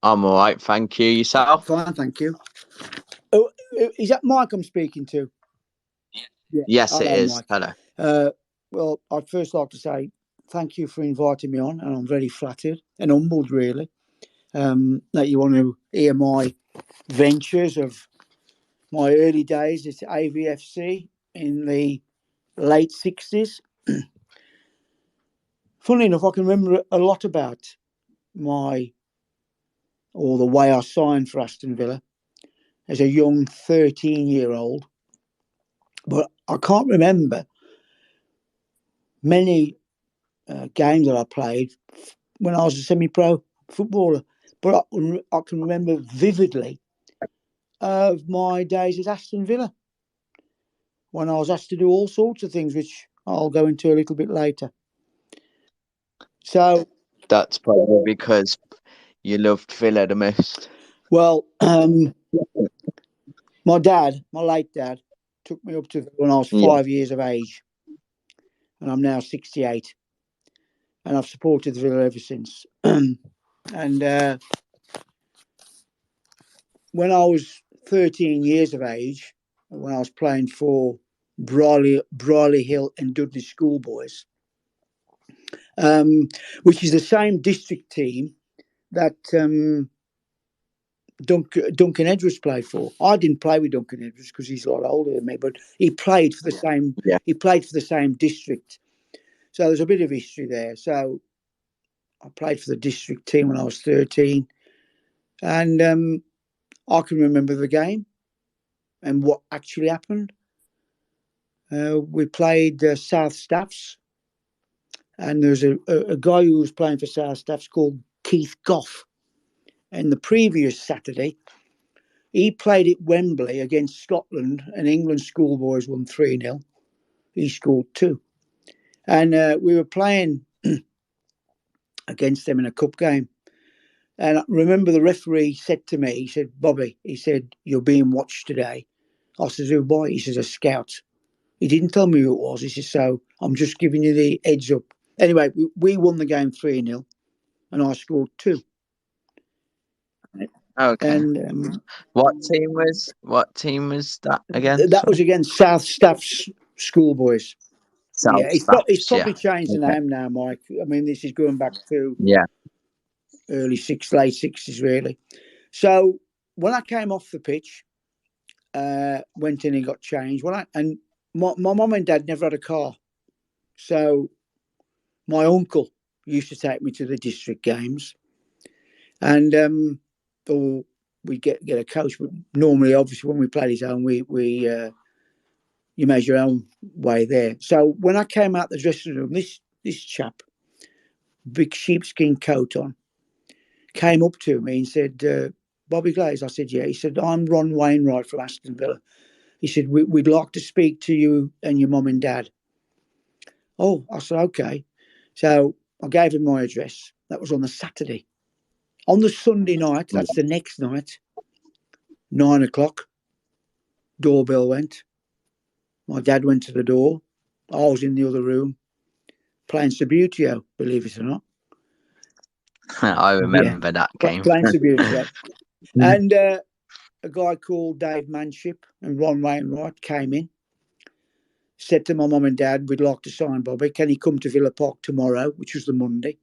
I'm all right, thank you. Yourself? Fine, thank you. Oh, is that Mike I'm speaking to? Yeah. Yes, it Hello, is. Mike. Hello. Well, I'd first like to say thank you for inviting me on, and I'm very flattered and humbled, really, that you want to hear my ventures of my early days at AVFC in the late 60s. Funny enough, I can remember a lot about the way I signed for Aston Villa as a young 13-year-old, but I can't remember many games that I played when I was a semi-pro footballer. But I can remember vividly of my days at Aston Villa when I was asked to do all sorts of things, which I'll go into a little bit later. So that's probably because you loved Villa the most. Well, my late dad, took me up to Villa when I was 5 years of age, and I'm now 68, and I've supported Villa ever since. And when I was 13 years of age, when I was playing for Brierley Hill and Dudley Schoolboys, which is the same district team that Duncan Edwards played for. I didn't play with Duncan Edwards because he's a lot older than me, but he played for the same. Yeah. He played for the same district, so there's a bit of history there. So I played for the district team when I was 13, and I can remember the game and what actually happened. We played South Staffs, and there's a guy who was playing for South Staffs called Keith Goff. And the previous Saturday, he played at Wembley against Scotland, and England schoolboys won 3-0. He scored 2. And we were playing against them in a cup game. And I remember the referee said to me, he said, Bobby, he said, you're being watched today. I said, who by? He says, a scout. He didn't tell me who it was. He said, so I'm just giving you the heads up. Anyway, we won the game 3-0, and I scored 2. Okay. And what team was that again? That was against South Staffs schoolboys. South yeah, Staffs, it's probably changed the name now, Mike. I mean, this is going back to late 60s, really. So when I came off the pitch, went in and got changed. And my mum and dad never had a car, so my uncle used to take me to the district games, and or we'd get a coach. But normally, obviously, when we played his own, you made your own way there. So when I came out the dressing room, this chap, big sheepskin coat on, came up to me and said, Bobby Glaze. I said, yeah. He said, I'm Ron Wainwright from Aston Villa. He said, we'd like to speak to you and your mum and dad. Oh, I said, okay. So I gave him my address. That was on the Saturday. On the Sunday night, that's the next night, 9 o'clock, doorbell went. My dad went to the door. I was in the other room playing Subbuteo, believe it or not. I remember that game. Playing Subbuteo. And a guy called Dave Manship and Ron Wainwright came in, said to my mum and dad, we'd like to sign Bobby. Can he come to Villa Park tomorrow, which was the Monday?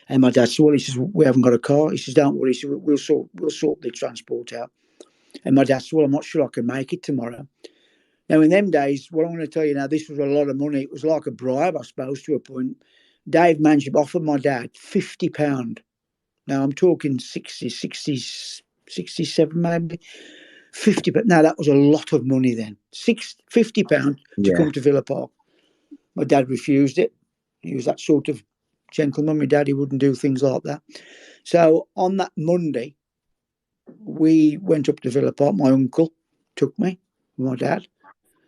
And my dad said, well, he says, we haven't got a car. He says, don't worry. He said, we'll sort the transport out. And my dad said, well, I'm not sure I can make it tomorrow. Now, in them days, what I'm going to tell you now, this was a lot of money. It was like a bribe, I suppose, to a point. Dave Manship offered my dad £50. Now, I'm talking 67 maybe. 50, but now that was a lot of money then. £50 to come to Villa Park. My dad refused it. He was that sort of gentleman. My daddy wouldn't do things like that. So on that Monday, we went up to Villa Park. My uncle took me, my dad.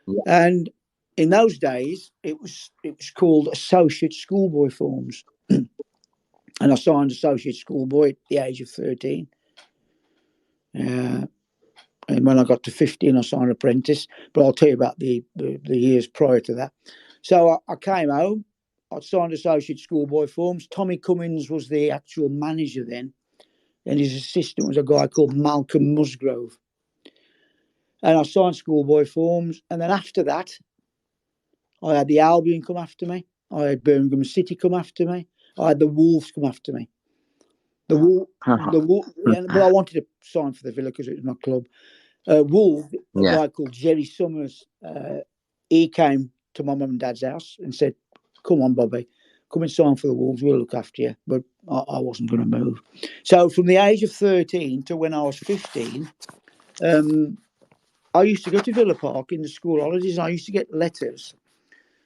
Yeah. And in those days, it was called Associate Schoolboy Forms. And I signed Associate Schoolboy at the age of 13. And when I got to 15, I signed Apprentice. But I'll tell you about the years prior to that. So I came home. I signed Associate Schoolboy Forms. Tommy Cummins was the actual manager then. and his assistant was a guy called Malcolm Musgrove. And I signed schoolboy forms, and then after that, I had the Albion come after me. I had Birmingham City come after me. I had the Wolves come after me. But I wanted to sign for the Villa because it was my club. Wolves, a guy called Jerry Summers, he came to my mum and dad's house and said, "Come on, Bobby, come and sign for the Wolves. We'll look after you." But I wasn't going to move. So from the age of 13 to when I was 15, I used to go to Villa Park in the school holidays. And I used to get letters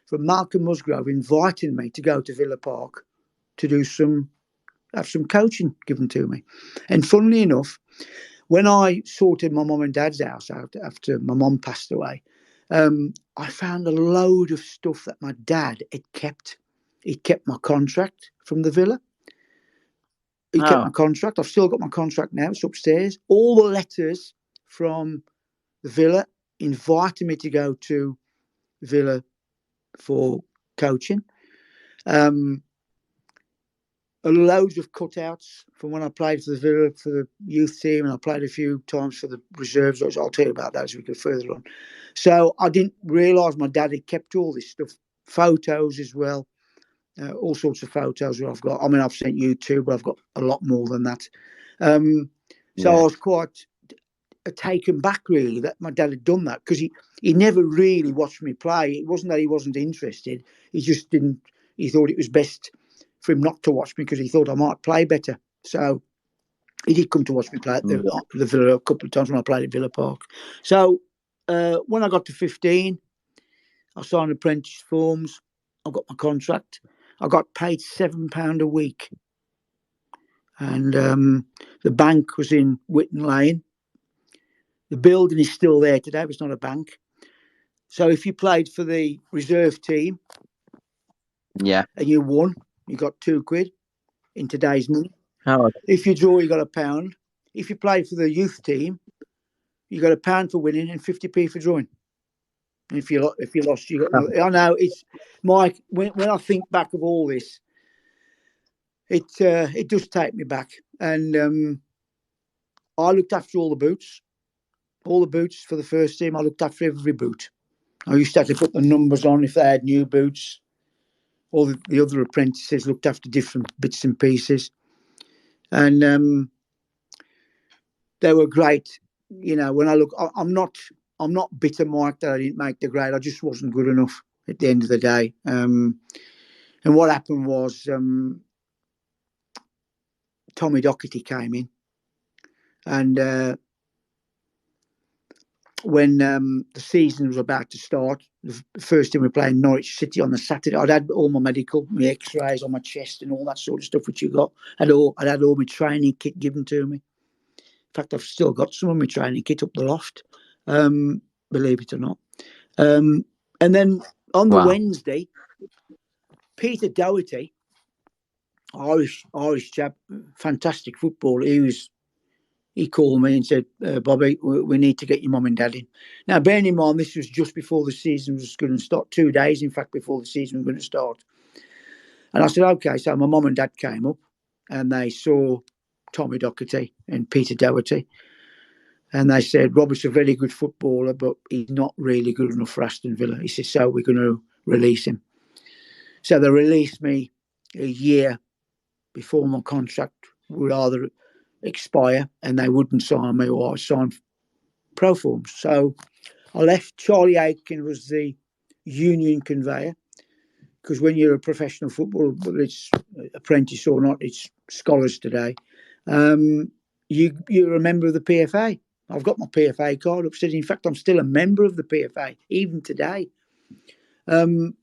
from Malcolm Musgrove inviting me to go to Villa Park to do have some coaching given to me. And funnily enough, when I sorted my mum and dad's house out after my mum passed away, I found a load of stuff that my dad had kept. He kept my contract from the Villa. He kept my contract. I've still got my contract now. It's upstairs. All the letters from the Villa inviting me to go to Villa for coaching. Loads of cutouts from when I played for the Villa for the youth team, and I played a few times for the reserves. I'll tell you about that as we go further on. So I didn't realise my dad had kept all this stuff, photos as well, all sorts of photos that I've got. I mean, I've sent you two, but I've got a lot more than that. So I was quite taken back, really, that my dad had done that, because he never really watched me play. It wasn't that he wasn't interested. He just didn't. He thought it was best for him not to watch me because he thought I might play better. So he did come to watch me play at the Villa a couple of times when I played at Villa Park. So when I got to 15, I signed apprentice forms. I got my contract. I got paid £7 a week. And the bank was in Whitton Lane. The building is still there today, but it's not a bank. So if you played for the reserve team, and you won, you got £2 in today's money. If you draw, you got £1. If you played for the youth team, you got £1 for winning and 50p for drawing. And if you lost, you got. I know it's Mike. When I think back of all this, it does take me back. And I looked after all the boots for the first team. I looked after every boot. I used to have to put the numbers on if they had new boots. All the other apprentices looked after different bits and pieces. And they were great. You know, when I look, I'm not bitter, Mike, that I didn't make the grade. I just wasn't good enough at the end of the day. And what happened was Tommy Docherty came in, and when the season was about to start, the first time we were playing Norwich City on the Saturday, I'd had all my medical, my X-rays on my chest and all that sort of stuff which you got. I'd had all my training kit given to me. In fact, I've still got some of my training kit up the loft, believe it or not. And then on the Wednesday, Peter Doherty, Irish chap, fantastic footballer. He called me and said, "Bobby, we need to get your mum and dad in." Now, bearing in mind, this was just before the season was going to start, 2 days, in fact, before the season was going to start. And I said, "Okay." So my mum and dad came up, and they saw Tommy Docherty and Peter Doherty. And they said, "Robert's a very good footballer, but he's not really good enough for Aston Villa." He said, "So we're going to release him." So they released me a year before my contract would either expire, and they wouldn't sign me, or I signed pro forms. So I left. Charlie Aiken was the union conveyor, because when you're a professional footballer, whether it's apprentice or not, it's scholars today, you're a member of the PFA. I've got my PFA card upstairs. In fact, I'm still a member of the PFA, even today. So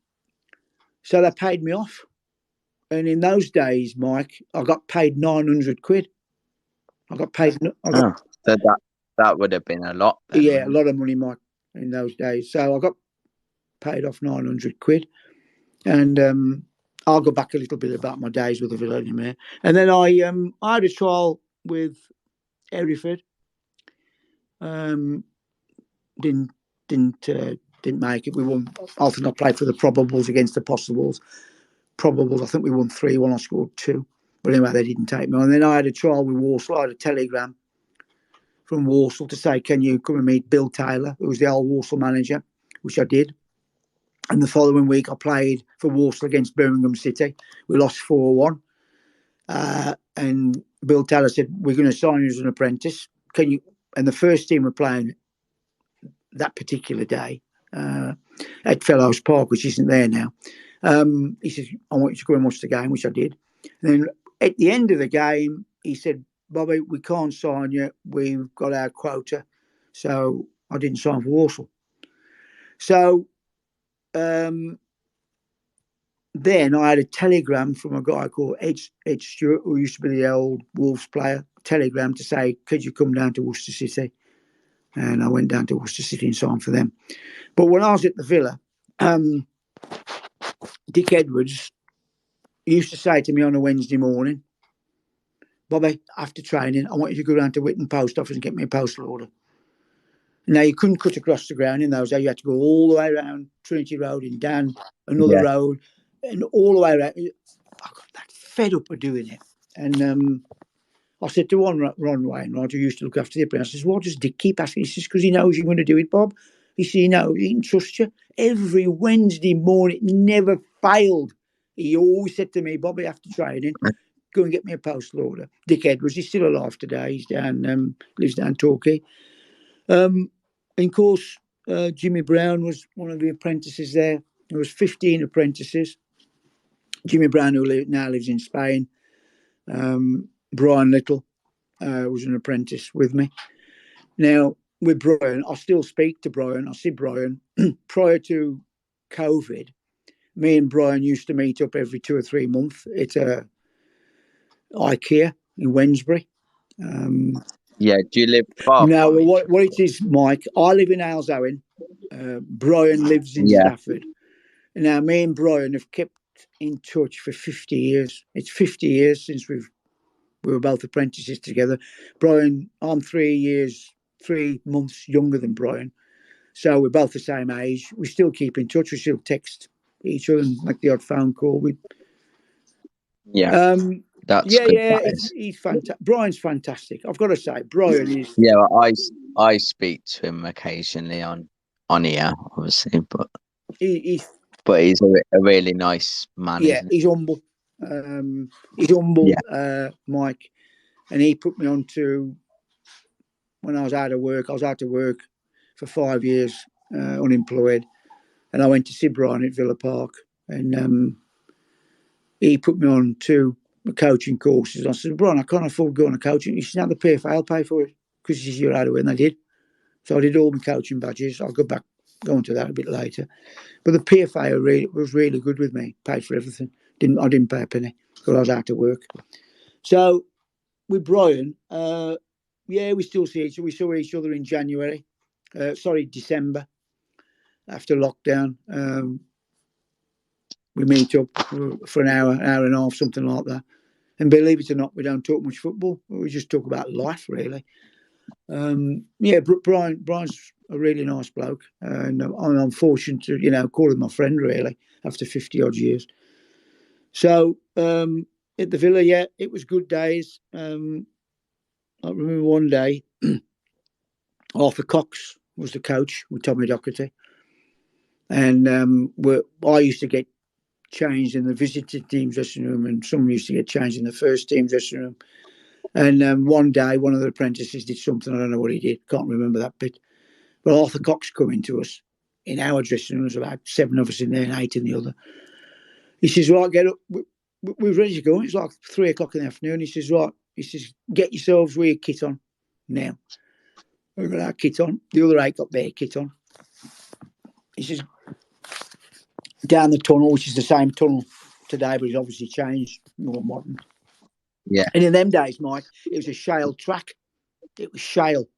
they paid me off. And in those days, Mike, I got paid £900. I got paid. So that would have been a lot. Then, yeah, a lot of money, Mike, in those days. So I got paid off £900. And I'll go back a little bit about my days with the Villa in a minute. And then I had a trial with Hereford. Didn't make it. We won. I think I played for the probables against the possibles. Probables, I think we won 3-1. I scored 2. But anyway, they didn't take me on. And then I had a trial with Walsall. I had a telegram from Walsall to say, can you come and meet Bill Taylor, who was the old Walsall manager, which I did. And the following week, I played for Walsall against Birmingham City. We lost 4-1. And Bill Taylor said, we're going to sign you as an apprentice. Can you? And the first team were playing that particular day at Fellows Park, which isn't there now. He says, I want you to go and watch the game, which I did. And then at the end of the game, he said, Bobby, we can't sign you. We've got our quota. So I didn't sign for Walsall. So then I had a telegram from a guy called Ed Stewart, who used to be the old Wolves player, telegram to say, could you come down to Worcester City? And I went down to Worcester City and signed for them. But when I was at the Villa, Dick Edwards used to say to me on a Wednesday morning, Bobby, after training, I want you to go down to Whitton Post Office and get me a postal order. Now, you couldn't cut across the ground in those days. You had to go all the way around Trinity Road and down another road and all the way around. I got that fed up of doing it. And I said to Ron Wainwright, who used to look after the apprentice, I says, what does Dick keep asking? He says, because he knows you're going to do it, Bob. He said, he can trust you. Every Wednesday morning, it never failed. He always said to me, Bobby, after training, go and get me a postal order. Dick Edwards, he's still alive today. He's down, lives down Torquay. And of course, Jimmy Brown was one of the apprentices there. There was 15 apprentices. Jimmy Brown, who now lives in Spain. Brian Little was an apprentice with me. Now, with Brian, I still speak to Brian. I see Brian. Prior to COVID, me and Brian used to meet up every 2 or 3 months at IKEA in Wednesbury. Do you live far now, from what it is, Mike, I live in Halesowen. Brian lives in Stafford. Now, me and Brian have kept in touch for 50 years. It's 50 years since we were both apprentices together. Brian, I'm 3 months younger than Brian. So we're both the same age. We still keep in touch. We still text each other and make the odd phone call. That's good. He's fantastic. Brian's fantastic. I've got to say, Brian is. Yeah, well, I speak to him occasionally on here, obviously, but he's a really nice man. Yeah, he's humble. He's humble, Mike, and he put me on to when I was out of work. I was out of work for 5 years, unemployed, and I went to see Brian at Villa Park, and he put me on to coaching courses. I said, Brian, I can't afford going to coaching. He said, now the PFA, I'll pay for it because he says you're out of work, and I did. So I did all my coaching badges. I'll go into that a bit later. But the PFA was really good with me. Paid for everything. I didn't pay a penny because I was out of work. So with Brian, we still see each other. We saw each other in December, after lockdown. We meet up for an hour and a half, something like that. And believe it or not, we don't talk much football. We just talk about life, really. Brian's a really nice bloke, and I'm fortunate to, call him my friend, really, after 50 odd years. So at the Villa, it was good days. I remember one day, Arthur Cox was the coach with Tommy Docherty, and I used to get changed in the visiting team dressing room, and some used to get changed in the first team dressing room. And one day, one of the apprentices did something. I don't know what he did. Can't remember that bit. But Arthur Cox coming to us in our dressing room. There's about 7 of us in there and 8 in the other. He says, right, get up. We're ready to go. It's like 3 o'clock in the afternoon. He says, right. He says, get yourselves with your kit on now. We got our kit on. The other 8 got their kit on. He says, down the tunnel, which is the same tunnel today, but it's obviously changed, more modern. Yeah. And in them days, Mike, it was a shale track. It was shale.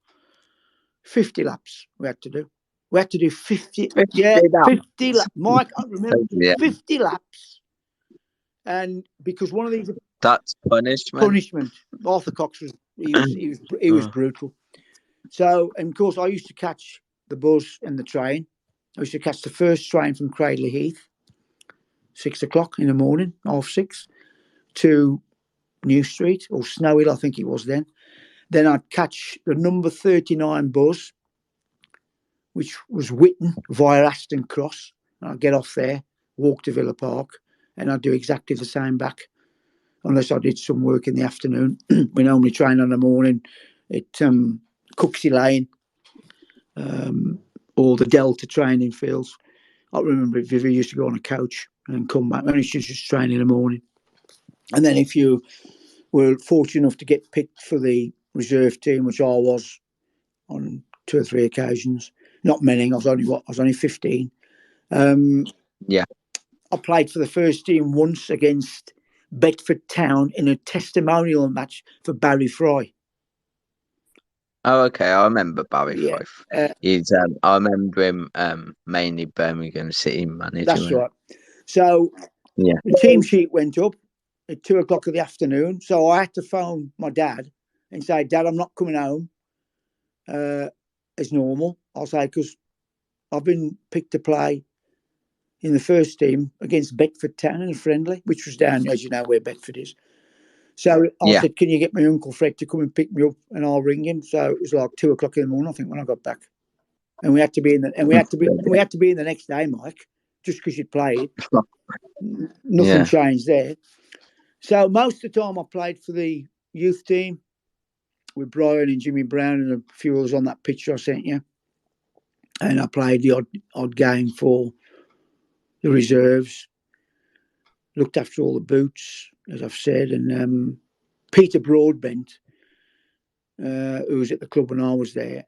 50 laps we had to do. We had to do 50 laps. Mike, I remember 50 laps. And because one of these... That's punishment. Arthur Cox was brutal. So, and of course, I used to catch the bus and the train. I used to catch the first train from Cradley Heath, 6 o'clock in the morning, 6:30, to New Street, or Snow Hill, I think it was then. Then I'd catch the number 39 bus, which was Whitton via Aston Cross. I'd get off there, walk to Villa Park, and I'd do exactly the same back, unless I did some work in the afternoon. We normally train in the morning at Cooksey Lane, or the Delta training fields. I remember Vivi used to go on a coach and come back. Only she just train in the morning. And then if you were fortunate enough to get picked for the reserve team, which I was on 2 or 3 occasions, not many. I was only 15. Yeah. I played for the first team once against Bedford Town in a testimonial match for Barry Fry. Oh, okay. I remember Bobby Yeah. He's I remember him mainly Birmingham City manager. That's right. So yeah, the team sheet went up at 2:00 in the afternoon. So I had to phone my dad and say, Dad, I'm not coming home as normal. I'll say, because I've been picked to play in the first team against Bedford Town in a friendly, which was down, as you know, where Bedford is. So I said, can you get my Uncle Fred to come and pick me up, and I'll ring him. So it was like 2:00 in the morning, I think, when I got back. And we had to be in we had to be in the next day, Mike, just because you'd played. Nothing changed there. So most of the time I played for the youth team with Brian and Jimmy Brown and a few others on that picture I sent you. And I played the odd game for the reserves. Looked after all the boots, as I've said. And Peter Broadbent, who was at the club when I was there,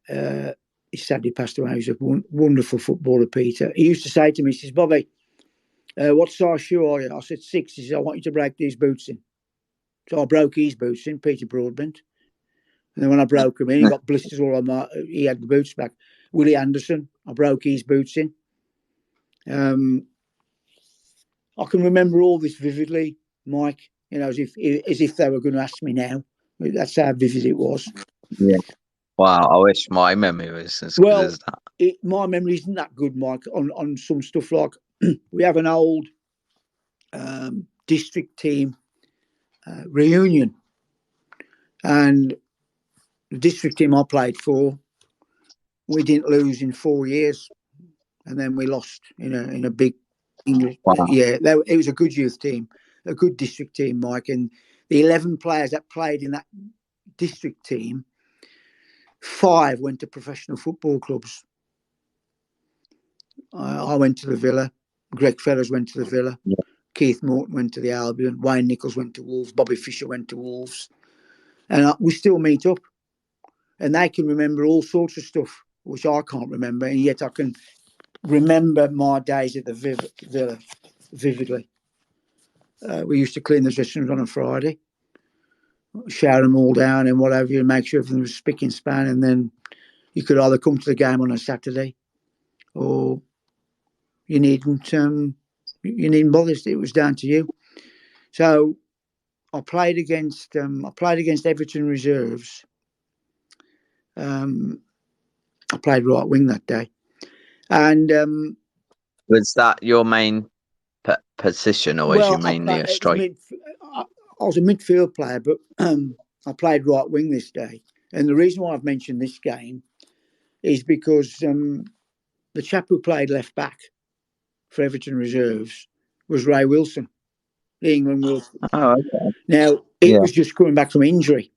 he sadly passed away. He was a wonderful footballer, Peter. He used to say to me, he says, Bobby, what size shoe are you? I said 6. He says, I want you to break these boots in. So I broke his boots in, Peter Broadbent. And then when I broke them in, he got blisters all on he had the boots back. Willie Anderson, I broke his boots in. I can remember all this vividly, Mike, as if they were going to ask me now. That's how vivid it was. Yeah. Wow, I wish my memory was as good as that. My memory isn't that good, Mike, on some stuff like we have an old district team reunion. And the district team I played for, we didn't lose in 4 years. And then we lost in a big English. Wow. Yeah, it was a good youth team, a good district team, Mike. And the 11 players that played in that district team, 5 went to professional football clubs. I went to the Villa. Greg Fellows went to the Villa. Yeah. Keith Morton went to the Albion. Wayne Nichols went to Wolves. Bobby Fisher went to Wolves. And we still meet up. And they can remember all sorts of stuff, which I can't remember. And yet I can remember my days at the Villa vividly. We used to clean the dressing rooms on a Friday, shower them all down and whatever, and make sure everything was spick and span. And then you could either come to the game on a Saturday, or you needn't bother. It was down to you. So I played against Everton reserves. I played right wing that day, and was that your main position, or was you mainly a striker? I was a midfield player, but I played right wing this day. And the reason why I've mentioned this game is because the chap who played left back for Everton reserves was Ray Wilson, the England Wilson. Oh, okay. Now, it was just coming back from injury,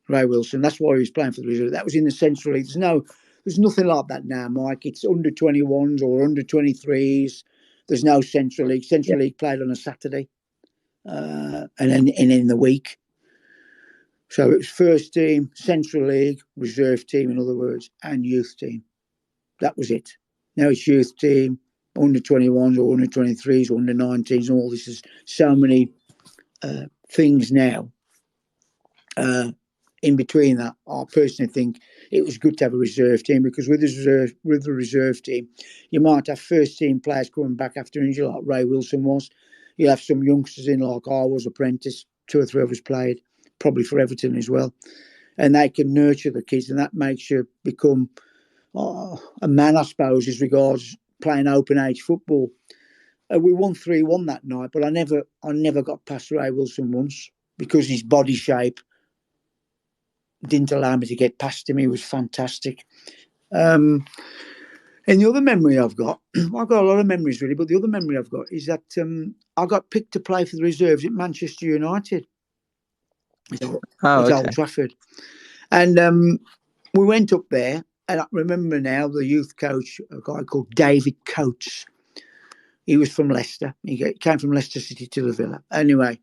Ray Wilson. That's why he was playing for the reserve. That was in the Central League. There's nothing like that now, Mike. It's under 21s or under 23s. There's no Central League. Central League played on a Saturday and in the week. So it was first team, Central League, reserve team, in other words, and youth team. That was it. Now it's youth team, under 21s or under 23s or under 19s, and all this is so many things now. In between that, I personally think it was good to have a reserve team, because with the reserve team, you might have first team players coming back after injury, like Ray Wilson was. You'll have some youngsters in, like I was, apprentice. 2 or 3 of us played, probably for Everton as well. And they can nurture the kids, and that makes you become a man, I suppose, as regards playing open age football. We won 3-1 that night, but I never got past Ray Wilson once. because his body shape didn't allow me to get past him. He was fantastic. And the other memory I've got, I've got a lot of memories really, but the other memory I've got is that I got picked to play for the reserves at Manchester United. At Old Trafford. And we went up there, and I remember now the youth coach, a guy called David Coates. He was from Leicester. He came from Leicester City to the Villa. Anyway,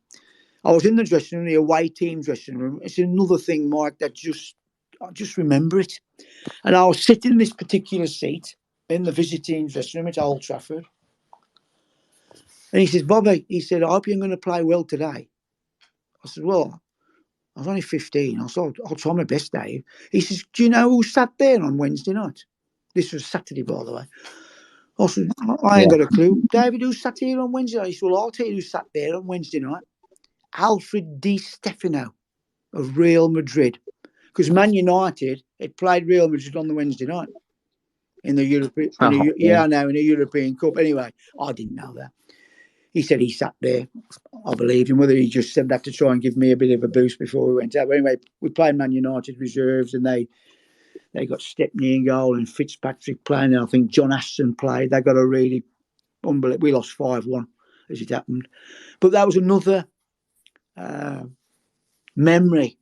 I was in the dressing room, the away team dressing room. It's another thing, Mike, that I just remember it. And I was sitting in this particular seat in the visiting dressing room at Old Trafford. And he says, Bobby, he said, I hope you're going to play well today. I said, well, I was only 15. I said, I'll try my best, Dave. He says, do you know who sat there on Wednesday night? This was Saturday, by the way. I said, I ain't got a clue. David, who sat here on Wednesday night? He said, well, I'll tell you who sat there on Wednesday night. Alfred Di Stefano of Real Madrid. Because Man United had played Real Madrid on the Wednesday night in the European, in the European Cup. Anyway, I didn't know that. He said he sat there. I believed him. Whether he just said that to try and give me a bit of a boost before we went out. But anyway, we played Man United reserves, and they got Stepney in goal and Fitzpatrick playing. And I think John Ashton played. They got a really unbelievable. We lost 5-1 as it happened. But that was another memory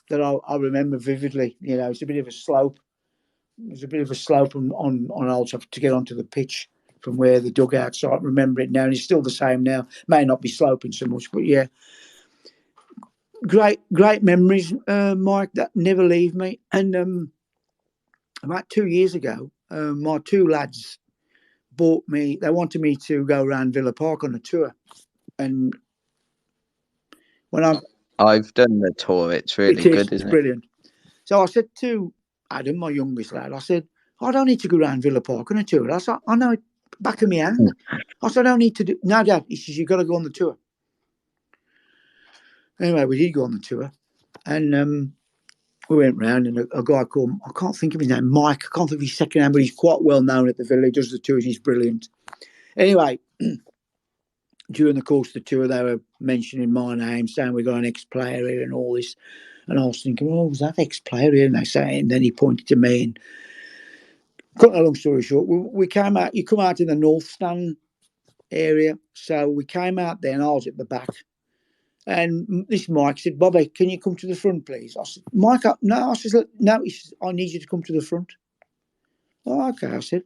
that I remember vividly. You know, it's a bit of a slope. There's a bit of a slope on Old Trafford to get onto the pitch from where the dugouts are. I remember it now, and it's still the same now. May not be sloping so much, but yeah. Great memories, Mike, that never leave me. And about 2 years ago, my two lads bought me, they wanted me to go around Villa Park on a tour. And when I've done the tour, it's really good, isn't it? It's brilliant. So I said to Adam, my youngest lad, I said, I don't need to go around Villa Park on a tour. I said, I know it back of my hand. I said, I don't need to do. No, Dad. He says, you've got to go on the tour. Anyway, we did go on the tour. And we went round, and a guy called, I can't think of his name, Mike. I can't think of his second name, but he's quite well known at the Villa. He does the tours. He's brilliant. Anyway, during the course of the tour, they were mentioning my name, saying we got an ex-player here and all this. And I was thinking, oh, was that ex-player here? And they say, and then he pointed to me. And cut a long story short, we came out. You come out in the North Stand area, so we came out there, and I was at the back. And this Mike said, Bobby, can you come to the front, please? I said, Mike, no. I said, no. He said, I need you to come to the front. Oh, okay, I said.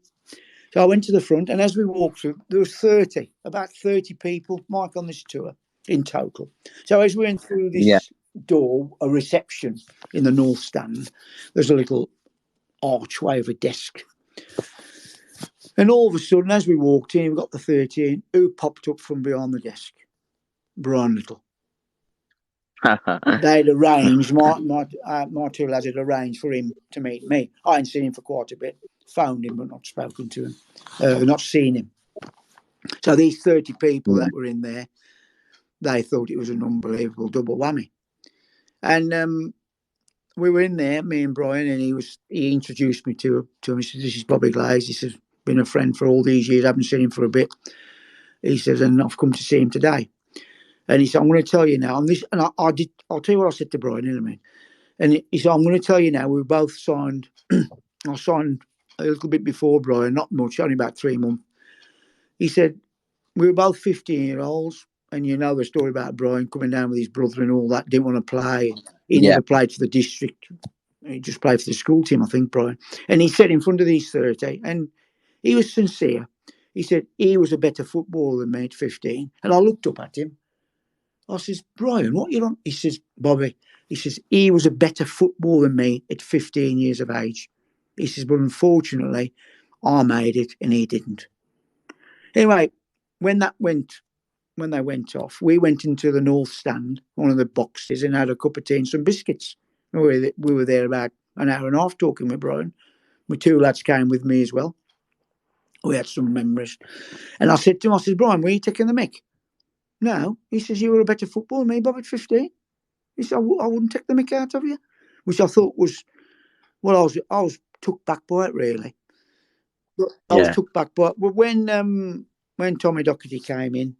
So I went to the front, and as we walked through, there was about 30 people, Mike, on this tour in total. So as we went through this door, a reception in the North Stand, there's a little archway of a desk. And all of a sudden, as we walked in, we got the 13, who popped up from behind the desk? Brian Little. They'd arranged, my two lads had arranged for him to meet me. I hadn't seen him for quite a bit. Phoned him, but not spoken to him, not seen him. So these 30 people that were in there, they thought it was an unbelievable double whammy. And we were in there, me and Brian, and he introduced me to him. He said, this is Bobby Glaze. He says, been a friend for all these years. I haven't seen him for a bit. He says, and I've come to see him today. And he said, I'm going to tell you now. And I'll tell you what I said to Brian in a minute. And he said, I'm going to tell you now, we both signed. I signed a little bit before Brian, not much, only about 3 months. He said, we were both 15-year-olds, and you know the story about Brian coming down with his brother and all that, didn't want to play. He never played for the district. He just played for the school team, I think, Brian. And he said in front of these 30, and he was sincere. He said, he was a better footballer than me at 15. And I looked up at him. I says, Brian, what you on? He says, Bobby, he says, he was a better footballer than me at 15 years of age. He says, but unfortunately, I made it and he didn't. Anyway, when they went off, we went into the North Stand, one of the boxes, and had a cup of tea and some biscuits. We were there about an hour and a half talking with Brian. My two lads came with me as well. We had some memories. And I said to him, I said, Brian, were you taking the mick? No. He says, you were a better footballer than me, Bob, at 15. He said, I wouldn't take the mick out of you. Which I thought was, well, I was took back by it, really. I was took back by it. But when Tommy Docherty came in,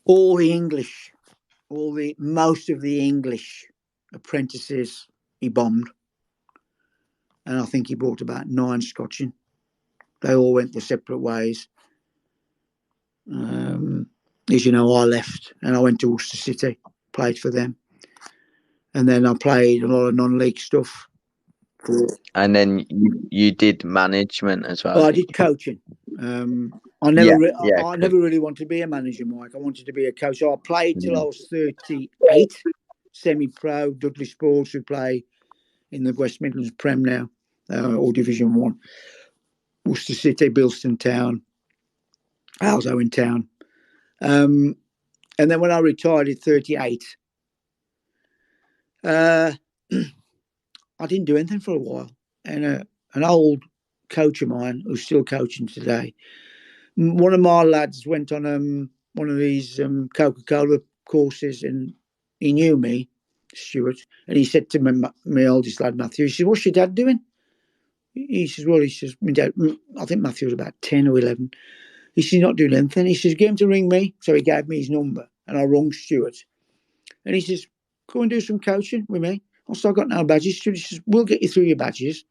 all the English most of the English apprentices he bombed, and I think he brought about 9 Scotch in. They all went their separate ways. As you know, I left and I went to Worcester City, played for them, and then I played a lot of non-league stuff. And then you did management as well. I did coaching. I never really wanted to be a manager, Mike. I wanted to be a coach. So I played till I was 38, semi-pro, Dudley Sports, who play in the West Midlands Prem now, or Division 1. Worcester City, Bilston Town, Alzo Town. And then when I retired at 38, I didn't do anything for a while. And an old coach of mine, who's still coaching today, one of my lads went on one of these Coca-Cola courses, and he knew me, Stuart, and he said to my oldest lad, Matthew, he said, what's your dad doing? He says, my dad, I think Matthew was about 10 or 11. He said, he's not doing anything. He says, get him to ring me. So he gave me his number, and I rung Stuart. And he says, come and do some coaching with me. I said, I've got no badges. Stuart, he says, we'll get you through your badges.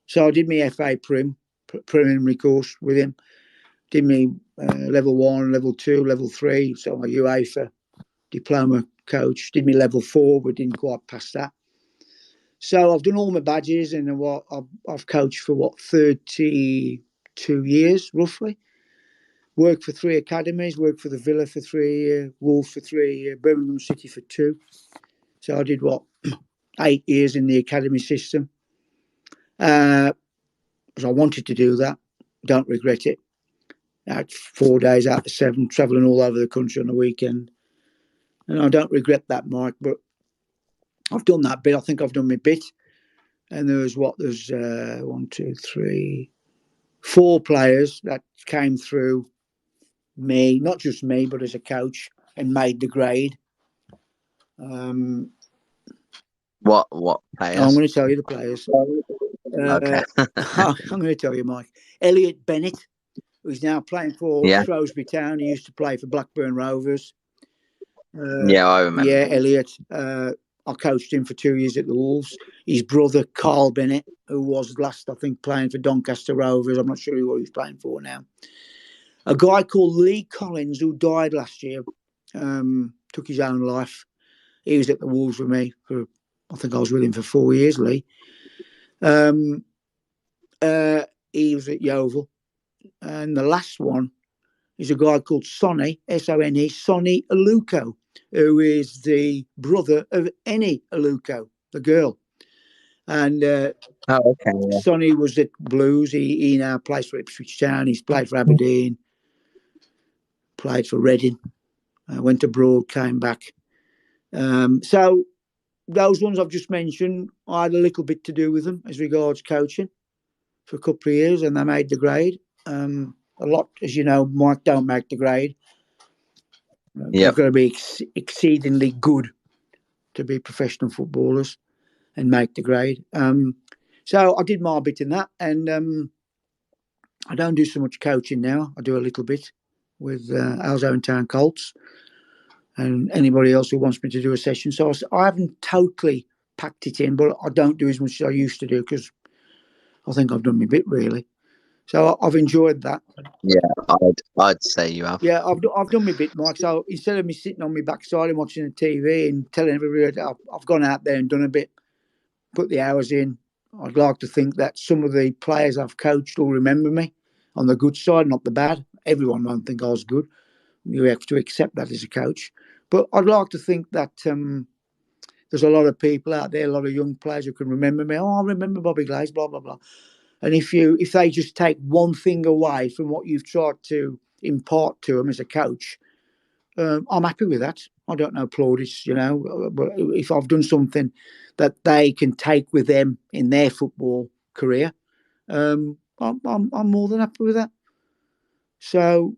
So I did my FA preliminary course with him. Did me level 1, level 2, level 3. So my UEFA diploma coach. Did me level 4, but didn't quite pass that. So I've done all my badges, and I've coached for 32 years roughly. Worked for 3 academies. Worked for the Villa for 3 years, Wolves for 3 years, Birmingham City for 2. So I did 8 years in the academy system. Because I wanted to do that. Don't regret it. I had 4 days out of 7, travelling all over the country on the weekend. And I don't regret that, Mike, but I've done that bit. I think I've done my bit. And there's 1, 2, 3, 4 players that came through me, not just me, but as a coach, and made the grade. What players? I'm going to tell you the players. Okay. I'm going to tell you, Mike. Elliot Bennett, who's now playing for Shrewsbury Town. He used to play for Blackburn Rovers. I remember. Yeah, Elliot. I coached him for 2 years at the Wolves. His brother, Carl Bennett, who was last, I think, playing for Doncaster Rovers. I'm not sure who he's playing for now. A guy called Lee Collins, who died last year, took his own life. He was at the Wolves with me. I think I was with him for 4 years, Lee. He was at Yeovil. And the last one is a guy called Sonny, S-O-N-E, Sonny Aluko, who is the brother of Eni Aluko, the girl. And Sonny was at Blues. He now plays for Ipswich Town. He's played for Aberdeen, played for Reading, went abroad, came back. So those ones I've just mentioned, I had a little bit to do with them as regards coaching for a couple of years, and they made the grade. A lot, as you know, Mike, don't make the grade. You've got to be exceedingly good to be professional footballers and make the grade. So I did my bit in that, and I don't do so much coaching now. I do a little bit with Alzo Town Colts and anybody else who wants me to do a session. So I haven't totally packed it in, but I don't do as much as I used to do because I think I've done my bit, really. So I've enjoyed that. Yeah, I'd say you have. Yeah, I've done my bit, Mike. So instead of me sitting on my backside and watching the TV and telling everybody that I've gone out there and done a bit, put the hours in, I'd like to think that some of the players I've coached will remember me on the good side, not the bad. Everyone won't think I was good. You have to accept that as a coach. But I'd like to think that there's a lot of people out there, a lot of young players who can remember me. Oh, I remember Bobby Glaze, blah, blah, blah. And if they just take one thing away from what you've tried to impart to them as a coach, I'm happy with that. I don't know plaudits, but if I've done something that they can take with them in their football career, I'm more than happy with that. So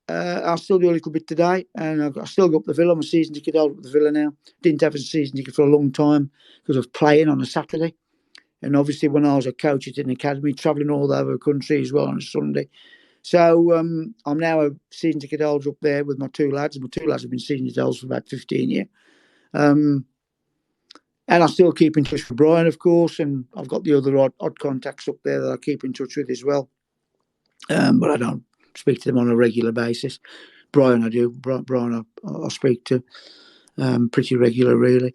I'll still do a little bit today, and I've still got the Villa. I'm a season ticket holder at the Villa now. Didn't have a season ticket for a long time because of playing on a Saturday. And obviously, when I was a coach at an academy, travelling all over the country as well on a Sunday, So I'm now a season ticket holder up there with my two lads. My two lads have been season ticket holders for about 15 years. And I still keep in touch with Brian, of course, and I've got the other odd contacts up there that I keep in touch with as well. But I don't speak to them on a regular basis. Brian, I do. Brian, I speak to pretty regular, really.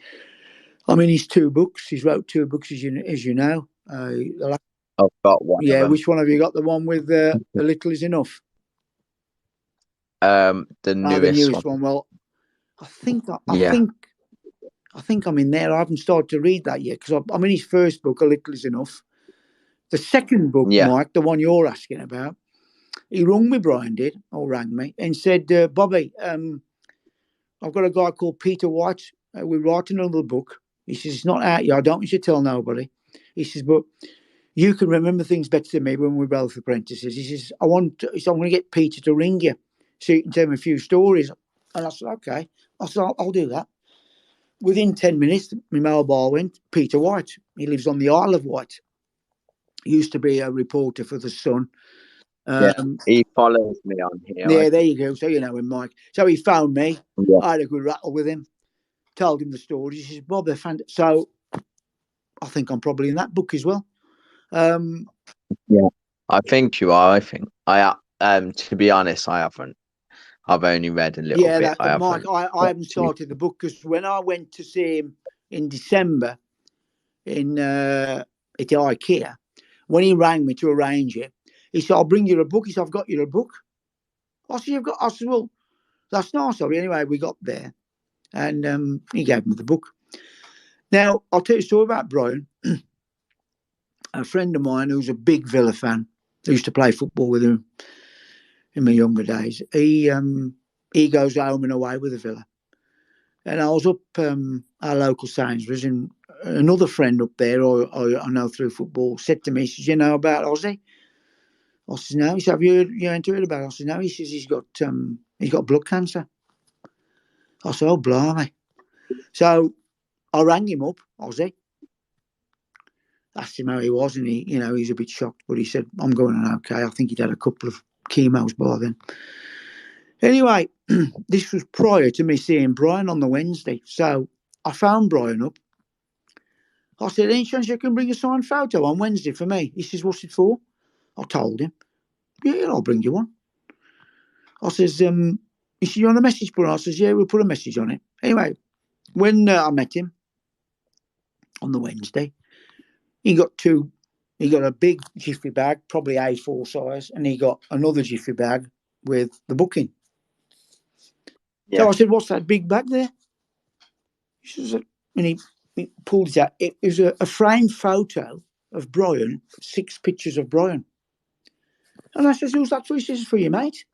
I mean, he's 2 books. He's wrote 2 books, as you know. I've got one. Yeah, which one have you got? The one with "A Little Is Enough"? The newest one. Well, I think I'm in there. I haven't started to read that yet because I'm in his first book, "A Little Is Enough." The second book, Mike, the one you're asking about, he rang me, Brian did, or rang me, and said, Bobby, I've got a guy called Peter White. We're writing another book. He says, it's not out yet. I don't want you to tell nobody. He says, but you can remember things better than me when we're both apprentices. He says, I'm going to get Peter to ring you so you can tell him a few stories. And I said, okay. I said, I'll do that. Within 10 minutes, my mobile went, Peter White. He lives on the Isle of Wight. He used to be a reporter for The Sun. He follows me on here. Yeah, there you go. So you know him, Mike. So he phoned me. Yeah. I had a good rattle with him. Told him the story. He says, Bob, they found it. So I think I'm probably in that book as well. Yeah, I think you are. I think to be honest, I haven't. I've only read a little bit. Mike, I haven't started the book because when I went to see him in December at IKEA, when he rang me to arrange it, he said, I'll bring you a book. He said, I've got you a book. I said, I said, well, that's nice of you. Anyway, we got there and he gave me the book. Now, I'll tell you a story about Brian. A friend of mine who's a big Villa fan, who used to play football with him in my younger days, he goes home and away with the Villa. And I was up our local Sainsbury's, and another friend up there, I know through football, said to me, he says, you know about Ozzy? I says, no. He said, have you heard about it? I said, no. He says, he's got blood cancer. I said, oh, blimey. So I rang him up, Ozzy, asked him how he was, and he's a bit shocked, but he said, I'm going on okay. I think he'd had a couple of chemos by then. Anyway, this was prior to me seeing Brian on the Wednesday. So I found Brian up. I said, any chance you can bring a signed photo on Wednesday for me? He says, what's it for? I told him, yeah, I'll bring you one. I says, he said, you want a message put on? I says, yeah, we'll put a message on it. Anyway, when I met him on the Wednesday, he got a big jiffy bag, probably A4 size, and he got another jiffy bag with the booking. Yeah. So I said, what's that big bag there? He says, and he pulled it out. It was a framed photo of Brian, 6 pictures of Brian. And I said, who's that for? He says, for you, mate.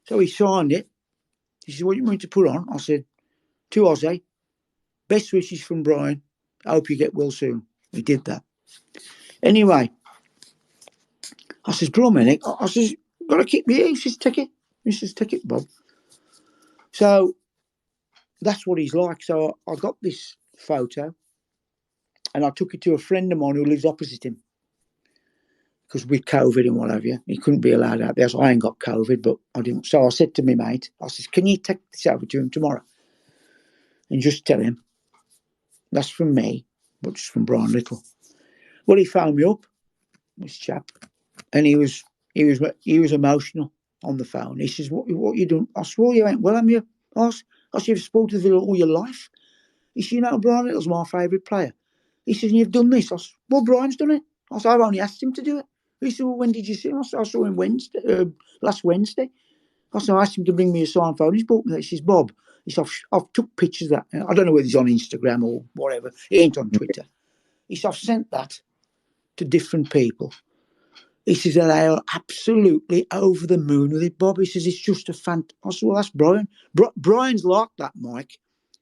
So he signed it. He said, what do you want me to put on? I said, to Ozzy, best wishes from Brian. I hope you get well soon. He did that. Anyway, I says, bro, minute. I says, got to keep me here. He says, take it. He says, take it, Bob. So that's what he's like. So I got this photo and I took it to a friend of mine who lives opposite him. Because with COVID and what have you, he couldn't be allowed out there. So I ain't got COVID, but I didn't. So I said to me mate, I says, can you take this over to him tomorrow? And just tell him that's from me, but just from Brian Little. Well, he phoned me up, this chap, and he was emotional on the phone. He says, what you doing? I said, well, you ain't well, am you? I said, you've supported the Villa all your life. He said, you know, Brian Little's my favourite player. He says, and you've done this. I said, well, Brian's done it. I said, I've only asked him to do it. He said, well, when did you see him? I said, I saw him last Wednesday. I said, I asked him to bring me a signed phone. He's bought me that. He says, Bob, he said, I've took pictures of that. I don't know whether he's on Instagram or whatever. He ain't on Twitter. He said, I've sent that to different people. He says, they are absolutely over the moon with it, Bob. He says, it's just a I said, well, that's Brian. Brian's like that, Mike.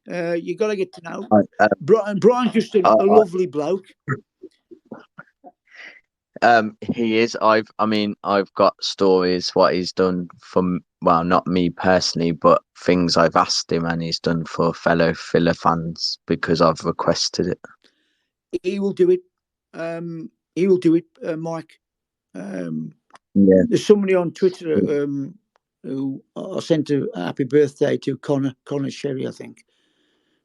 You got to get to know. Brian's just a lovely bloke. He is. I've got stories what he's done for, well, not me personally, but things I've asked him and he's done for fellow Villa fans because I've requested it. He will do it. Mike. Yeah. There's somebody on Twitter who I sent a happy birthday to, Connor Sherry, I think.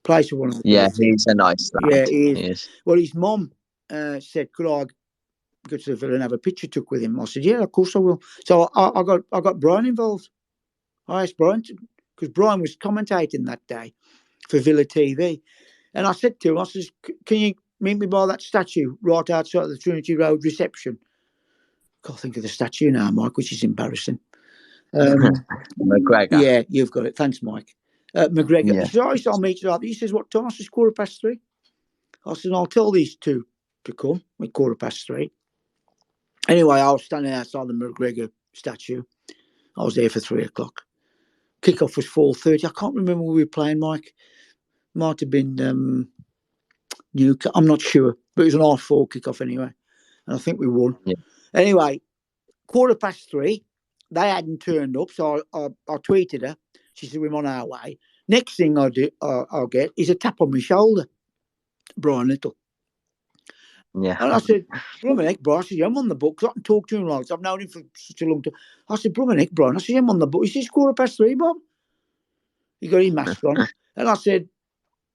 Plays for one of the Yeah, birthdays. he's a nice lad. Yeah, he is. He is. Well, his mum said, "Could I go to the Villa and have a picture took with him?" I said, "Yeah, of course I will." So I got Brian involved. I asked Brian because Brian was commentating that day for Villa TV, and I said to him, "I says, can you meet me by that statue right outside the Trinity Road reception?" Can't think of the statue now, Mike, which is embarrassing. McGregor. Yeah, you've got it. Thanks, Mike. McGregor. Yeah. He says, I'll meet you up. He says, what time? I says, 3:15. I said, I'll tell these two to come at 3:15. Anyway, I was standing outside the McGregor statue. I was there for 3:00. Kickoff was 4:30. I can't remember who we were playing, Mike. Might have been Newcastle. I'm not sure. But it was an R4 kickoff anyway. And I think we won. Yeah. Anyway, 3:15. They hadn't turned up, so I tweeted her. She said, we're on our way. Next thing I'll get is a tap on my shoulder, Brian Little. Yeah. And I said, Brummenick, Brian, I said, I'm on the book. I can talk to him like I've known him for such a long time. I said, Brummenick, Brian, I said, I'm on the book. He says, 3:15, Bob. He got his mask on. And I said,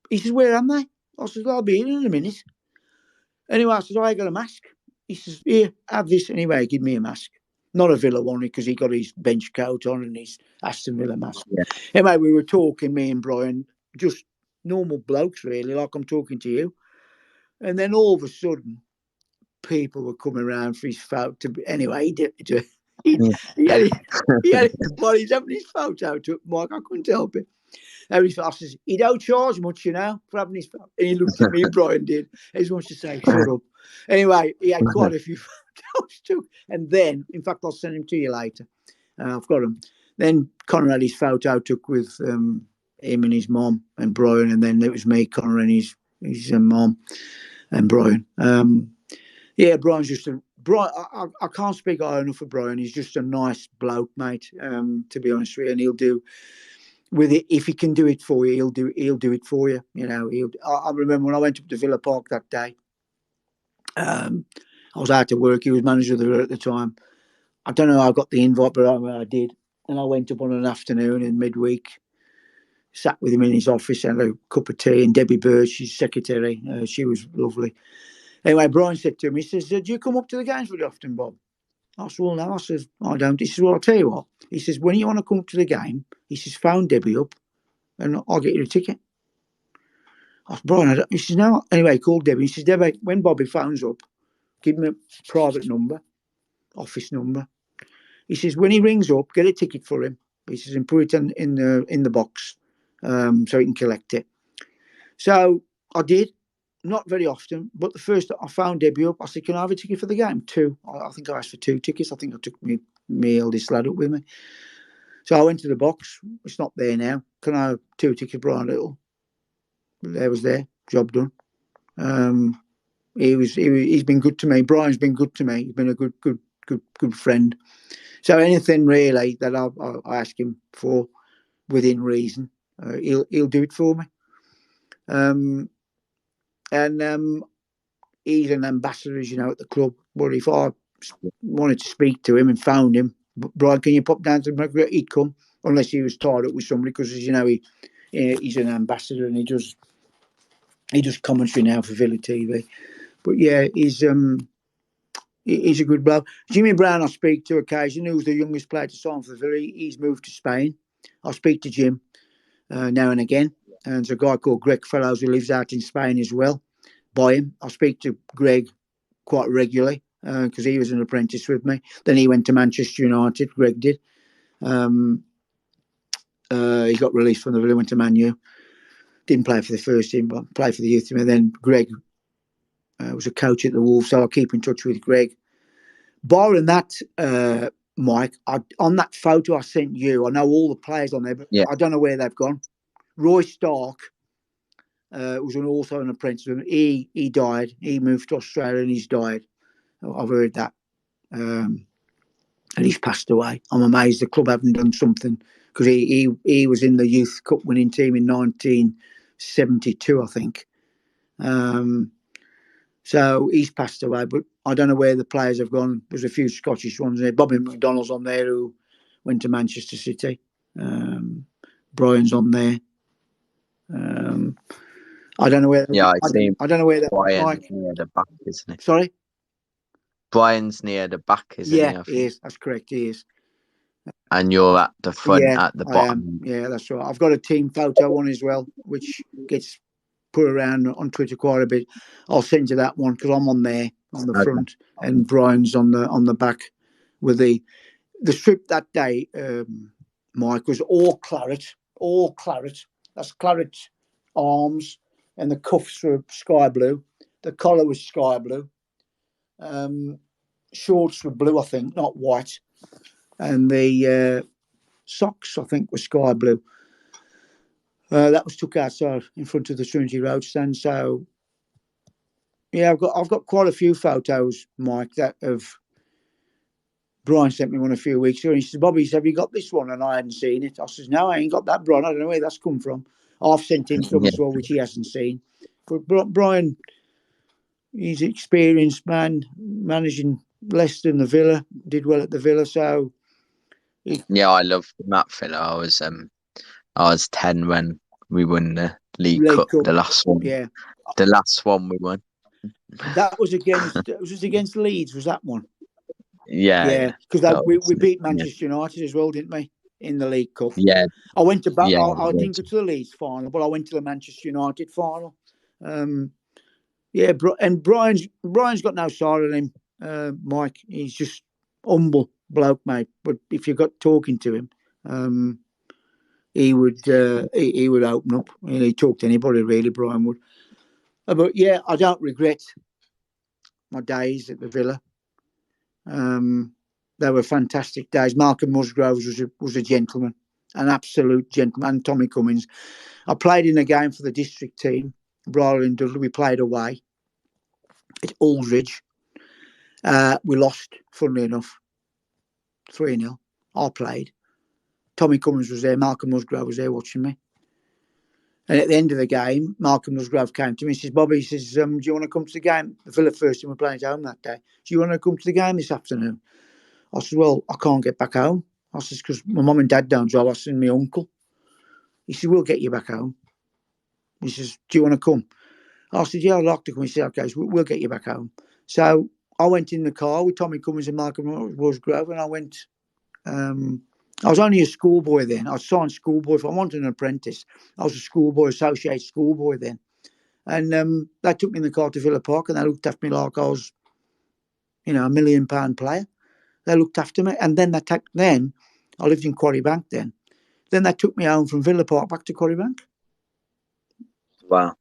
he says, where am I? I said, I'll be in a minute. Anyway, I said, I got a mask. He says, here, have this. Anyway, give me a mask. Not a Villa one because he got his bench coat on and his Aston Villa mask. Yeah. Anyway, we were talking, me and Brian, just normal blokes, really, like I'm talking to you. And then all of a sudden, people were coming around for his photo. Anyway, he had while he's having his photo took, Mike, I couldn't help it. I says, he don't charge much, for having his photo. And he looked at me, and Brian did. He just wants to say, shut up. Anyway, he had quite a few photos too. And then, in fact, I'll send him to you later. I've got him. Then Connor had his photo took with him and his mom and Brian, and then it was me, Connor, and his mom and Brian. Yeah, Brian's just Brian. I can't speak high enough for Brian. He's just a nice bloke, mate. To be honest with you, and he'll do with it if he can do it for you. He'll do it for you. I remember when I went up to Villa Park that day. I was out to work. He was manager of the Villa at the time. I don't know how I got the invite, but I did. And I went up on an afternoon in midweek, sat with him in his office, had a cup of tea, and Debbie Birch, his secretary, she was lovely. Anyway, Brian said to me, he says, do you come up to the games very often, Bob? I said, well, no. I says, I don't. He says, well, I'll tell you what. He says, when you want to come up to the game, he says, phone Debbie up and I'll get you a ticket. I said, Brian, he says, no. Anyway, he called Debbie. He says, Debbie, when Bobby phones up, give him a private number, office number. He says, when he rings up, get a ticket for him. He says, and put it in the box so he can collect it. So I did. Not very often, but the first I found Debbie up, I said, can I have a ticket for the game? 2. I think I asked for 2 tickets. I think I took me eldest lad up with me. So I went to the box. It's not there now. Can I have 2 tickets, Brian Little? There was there. Job done. He's been good to me. Brian's been good to me. He's been a good friend. So anything really that I ask him for within reason, he'll do it for me. And he's an ambassador, as you know, at the club. But if I wanted to speak to him and found him, Brian, can you pop down to McGregor? He'd come, unless he was tied up with somebody, because, as you know, he's an ambassador and he does commentary now for Villa TV. But yeah, he's a good bloke. Jimmy Brown I speak to occasionally, who's the youngest player to sign for the Villa. He's moved to Spain. I speak to Jim now and again. And there's a guy called Greg Fellows who lives out in Spain as well. By him, I speak to Greg quite regularly because he was an apprentice with me. Then he went to Manchester United. Greg did. He got released from the Villa, went to Man U. Didn't play for the first team, but played for the youth team. And then Greg was a coach at the Wolves, so I keep in touch with Greg. Barring that, Mike, on that photo I sent you, I know all the players on there, but I don't know where they've gone. Roy Stark was also an apprentice. He died. He moved to Australia and he's died. I've heard that. And he's passed away. I'm amazed the club haven't done something, because he was in the Youth Cup winning team in 1972, I think. So he's passed away. But I don't know where the players have gone. There's a few Scottish ones there. Bobby McDonnell's on there, who went to Manchester City. Brian's on there. I don't know where. Yeah, I don't know where that. Brian's near the back, isn't he? Sorry. Brian's near the back, isn't he? I think. He is. That's correct. He is. And you're at the front, at the bottom. Yeah, that's right. I've got a team photo one as well, which gets put around on Twitter quite a bit. I'll send you that one because I'm on there on the front, and Brian's on the back. With the strip that day, Mike, was all claret. That's claret arms, and the cuffs were sky blue. The collar was sky blue. Shorts were blue, I think, not white. And the socks, I think, were sky blue. That was took outside in front of the Trinity Road stand. So, yeah, I've got quite a few photos, Mike, that have. Brian sent me one a few weeks ago, and he says, "Bobby, have you got this one?" And I hadn't seen it. I says, "No, I ain't got that, Brian. I don't know where that's come from." I've sent him some as well, which he hasn't seen. But Brian, he's an experienced man, managing Leicester and the Villa. Did well at the Villa, so. Yeah, I love Matt Filler. I was 10 when we won the League Cup, the last one. Yeah, the last one we won. That was against Leeds. Was that one? Yeah, because we beat Manchester United as well, didn't we, in the League Cup? Yeah, I went to I didn't go to the Leeds final, but I went to the Manchester United final. And Brian's got no side on him, Mike. He's just humble bloke, mate. But if you got talking to him, he would open up. He'd talk to anybody, really. Brian would. But yeah, I don't regret my days at the Villa. They were fantastic days. Malcolm Musgroves was a gentleman, an absolute gentleman. And Tommy Cummins. I played in a game for the district team, Bridal in Dudley. We played away at Aldridge. We lost, funnily enough, 3-0. I played. Tommy Cummins was there. Malcolm Musgrove was there watching me. And at the end of the game, Malcolm Musgrove came to me and says, "Bobby," he says, "do you want to come to the game?" The Villa first team were playing at home that day. "Do you want to come to the game this afternoon?" I said, "Well, I can't get back home." I said, "Because my mum and dad don't drive." I said, "My uncle." He said, "We'll get you back home." He says, "Do you want to come?" I said, "Yeah, I'd like to come." He said, "Okay, so we'll get you back home." So I went in the car with Tommy Cummins and Malcolm Musgrove, and I went. I was only a schoolboy then. I signed schoolboy. If I wanted an apprentice, I was a schoolboy, associate schoolboy then. And they took me in the car to Villa Park, and they looked after me like I was, a £1 million player. They looked after me. And then I lived in Quarry Bank then. Then they took me home from Villa Park back to Quarry Bank. Wow.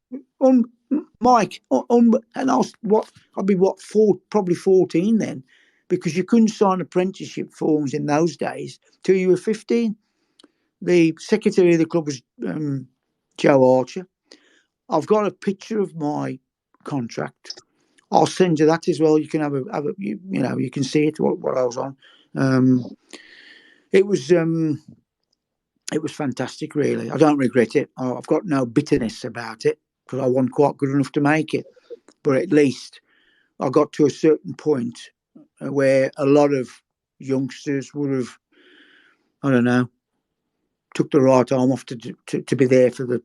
Mike, and I'd be probably 14 then, because you couldn't sign apprenticeship forms in those days till you were 15. The secretary of the club was Joe Archer. I've got a picture of my contract. I'll send you that as well. You can have a you can see it what I was on. It was fantastic, really. I don't regret it. I've got no bitterness about it because I wasn't quite good enough to make it. But at least I got to a certain point where a lot of youngsters would have, I don't know, took the right arm off to be there for the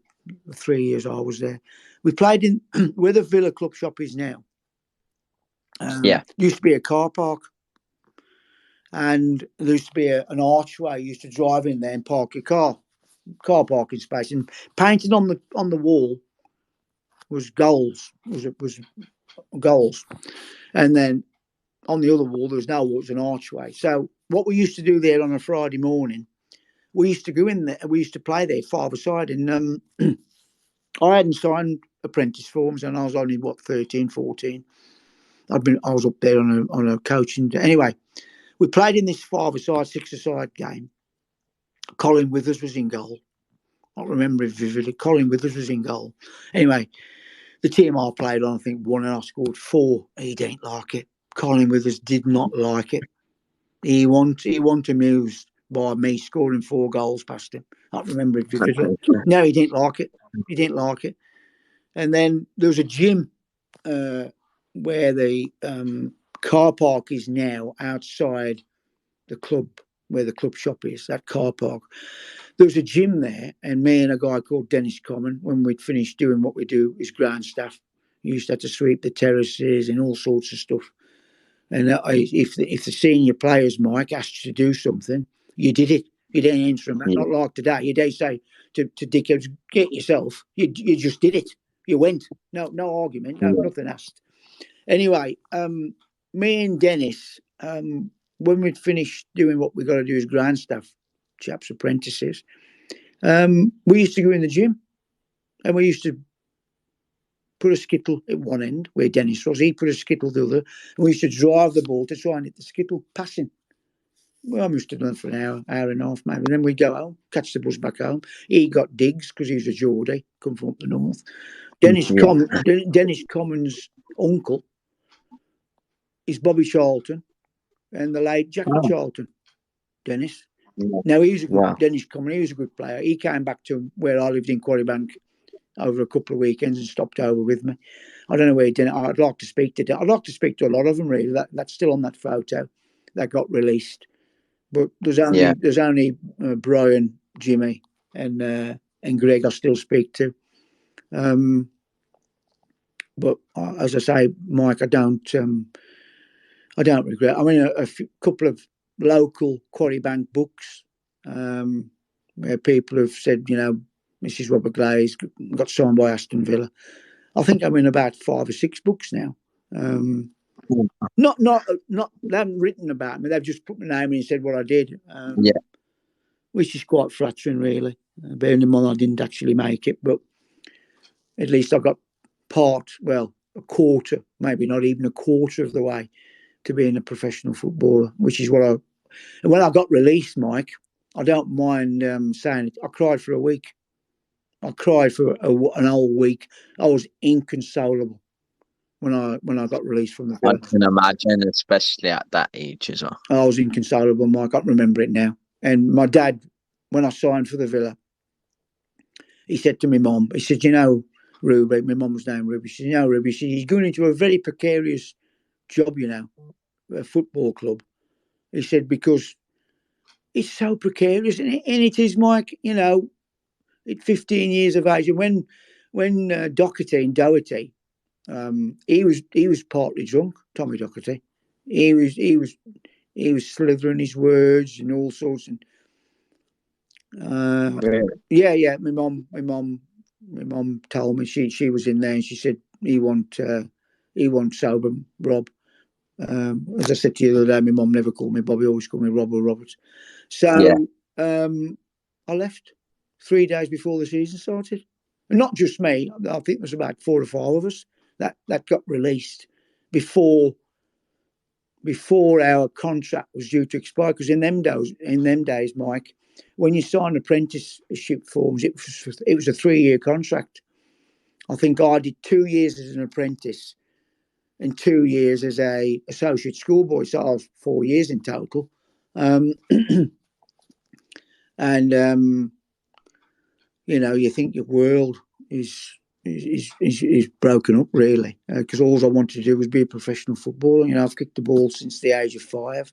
3 years I was there. We played in where the Villa Club shop is now. Used to be a car park. And there used to be an archway. You used to drive in there and park your car parking space. And painted on the wall was goals. Was goals. And then on the other wall, there was no wall, it was an archway. So what we used to do there on a Friday morning, we used to go in there, we used to play there 5-a-side. And I hadn't signed apprentice forms, and I was only, 13, 14. I was up there on a coaching. Anyway, we played in this 5-a-side, 6-a-side game. Colin Withers was in goal. I remember it vividly. Colin Withers was in goal. Anyway, the team I played on, I think, won, and I scored 4. He didn't like it. Colin Withers did not like it. He wasn't amused by me scoring 4 goals past him. I remember it vividly. No, he didn't like it. He didn't like it. And then there was a gym where the car park is now outside the club where the club shop is, that car park. There was a gym there, and me and a guy called Dennis Common, when we'd finished doing what we do as ground staff, used to have to sweep the terraces and all sorts of stuff. And if the senior players, Mike, asked you to do something, you did it. You didn't answer them. Yeah. Not like today. You didn't say to dickheads, get yourself. You just did it. You went. No argument. No, nothing asked. Anyway, me and Dennis, when we'd finished doing what we got to do as ground staff, chaps apprentices, we used to go in the gym, and we used to put a skittle at one end where Dennis was. He put a skittle the other, and we used to drive the ball to try and hit the skittle, passing. Well, I must have done it for an hour and a half, maybe. And then we'd go home, catch the bus back home. He got digs because he was a Geordie, come from up the north. Dennis Common's uncle is Bobby Charlton and the late Jackie Charlton. Dennis. Now, Dennis Common, he was a good player. He came back to where I lived in Quarrybank over a couple of weekends and stopped over with me. I don't know where he did it. I'd like to speak to. I'd like to speak to a lot of them, really. That's still on that photo that got released. But there's only Brian, Jimmy, and Greg I still speak to. But as I say, Mike, I don't regret. I mean, a couple of local Quarrybank books where people have said, you know, Mrs. Robert Glaze got signed by Aston Villa. I think I'm in about 5 or 6 books now. Not they haven't written about me. They've just put my name in and said what I did. Which is quite flattering, really. Bearing in mind I didn't actually make it, but at least I got a quarter, maybe not even a quarter of the way to being a professional footballer, which is what I. And when I got released, Mike, I don't mind saying it. I cried for a week. I cried for an whole week. I was inconsolable when I got released from the Villa. I can imagine, especially at that age as well. I was inconsolable, Mike. I can't remember it now. And my dad, when I signed for the Villa, he said to my mum, he said, you know, Ruby, my mum's name Ruby, she said, you know, Ruby, she said, he's going into a very precarious job, you know, a football club. He said, because it's so precarious, and it is, Mike, you know, at 15 years of age. And when Doherty, he was partly drunk, Tommy Doherty. He was slithering his words and all sorts. And yeah. My mum told me she was in there, and she said he won't sober Rob. As I said to you the other day, my mum never called me Bobby, always called me Rob or Robert. So I left 3 days before the season started. And not just me. I think there was about 4 or 5 of us that got released before our contract was due to expire. Because in them days, Mike, when you sign apprenticeship forms, it was a 3-year contract. I think I did 2 years as an apprentice and 2 years as a associate schoolboy, so I was 4 years in total. And you know, you think your world is broken up, really, because all I wanted to do was be a professional footballer. You know, I've kicked the ball since the age of 5.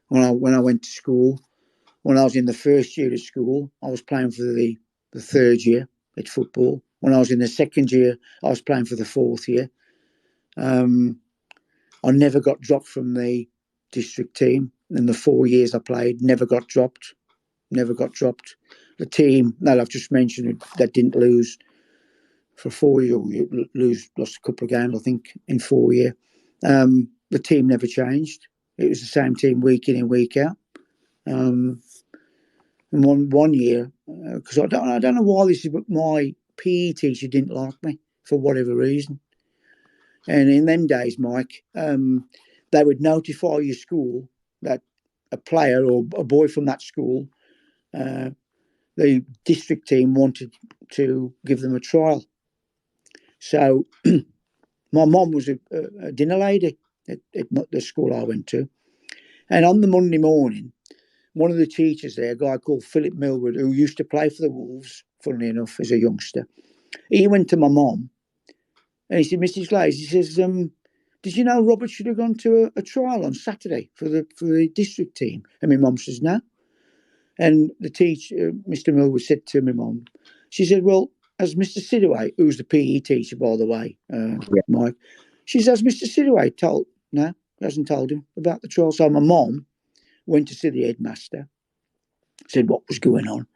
When I went to school, when I was in the first year of school, I was playing for the 3rd year at football. When I was in the 2nd year, I was playing for the 4th year. I never got dropped from the district team. In the 4 years I played, never got dropped. The team that I've just mentioned that didn't lose for 4 years, lost a couple of games, I think, in 4 years. The team never changed. It was the same team week in and week out. And one year, because I don't know why this is, but my PE teacher didn't like me for whatever reason. And in them days, Mike, they would notify your school that a player or a boy from that school, the district team wanted to give them a trial. So my mum was a dinner lady at the school I went to. And on the Monday morning, one of the teachers there, a guy called Philip Millward, who used to play for the Wolves, funnily enough, as a youngster, he went to my mum and he said, Mrs. Glaze, he says, did you know Robert should have gone to a trial on Saturday for the district team? And my mum says, no. And the teacher, Mr. Millwood, said to my mum, she said, well, as Mr. Sidaway, who's the PE teacher, by the way, Mike, she says, Mr. Sidaway told, no, he hasn't told him about the trial. So my mum went to see the headmaster, said what was going on.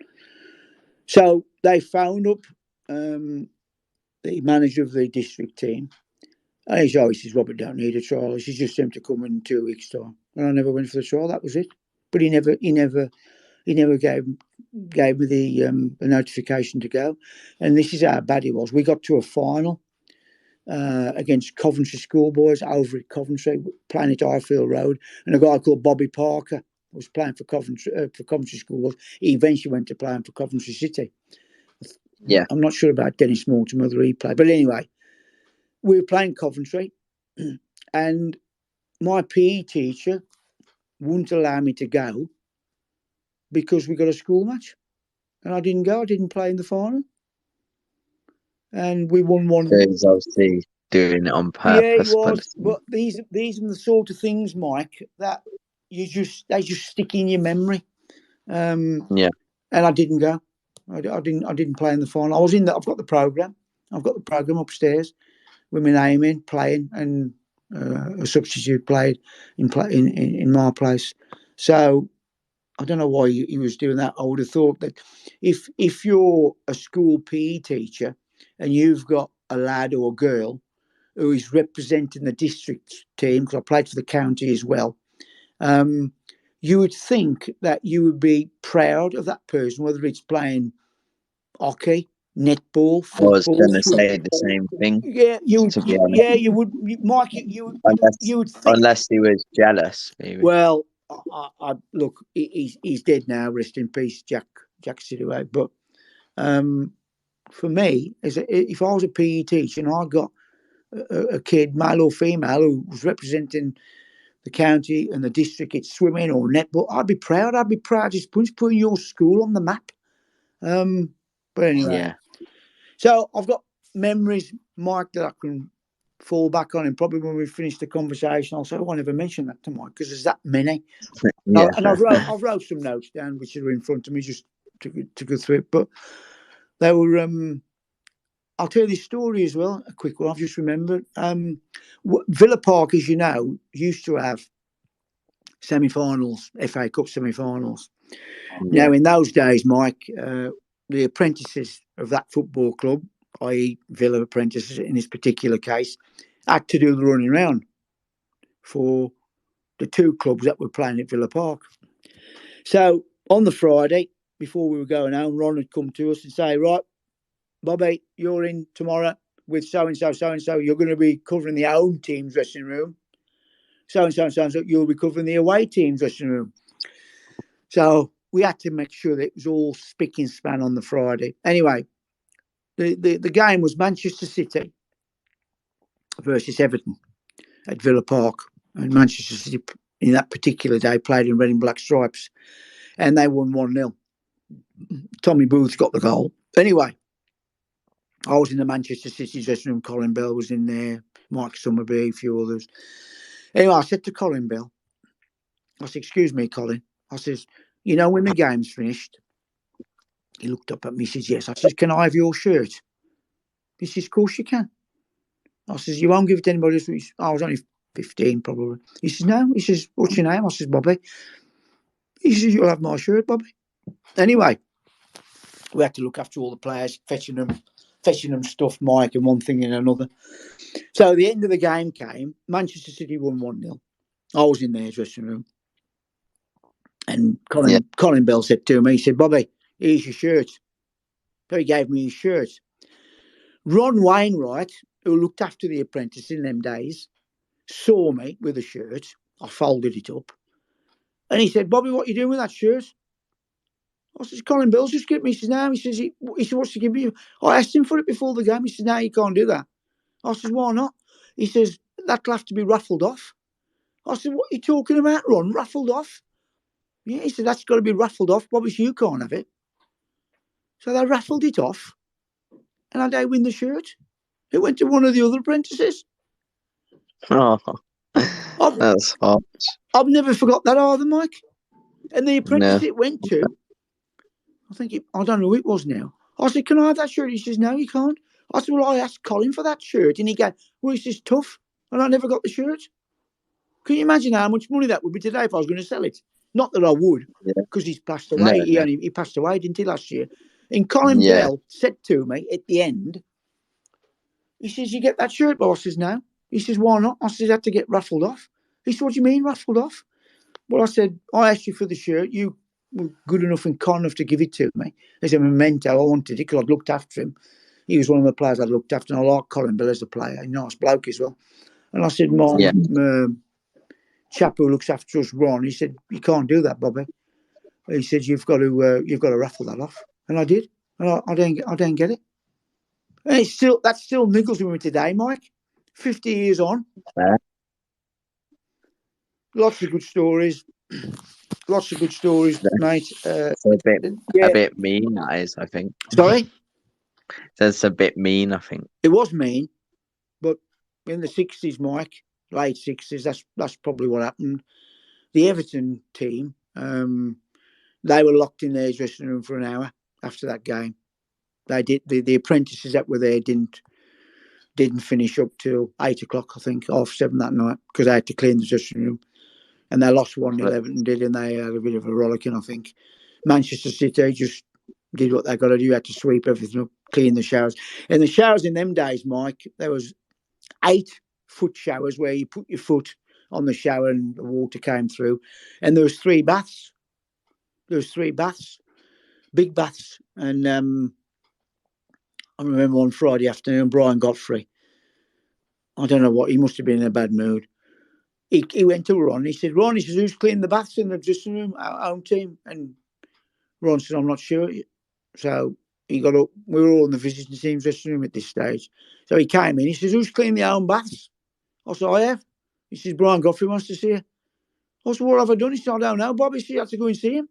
So they phoned up the manager of the district team. And he says, Robert don't need a trial. She's just him to come in 2 weeks' time. And I never went for the trial. That was it. But he never gave me the notification to go. And this is how bad it was. We got to a final against Coventry schoolboys over at Coventry, playing at Highfield Road. And a guy called Bobby Parker was playing for Coventry schoolboys. He eventually went to playing for Coventry City. Yeah. I'm not sure about Dennis Mortimer, whether he played. But anyway, we were playing Coventry, and my PE teacher wouldn't allow me to go because we got a school match. And I didn't go. I didn't play in the final. And we won one. So he's obviously doing it on purpose. Yeah, he was. But these are the sort of things, Mike, that they just stick in your memory. Yeah. And I didn't go. I didn't play in the final. I was in I've got the program. I've got the program upstairs with my name in, playing, and a substitute played in my place. So I don't know why he was doing that. I would have thought that if you're a school PE teacher and you've got a lad or a girl who is representing the district team, because I played for the county as well, you would think that you would be proud of that person, whether it's playing hockey, netball, football. I was going to say the same thing. Yeah, you would. Yeah, you would, Mike. You would think, unless he was jealous, maybe. Well, I look, he's dead now. Rest in peace, Jack Sidaway. But for me, if I was a PE teacher and I got a kid, male or female, who was representing the county and the district at swimming or netball, I'd be proud. I'd be proud just putting your school on the map. But anyway, yeah. So I've got memories, Mike, that I can fall back on, and probably when we finish the conversation, I'll say, "Oh, I never mentioned that to Mike," because there's that many. Yeah. And I've wrote some notes down, which are in front of me, just to go through it. But they were. I'll tell you this story as well, a quick one. I've just remembered. Villa Park, as you know, used to have semi-finals, FA Cup semi-finals. Yeah. Now, in those days, Mike, the apprentices of that football club, i.e. Villa apprentices in this particular case, had to do the running round for the two clubs that were playing at Villa Park. So on the Friday, before we were going home, Ron had come to us and say, right, Bobby, you're in tomorrow with so-and-so, so-and-so. You're going to be covering the home team's dressing room. So-and-so, so-and-so, you'll be covering the away team's dressing room. So we had to make sure that it was all spick and span on the Friday. Anyway, the game was Manchester City versus Everton at Villa Park. And Manchester City, in that particular day, played in red and black stripes. And they won 1-0. Tommy Booth got the goal. Anyway, I was in the Manchester City dressing room. Colin Bell was in there. Mike Summerby, a few others. Anyway, I said to Colin Bell, I said, excuse me, Colin. I says, you know, when the game's finished, he looked up at me, he says, yes. I says, can I have your shirt? He says, of course you can. I says, you won't give it to anybody else. I was only 15 probably. He says, no. He says, what's your name? I says, Bobby. He says, you'll have my shirt, Bobby. Anyway, we had to look after all the players, fetching them stuff, Mike, and one thing and another. So the end of the game came. Manchester City won 1-0. I was in their dressing room. And Colin Bell said to me, he said, Bobby, here's your shirt. So he gave me his shirt. Ron Wainwright, who looked after the apprentice in them days, saw me with a shirt. I folded it up. And he said, Bobby, what are you doing with that shirt? I said, Colin Bell's just given me. He says, no. He says, what's to give you? I asked him for it before the game. He said, no, you can't do that. I said, why not? He says, that'll have to be raffled off. I said, what are you talking about, Ron? Raffled off? Yeah, he said, that's got to be raffled off. Bobby, so you can't have it. So they raffled it off. And I did win the shirt. It went to one of the other apprentices. Oh, I've, that's hot. I've never forgot that either, Mike. And the apprentice No. it went to, I don't know who it was now. I said, can I have that shirt? He says, no, you can't. I said, well, I asked Colin for that shirt. And he goes, well, it's just tough. And I never got the shirt. Can you imagine how much money that would be today if I was going to sell it? Not that I would, Yeah. because he's passed No, away. no. He passed away, didn't he, last year? And Colin Yeah. Bell said to me at the end, he says, you get that shirt, boss? I says, no. He says, why not? I says, I had to get raffled off. He said, what do you mean raffled off? Well, I said, I asked you for the shirt. You were good enough and kind enough to give it to me as a memento. I wanted it because I'd looked after him. He was one of the players I'd looked after, and I like Colin Bell as a player. A nice bloke as well. And I said, my Yeah. chap who looks after us, Ron, he said, you can't do that, Bobby. He said, you've got to raffle that off. And I did. And I don't get it. And that still niggles with me today, Mike. 50 years on. Yeah. Lots of good stories. Lots of good stories, mate. It's a Yeah. bit mean, that is, I think. Sorry? That's a bit mean, I think. It was mean, but in the 60s, Mike, late 60s, that's probably what happened. The Everton team, they were locked in their dressing room for an hour after that game. They did the apprentices that were there didn't finish up till 8 o'clock, I think, 7:30 that night, because they had to clean the dressing room. And they lost 1-11, and they had a bit of a rollicking, I think. Manchester City just did what they got to do. Had to sweep everything up, clean the showers. And the showers in them days, Mike, there was 8-foot showers where you put your foot on the shower and the water came through. And there was 3 baths. Big baths. And I remember on Friday afternoon, Brian Godfrey, I don't know what, he must have been in a bad mood. He went to Ron. He said, Ron, he says, who's cleaned the baths in the dressing room, our own team? And Ron said, I'm not sure. So he got up. We were all in the visiting team's dressing room at this stage. So he came in. He says, who's cleaned their own baths? I said, I have. He says, Brian Godfrey wants to see you. I said, what have I done? He said, I don't know. Bobby said, you have to go and see him.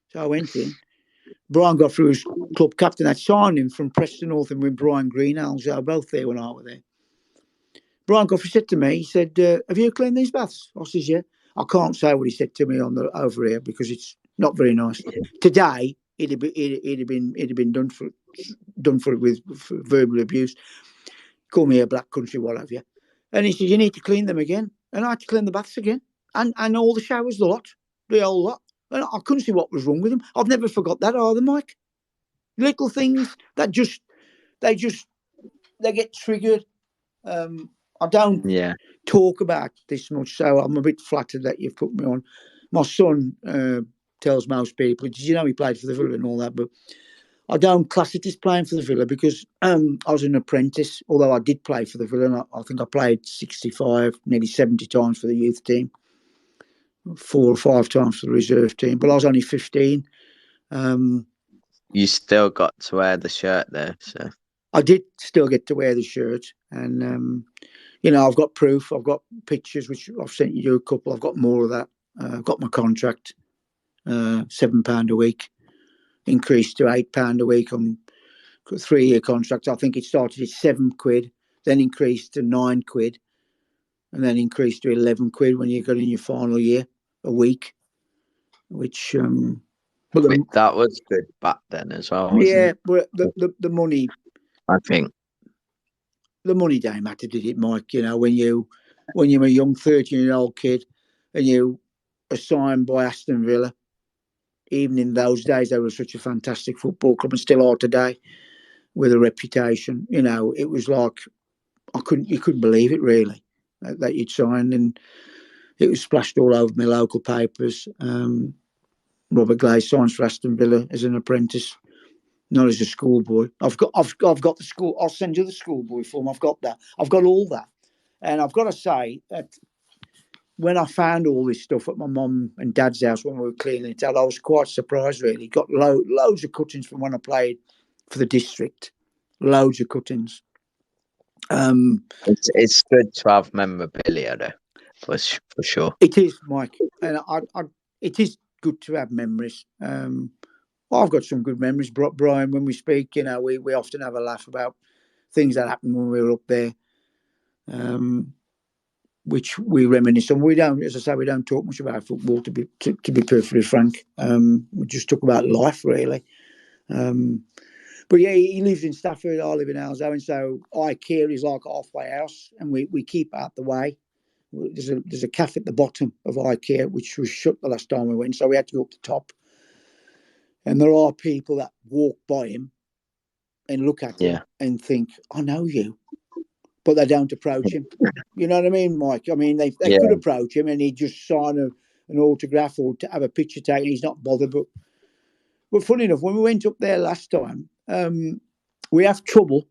So I went in. Brian Godfrey was club captain. I'd signed him from Preston North and with Brian Greenhalgh. They were both there when I was there. Brian Godfrey said to me, he said, have you cleaned these baths? I says, yeah. I can't say what he said to me over here because it's not very nice. Today, it'd have been done for it with verbal abuse. Call me a black country, what have you. And he said, you need to clean them again. And I had to clean the baths again. And all the showers, the whole lot. And I couldn't see what was wrong with them. I've never forgot that either, Mike. Little things that they get triggered. I don't talk about this much, so I'm a bit flattered that you've put me on. My son tells most people, did you know he played for the Villa and all that? But I don't class it as playing for the Villa because I was an apprentice, although I did play for the Villa. And I think I played 65, nearly 70 times for the youth team, 4 or 5 times for the reserve team. But I was only 15. You still got to wear the shirt though, so I did still get to wear the shirt. And, I've got proof. I've got pictures, which I've sent you a couple. I've got more of that. I've got my contract, £7 a week, increased to £8 a week on 3-year contract. I think it started at £7, then increased to £9, and then increased to £11 when you got in your final year a week. Which, that was good back then as well, wasn't yeah, it? but the money, I think. the money don't matter, did it, Mike? When you're a young 13-year-old kid and you are signed by Aston Villa, even in those days they were such a fantastic football club and still are today with a reputation. It was like you couldn't believe it really that you'd signed, and it was splashed all over my local papers. Robert Glaze signs for Aston Villa as an apprentice, not as a schoolboy. I've got the school. I'll send you the schoolboy form. I've got that. I've got all that, and I've got to say that when I found all this stuff at my mum and dad's house when we were cleaning it out, I was quite surprised. Really, got loads of cuttings from when I played for the district. Loads of cuttings. It's good to have memorabilia though, for sure. It is, Mike, and it is good to have memories. I've got some good memories, Brian. When we speak, we often have a laugh about things that happened when we were up there. which we reminisce on. We don't, as I say, we don't talk much about football, to be perfectly frank. We just talk about life, really. But yeah, he lives in Stafford. I live in Alzo, and so IKEA is like a halfway house, and we keep out the way. There's a cafe at the bottom of IKEA, which was shut the last time we went, so we had to go up the top. And there are people that walk by him and look at him and think, I know you, but they don't approach him. You know what I mean, Mike? I mean, they could approach him and he'd just sign an autograph or to have a picture taken. He's not bothered. But funny enough, when we went up there last time, we have trouble,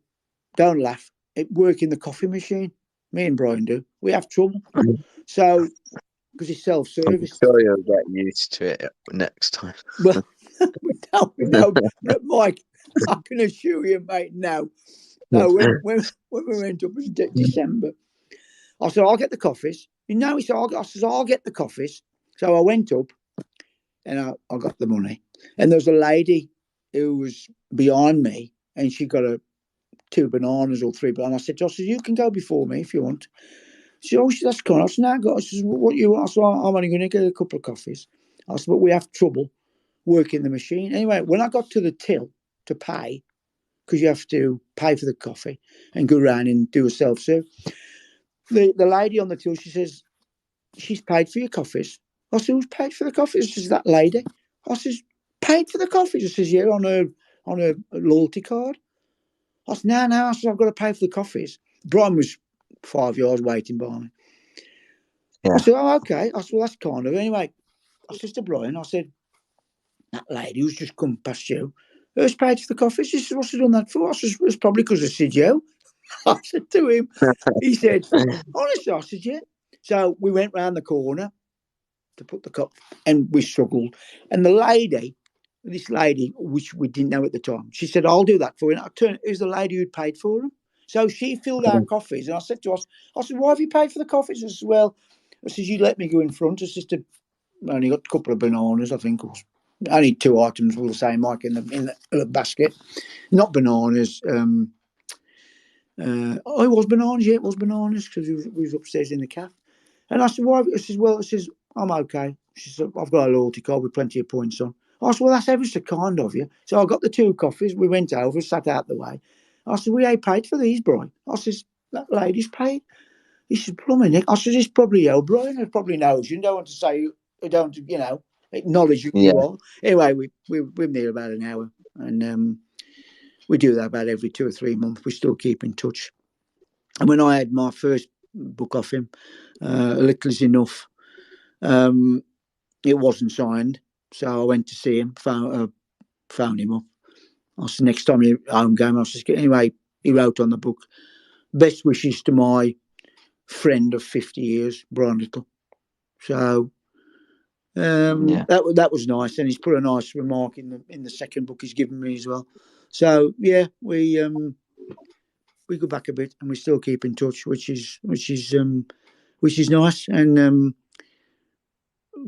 don't laugh, at working the coffee machine. Me and Brian do. We have trouble. So, because it's self-service. I'm sure you'll get used to it next time. Well, we don't. But Mike, I can assure you, mate, no. No, when we went up in December, I said, I'll get the coffees. He said, I said, I'll get the coffees. So I went up and I got the money. And there was a lady who was behind me and she got 2 bananas or 3 bananas. I said, you can go before me if you want. She said, that's kind. I said, no, I got. I said, what you want? I said, I'm only going to get a couple of coffees. I said, but we have trouble working the machine. Anyway, when I got to the till to pay, because you have to pay for the coffee and go around and do a self-serve, the lady on the till, she says, she's paid for your coffees. I said, who's paid for the coffees? She says, that lady. I says, paid for the coffees? She says, yeah, on her loyalty card. I said, no. I said, I've got to pay for the coffees. Brian was 5 yards waiting by me. Yeah. I said, oh, okay. I said, well, that's kind of. Anyway, I said to Brian, I said, that lady who's just come past you, who's paid for the coffees? He said, what's she done that for? I said, it's probably because I said you. I said to him, he said, honestly, I said, yeah. So we went round the corner to put the cup and we struggled. And this lady, which we didn't know at the time, she said, I'll do that for you. And I turned, it was the lady who'd paid for them. So she filled our coffees. And I said to us, I said, why have you paid for the coffees? I said, well, you let me go in front. I said, I only got a couple of bananas, I think. Only 2 items, we'll say, Mike, in the basket. Not bananas. It was bananas, yeah, it was bananas, because we was upstairs in the cafe. And I said, why? She says, I'm okay. She said, I've got a loyalty card with plenty of points on. I said, well, that's ever so kind of you. So I got the 2 coffees. We went over, sat out the way. I said, we ain't paid for these, Brian. I said, that lady's paid. He said, plumbing Nick. I said, it's probably you, Brian. It probably knows you. You don't want to say, you don't, acknowledge you are. Anyway, we're near about an hour. And we do that about every 2 or 3 months. We still keep in touch. And when I had my first book off him, A Little Is Enough, it wasn't signed. So I went to see him, found him up. I said, next time you home game, I said, anyway, he wrote on the book, best wishes to my friend of 50 years, Brian Little. So that was nice. And he's put a nice remark in the second book he's given me as well. So yeah, we go back a bit and we still keep in touch, which is nice. And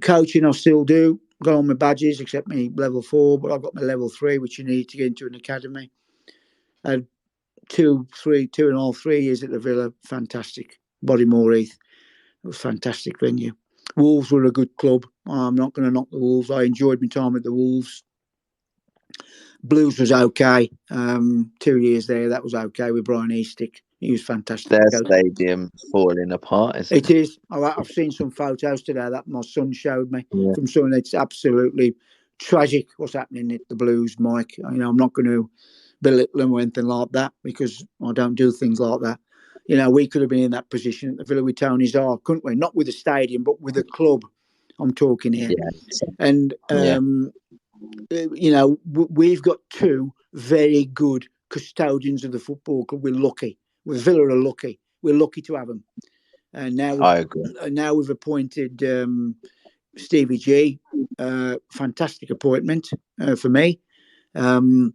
coaching I still do. Got on my badges except my level 4, but I've got my level 3, which you need to get into an academy. I had 2.5, 3 years at the Villa. Fantastic. Bodymore Heath. It was a fantastic venue. Wolves were a good club. I'm not going to knock the Wolves. I enjoyed my time at the Wolves. Blues was okay. 2 years there, that was okay with Brian Eastick. He was fantastic. Their stadium falling apart, isn't it? It is. I've seen some photos today that my son showed me from someone. It's absolutely tragic what's happening at the Blues, Mike. I'm not going to belittle them or anything like that because I don't do things like that. We could have been in that position at the Villa with Tony Czar, couldn't we? Not with the stadium, but with the club. I'm talking here. Yeah. And, we've got 2 very good custodians of the football club. We're lucky. Villa are lucky. We're lucky to have them. And now, I agree. Now we've appointed Stevie G. Fantastic appointment for me. I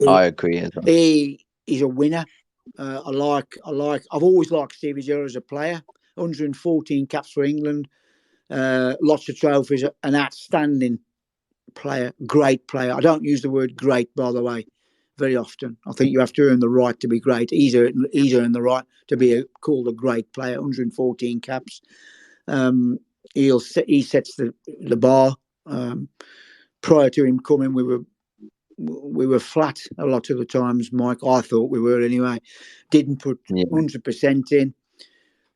agree. He's a winner. I've always liked Stevie G as a player. 114 caps for England. Lots of trophies. An outstanding player. Great player. I don't use the word great, by the way. very often. I think you have to earn the right to be great. He's earned the right to be called a great player. 114 caps. He sets the bar. Prior to him coming, we were flat a lot of the times, Mike. I thought we were anyway. Didn't put 100% in.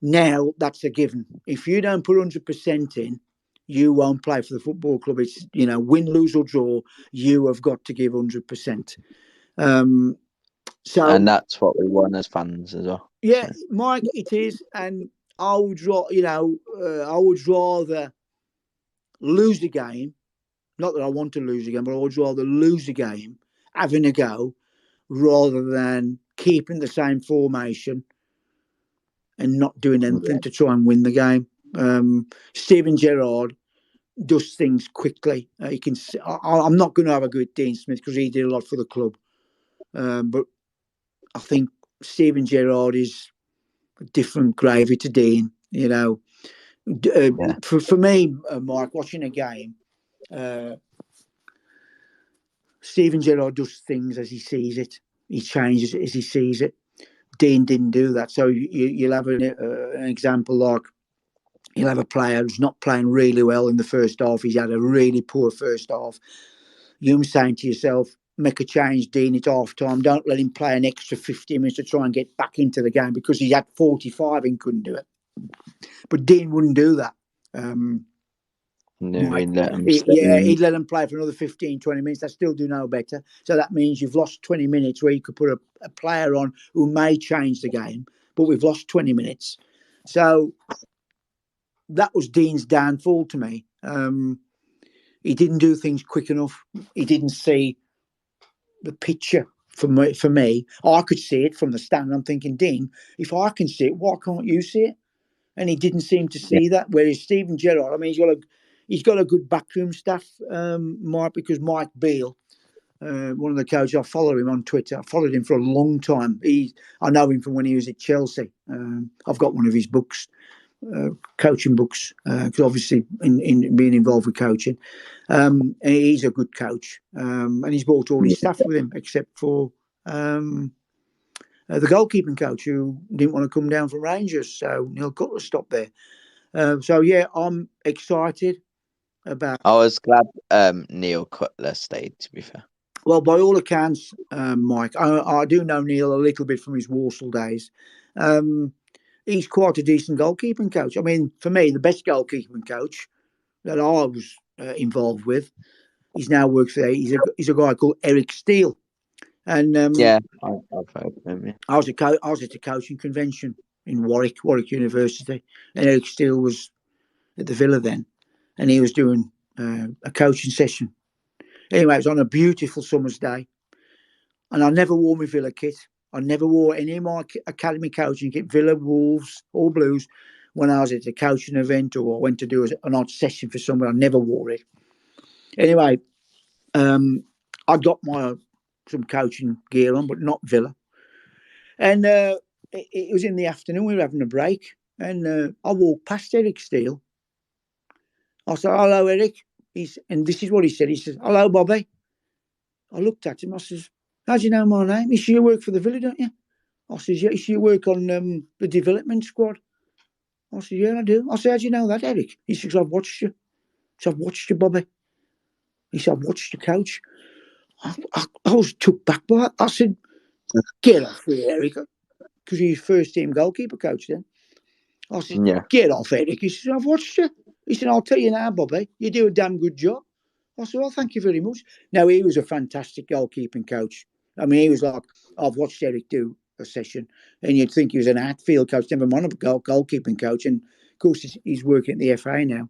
Now that's a given. If you don't put 100% in, you won't play for the football club. It's, win, lose or draw, you have got to give 100%. And that's what we want as fans as well. Yeah, so. Mike, it is. And I would rather lose the game. Not that I want to lose a game, but I would rather lose a game having a go rather than keeping the same formation and not doing anything to try and win the game. Steven Gerrard does things quickly. I'm not going to have a good Dean Smith because he did a lot for the club. But I think Steven Gerrard is a different gravy to Dean. For me, Mike, watching a game, Steven Gerrard does things as he sees it. He changes it as he sees it. Dean didn't do that. So you'll have an example like you'll have a player who's not playing really well in the first half. He's had a really poor first half. You're saying to yourself, make a change, Dean, it's half time. Don't let him play an extra 15 minutes to try and get back into the game because he had 45 and couldn't do it. But Dean wouldn't do that. He'd let him he'd let him play for another 15, 20 minutes. They still do no better. So that means you've lost 20 minutes where you could put a player on who may change the game, but we've lost 20 minutes. So that was Dean's downfall to me. He didn't do things quick enough. He didn't see the picture for me. I could see it from the stand. I'm thinking, Dean, if I can see it, why can't you see it? And he didn't seem to see that. Whereas Steven Gerrard, I mean, he's got a good backroom staff, Mike, because Mike Beale, one of the coaches, I follow him on Twitter. I followed him for a long time. I know him from when he was at Chelsea. I've got one of his books, coaching books, because obviously in being involved with coaching. And he's a good coach. And he's brought all his staff with him, except for the goalkeeping coach who didn't want to come down from Rangers. So Neil Cutler stopped there. I'm excited about. I was glad Neil Cutler stayed, to be fair. Well, by all accounts, Mike, I do know Neil a little bit from his Walsall days. He's quite a decent goalkeeping coach. I mean, for me, the best goalkeeping coach that I was involved with, he's now works there. He's a guy called Eric Steele. And I've heard of him. Yeah. I was at a coaching convention in Warwick University, and Eric Steele was at the Villa then, and he was doing a coaching session. Anyway, it was on a beautiful summer's day, and I never wore my Villa kit. I never wore any of my academy coaching kit, Villa, Wolves, or Blues, when I was at a coaching event or I went to do an odd session for someone. I never wore it. Anyway, I got some coaching gear on, but not Villa. And it was in the afternoon. We were having a break, and I walked past Eric Steele. I said, "Hello, Eric." And this is what he said. He says, "Hello, Bobby." I looked at him. I says, "How do you know my name?" He said, "You work for the Villa, don't you?" I says, "Yeah." He said, "You work on the development squad?" I said, "Yeah, I do." I said, "How do you know that, Eric?" He says, "I've watched you." So I've watched you, Bobby. He said, "I've watched you, coach." I was took back by it. I said, "Get off here, Eric," because he's first team goalkeeper coach then. I said, "Get off, Eric." He said, "I've watched you." He said, "I'll tell you now, Bobby, you do a damn good job." I said, "Well, thank you very much." Now, he was a fantastic goalkeeping coach. I mean, he was like, I've watched Eric do a session, and you'd think he was an outfield coach, never mind a goalkeeping coach. And, of course, he's working at the FA now.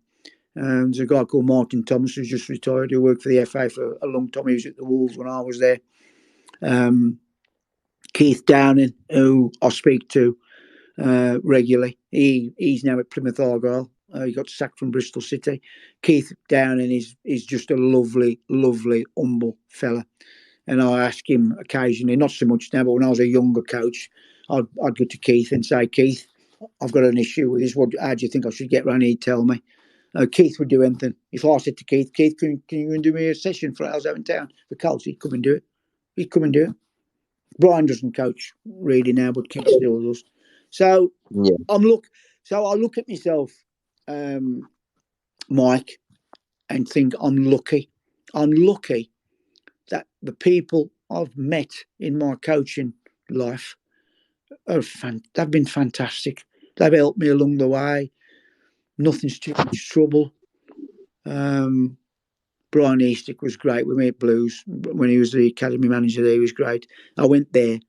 There's a guy called Martin Thomas who's just retired who worked for the FA for a long time. He was at the Wolves when I was there. Keith Downing, who I speak to regularly. He's now at Plymouth Argyle. He got sacked from Bristol City. Keith Downing is just a lovely, lovely, humble fella. And I ask him occasionally, not so much now, but when I was a younger coach, I'd go to Keith and say, "Keith, I've got an issue with this. How do you think I should get around? He'd tell me." Keith would do anything. If I said to Keith, "Keith, can you do me a session for hours out in town for Colts?" He'd come and do it. He'd come and do it. Brian doesn't coach really now, but Keith still does. So Yeah. I look at myself, Mike, and think I'm lucky. I'm lucky that the people I've met in my coaching life they've been fantastic. They've helped me along the way. Nothing's too much trouble. Brian Eastick was great with me at Blues when he was the academy manager there. He was great. I went there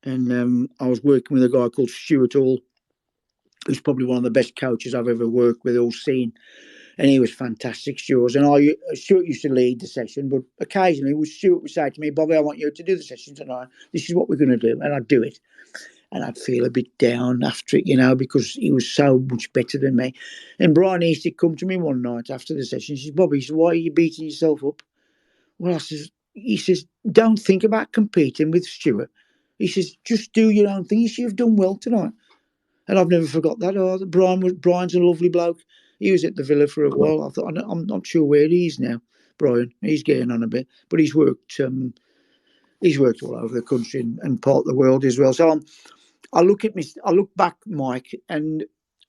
and I was working with a guy called Stuart Hall, who's probably one of the best coaches I've ever worked with or seen. And he was fantastic, Stuart. And Stuart used to lead the session, but occasionally Stuart would say to me, Bobby, I want you to do the session tonight. This is what we're going to do. And I'd do it. And I'd feel a bit down after it, because he was so much better than me. And Brian Eastick come to me one night after the session. He says, Bobby, why are you beating yourself up? Well, he says, don't think about competing with Stuart. He says, just do your own thing. He says, you've done well tonight. And I've never forgot that. Brian's a lovely bloke. He was at the Villa for a while. I thought, I'm not sure where he is now, Brian. He's getting on a bit, but he's worked all over the country and part of the world as well. So I look back, Mike, and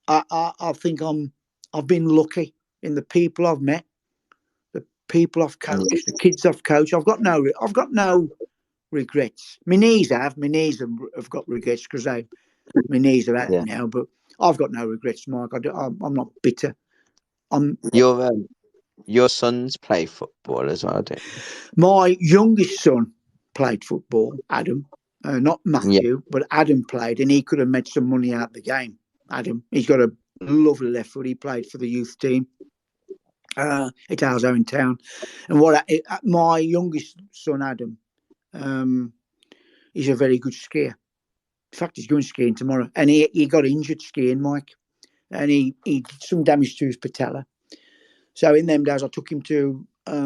I think I've been lucky in the people I've met, the people I've coached, the kids I've coached. I've got no regrets. My knees have got regrets because my knees are out now, but I've got no regrets, Mike. I'm not bitter. Your sons play football as well, don't you? My youngest son played football, Adam. Not Matthew, but Adam played, and he could have made some money out of the game. Adam, he's got a lovely left foot. He played for the youth team at ours in town. And my youngest son, Adam, he's a very good skier. In fact, he's going skiing tomorrow, and he got injured skiing, Mike, and he did some damage to his patella. So in them days, I took him to a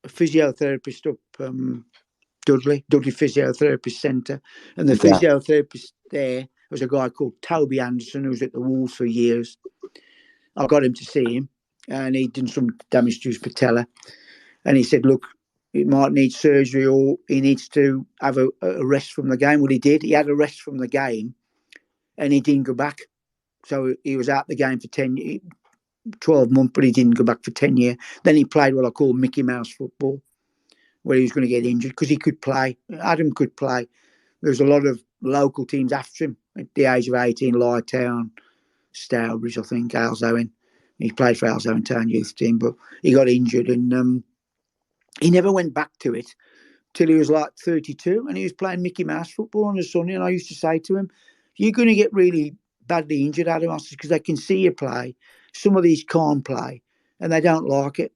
physiotherapist up Dudley Physiotherapist Centre, and the physiotherapist there was a guy called Toby Anderson, who was at the Wolves for years. I got him to see him, and he'd done some damage to his patella, and he said, look, it might need surgery or he needs to have a rest from the game. Well, he did. He had a rest from the game, and he didn't go back. So he was out the game for 12 months, but he didn't go back for 10 years. Then he played what I call Mickey Mouse football, where he was going to get injured because he could play. Adam could play. There was a lot of local teams after him at the age of 18, Lytown, Stourbridge, I think, Alzowen. He played for Alzowen Town youth team, but he got injured and he never went back to it till he was like 32, and he was playing Mickey Mouse football on a Sunday. And I used to say to him, you're going to get really badly injured, Adam. I said, because they can see you play. Some of these can't play, and they don't like it.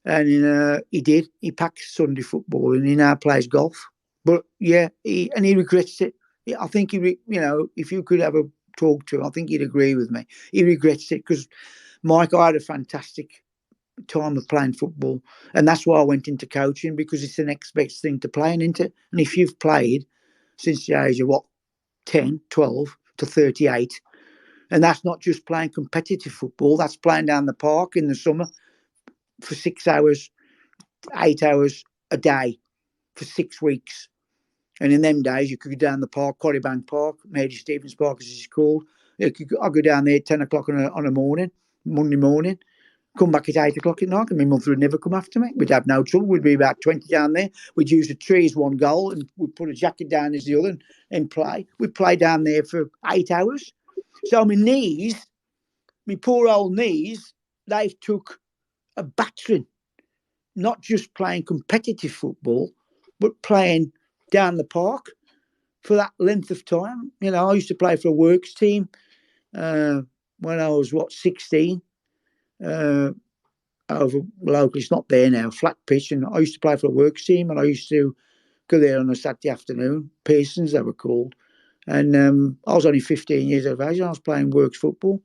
And he did. He packed Sunday football, and he now plays golf. But yeah, he regrets it. I think if you could have a talk to him, I think he'd agree with me. He regrets it because, Mike, I had a fantastic time of playing football, and that's why I went into coaching, because it's the next best thing to playing into. And if you've played since the age of 10, 12 to 38, and that's not just playing competitive football, that's playing down the park in the summer for 6 hours, 8 hours a day for 6 weeks. And in them days, you could go down the park, Quarrybank Park, Mary Stevens Park, as it's called. I'd go down there at 10 o'clock on a morning, Monday morning, come back at 8 o'clock at night, and my mother would never come after me. We'd have no trouble. We'd be about 20 down there. We'd use the tree as one goal, and we'd put a jacket down as the other and play. We'd play down there for 8 hours. So my poor old knees, they've took a battering, not just playing competitive football, but playing down the park for that length of time. I used to play for a works team when I was 16. Over local, it's not there now, flat pitch, and I used to play for a works team, and I used to go there on a Saturday afternoon, Pearsons they were called, and I was only 15 years of age, and I was playing works football,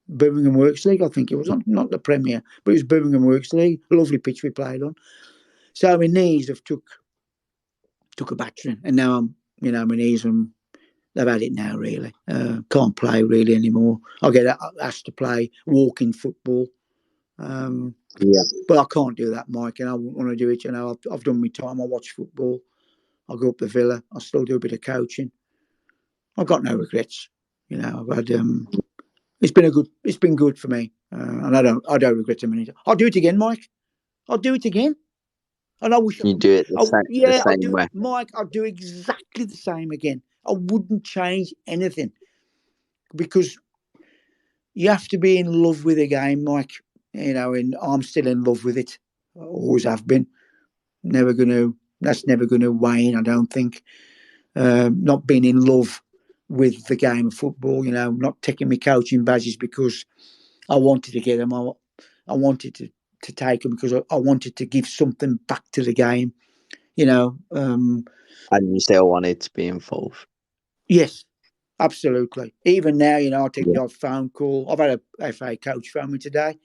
Birmingham Works League, I think it was, not the Premier, but it was Birmingham Works League, lovely pitch we played on. So my knees have took a battering, and now my knees they've had it now, really. Can't play really anymore. I get asked to play walking football. Yeah. But I can't do that, Mike, and I wouldn't want to do it. You know, I've done my time. I watch football. I go up the Villa. I still do a bit of coaching. I've got no regrets. You know, I've had it's been good for me, and I don't regret a minute. I'll do it again, Mike. I'll do it again, and I wish I You could. do it the Yeah, I'll same do, way. Mike. I'll do exactly the same again. I wouldn't change anything because you have to be in love with the game, Mike. You know, and I'm still in love with it. I always have been. Never going to. That's never going to wane. I don't think. Not being in love with the game of football. You know, not taking my coaching badges because I wanted to get them. I wanted to take them because I wanted to give something back to the game. You know. And you still wanted to be involved. Yes, absolutely. Even now, you know, I take Yeah. the odd phone call. I've had a FA coach phone me today.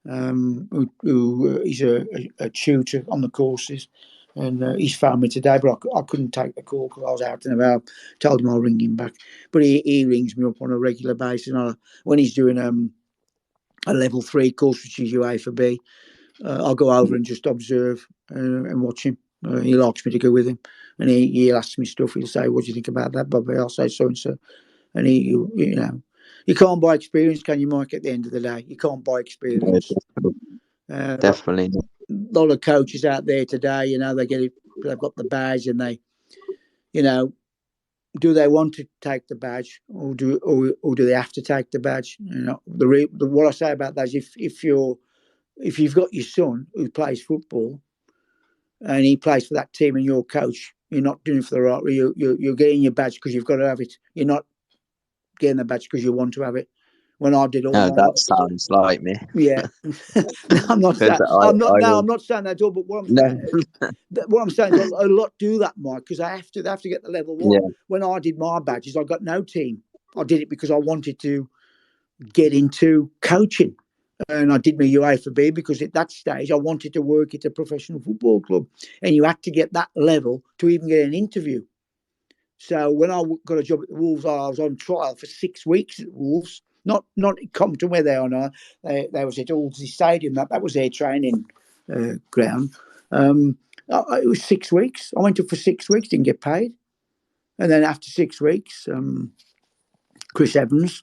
Who is a tutor on the courses, and he's phoned me today, but I couldn't take the call because I was out and about. Told him I'll ring him back, but he rings me up on a regular basis. And when he's doing a level 3 course, which is UA4B, I'll go over and just observe and watch him. He likes me to go with him, and he'll ask me stuff. He'll say, "What do you think about that, Bobby?" I'll say so and so, and you know, you can't buy experience, can you, Mike? At the end of the day, you can't buy No, experience. definitely not. A lot of coaches out there today, you know, they've got the badge, and they, you know, do they want to take the badge, or do they have to take the badge? You know, what I say about that is if you've got your son who plays football and he plays for that team and you're coach, you're not doing it for the right. You're getting your badge because you've got to have it. You're not getting the badge because you want to have it. When I did all No, mine, that sounds like me. yeah. No, I'm not saying Because I'm not. I No, was I'm not saying that at all. But no. what I'm saying is a lot do that, Mike, because they have to get the level 1. Yeah. When I did my badges, I got no team. I did it because I wanted to get into coaching. And I did my UA4B because at that stage I wanted to work at a professional football club, and you had to get that level to even get an interview. So when I got a job at the Wolves, I was on trial for 6 weeks at Wolves. Not Compton where they are now. They was at Aldsley Stadium. That was their training ground. It was 6 weeks. I went up for 6 weeks, didn't get paid, and then after 6 weeks, Chris Evans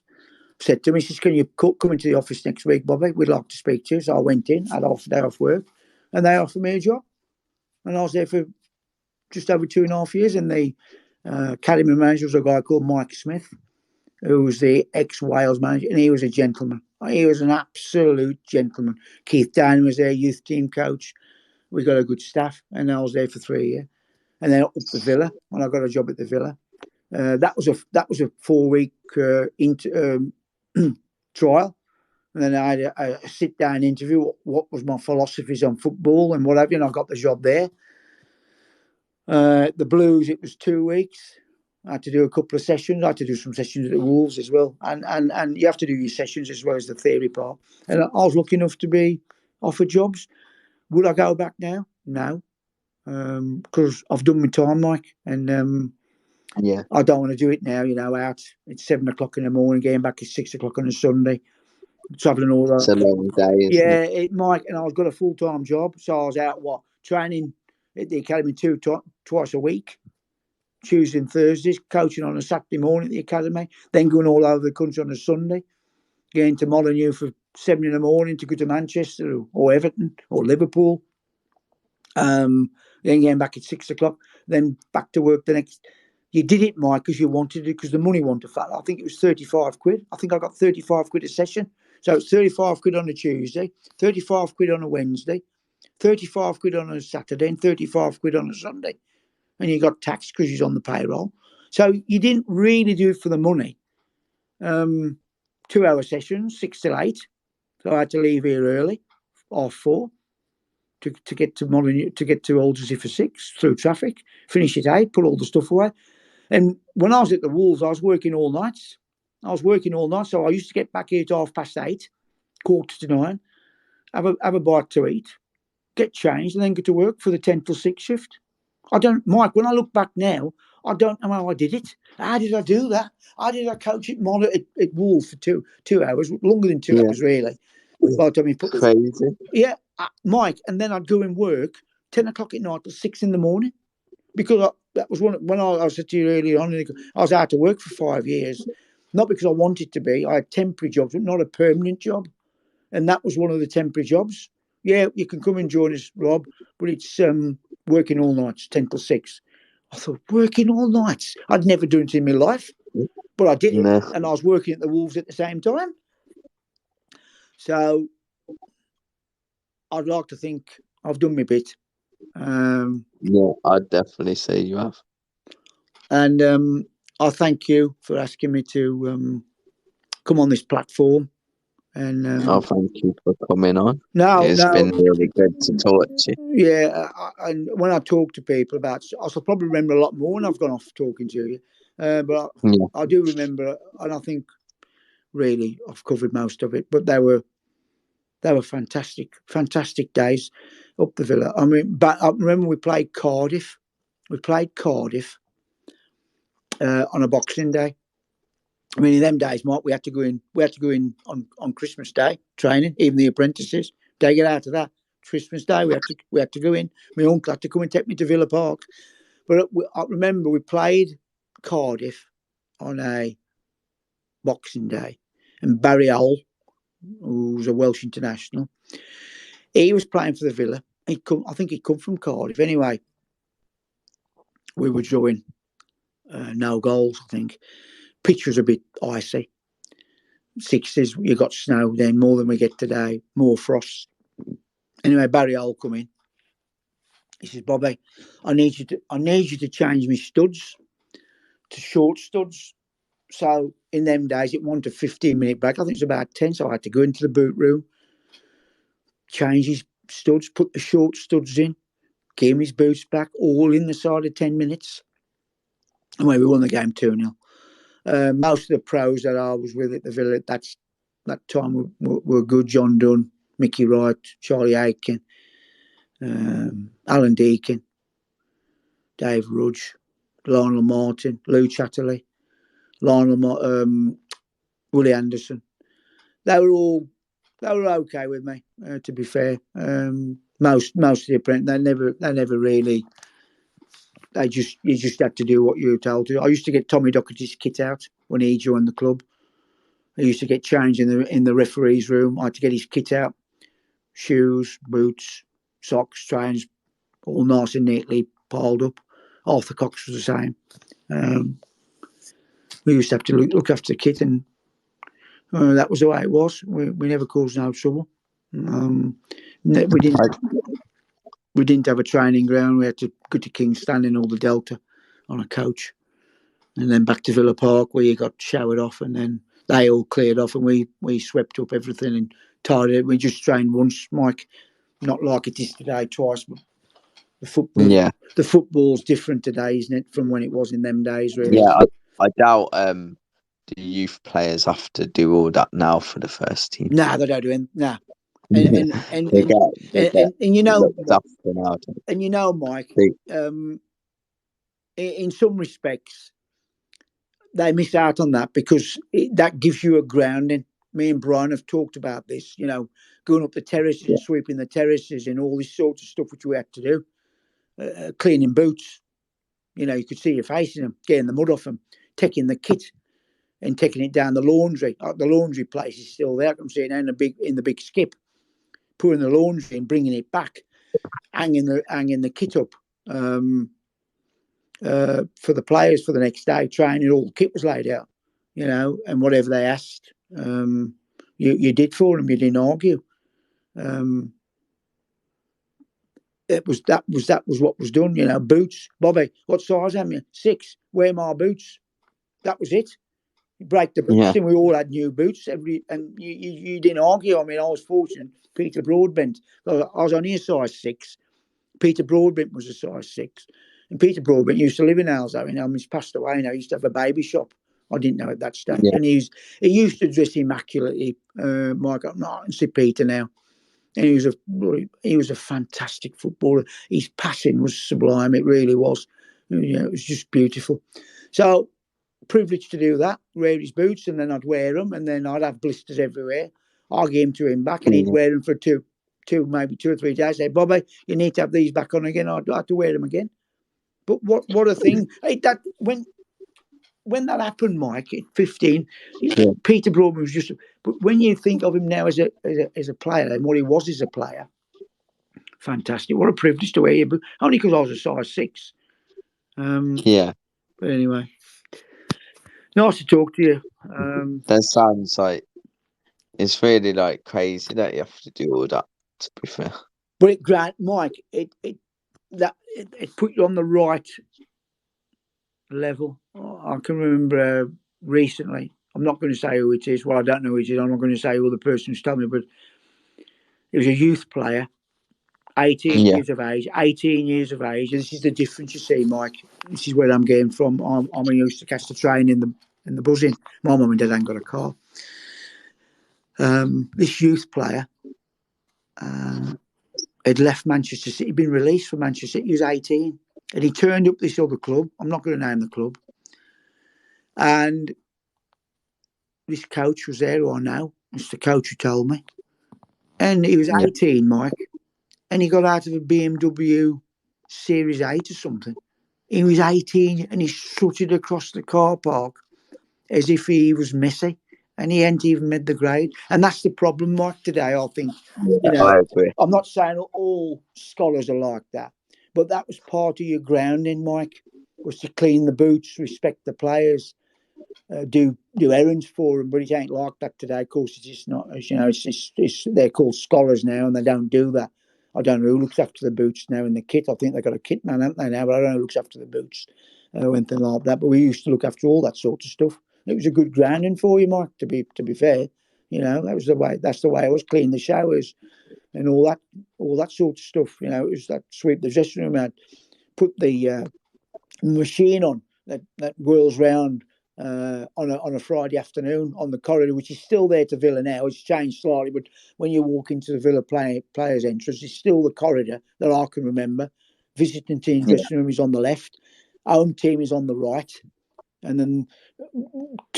said to me, he says, "Can you come into the office next week, Bobby? We'd like to speak to you." So I went in, had half a day off work, and they offered me a job, and I was there for just over 2.5 years. And the academy manager was a guy called Mike Smith, who was the ex-Wales manager, and he was a gentleman. He was an absolute gentleman. Keith Downey was their youth team coach. We got a good staff, and I was there for 3 years. And then up the Villa, when I got a job at the Villa, that was a 4-week trial, and then I had a sit-down interview. What was my philosophies on football and whatever, and I got the job there. The Blues, it was 2 weeks. I had to do a couple of sessions. I had to do some sessions at the Wolves as well. And you have to do your sessions as well as the theory part. And I was lucky enough to be offered jobs. Would I go back now? No. Because I've done my time, Mike. And Yeah. I don't want to do it now, you know, out. It's 7 o'clock in the morning, getting back at 6 o'clock on a Sunday, travelling all It's that. a long day, isn't Yeah, it? Mike, and I've got a full-time job. So I was out, training at the academy twice a week. Tuesday and Thursdays, coaching on a Saturday morning at the academy, then going all over the country on a Sunday, going to Molineux for 7 in the morning to go to Manchester or Everton or Liverpool. Then getting back at 6 o'clock, then back to work the next. You did it, Mike, because you wanted it, because the money wanted to fat. I think it was 35 quid. I think I got 35 quid a session. So it's 35 quid on a Tuesday, 35 quid on a Wednesday, 35 quid on a Saturday, and 35 quid on a Sunday. And you got taxed because you're on the payroll. So you didn't really do it for the money. 2-hour sessions, 6 till 8. So I had to leave here early, 4:30, to get to Molyneux, to get to Aldersey for 6 through traffic. Finish at 8, put all the stuff away. And when I was at the Wolves, I was working all nights. So I used to get back here at 8:30, 8:45, have a bite to eat, get changed, and then go to work for the 10 till 6 shift. Mike, when I look back now, I don't know how I did it. How did I do that? How did I coach at Wolves for two hours, longer than 2 Yeah. hours, really? By the time you put Crazy. yeah, Mike, and then I'd go and work 10 o'clock at night till 6 in the morning because that was when I said to you earlier on, I was out of work for 5 years, not because I wanted to be. I had temporary jobs, but not a permanent job. And that was one of the temporary jobs. Yeah, you can come and join us, Rob, but it's working all nights, 10 till 6. I thought, working all nights? I'd never done it in my life, but I did it. No. And I was working at the Wolves at the same time. So I'd like to think I've done my bit. Yeah, I'd definitely say you have. And I thank you for asking me to come on this platform. And Thank you for coming on. no, It's been really good to talk to you. yeah. And when I talk to people about, I'll probably remember a lot more when I've gone off talking to you. But Yeah. I do remember, and I think really I've covered most of it. But they were fantastic, fantastic days up the Villa. I mean, but I remember we played Cardiff. We played Cardiff on a Boxing Day. I mean, in them days, Mark, we had to go in. We had to go in on Christmas Day training. Even the apprentices, they get out of that Christmas Day. We had to go in. My uncle had to come and take me to Villa Park. But I remember we played Cardiff on a Boxing Day, and Barry Owl, who was a Welsh international, he was playing for the Villa. I think he'd come from Cardiff. Anyway, we were drawing no goals. I think pitch was a bit icy. 60s, you got snow then, more than we get today, more frost. Anyway, Barry Owl come in. He says, Bobby, I need you to change my studs to short studs. So in them days, it wanted a 15-minute break. I think it was about 10, so I had to go into the boot room, change his studs, put the short studs in, give him his boots back, all in the side of 10 minutes. And we won the game 2-0. Most of the pros that I was with at the Villa at that time were good. John Dunn, Mickey Wright, Charlie Aiken, Alan Deakin, Dave Rudge, Lionel Martin, Lou Chatterley, Willie Anderson. They were okay with me. To be fair, most of the apprentices they never really. You just had to do what you were told to. I used to get Tommy Docherty's kit out when he joined the club. I used to get changed in the referee's room. I had to get his kit out, shoes, boots, socks, trains, all nice and neatly piled up. Arthur Cox was the same. We used to have to look after the kit, and that was the way it was. We never caused no trouble. We didn't have a training ground. We had to go to King's Standing or the Delta on a coach, and then back to Villa Park where you got showered off, and then they all cleared off, and we swept up everything and tidied it. We just trained once, Mike, not like it is today, twice. But the football's different today, isn't it, from when it was in them days, really? Yeah, I doubt the youth players have to do all that now for the first team. Nah, they don't do anything. Nah. And you know, and you know, Mike, in some respects, they miss out on that because that gives you a grounding. Me and Brian have talked about this, you know, going up the terraces and sweeping the terraces and all this sort of stuff which we had to do, cleaning boots. You know, you could see your face in them, getting the mud off them, taking the kit and taking it down the laundry. The laundry place is still there. I can see it in the big skip, pouring the laundry and bringing it back, hanging the kit up for the players for the next day. Training, all the kit was laid out, you know, and whatever they asked, you did for them. You didn't argue. That was what was done. You know, boots. Bobby, what size am you? 6. Wear my boots. That was it. You break the boots, and we all had new boots. And you didn't argue. I mean, I was fortunate. Peter Broadbent. I was only a size 6. Peter Broadbent was a size 6. And Peter Broadbent used to live in Alzo. You know, he's passed away now. He used to have a baby shop. I didn't know at that stage. Yeah. And he used to dress immaculately. Mike, I can see Peter now. And he was a fantastic footballer. His passing was sublime. It really was. You know, it was just beautiful. So, privileged to do that. Wear his boots, and then I'd wear them, and then I'd have blisters everywhere. I'd give him to him back, and he'd wear them for 2. maybe 2 or 3 days, say, Bobby, you need to have these back on again. I'd like to wear them again. But what a thing! That when that happened, Mike, at 15, Peter Broadman was just. But when you think of him now as a player and what he was as a player, fantastic! What a privilege to wear you, but only because I was a size 6. Yeah. But anyway, nice to talk to you. That sounds like it's really like crazy that you have to do all that. To be fair, but Mike, it put you on the right level. I can remember recently. I'm not going to say who it is. Well, I don't know who it is. I'm not going to say who the person who's told me, but he was a youth player, 18 yeah, years of age. 18 years of age. This is the difference you see, Mike. This is where I'm getting from. I'm used to catch the train in the buzzing. My mum and dad ain't got a car. This youth player had left Manchester City, been released from Manchester City. He was 18, and he turned up this other club. I'm not going to name the club. And this coach was there, who I know. It's the coach who told me. And he was 18, Mike, and he got out of a BMW Series 8 or something. He was 18, and he strutted across the car park as if he was Messi, and he hadn't even made the grade. And that's the problem, Mike, today, I think. I agree. I'm not saying all scholars are like that, but that was part of your grounding, Mike, was to clean the boots, respect the players, do errands for them. But it ain't like that today. Of course, it's just not. It's they're called scholars now, and they don't do that. I don't know who looks after the boots now in the kit. I think they've got a kit man, haven't they, now? But I don't know who looks after the boots or anything like that. But we used to look after all that sort of stuff. It was a good grounding for you, Mike. To be fair, that was the way. That's the way I was. Clean the showers and all that sort of stuff. It was that sweep the dressing room out, put the machine on that whirls round on a Friday afternoon on the corridor, which is still there to Villa now. It's changed slightly, but when you walk into the Villa players' entrance, it's still the corridor that I can remember. Visiting team dressing room is on the left, home team is on the right, and then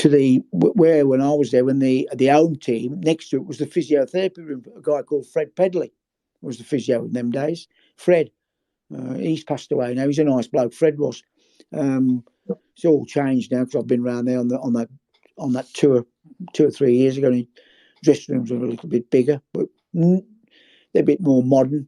when I was there, when the home team next to it was the physiotherapy room. A guy called Fred Pedley was the physio in them days. Fred, he's passed away now. He's a nice bloke. Fred was. It's all changed now because I've been around there on that tour 2 or 3 years ago. And dressing rooms are a little bit bigger, but they're a bit more modern.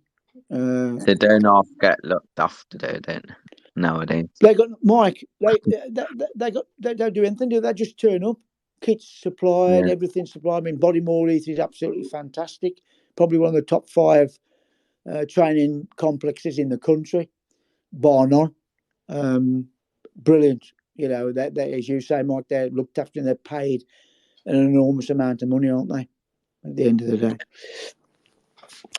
They don't half get looked after, though, don't they? Nowadays. They got Mike. They don't do anything. They just turn up. Kits supplied, everything supplied. I mean, Bodymore Heath is absolutely fantastic. Probably one of the top 5 training complexes in the country, bar none. Brilliant. They, as you say, Mike, they're looked after and they're paid an enormous amount of money, aren't they? At the end of the day,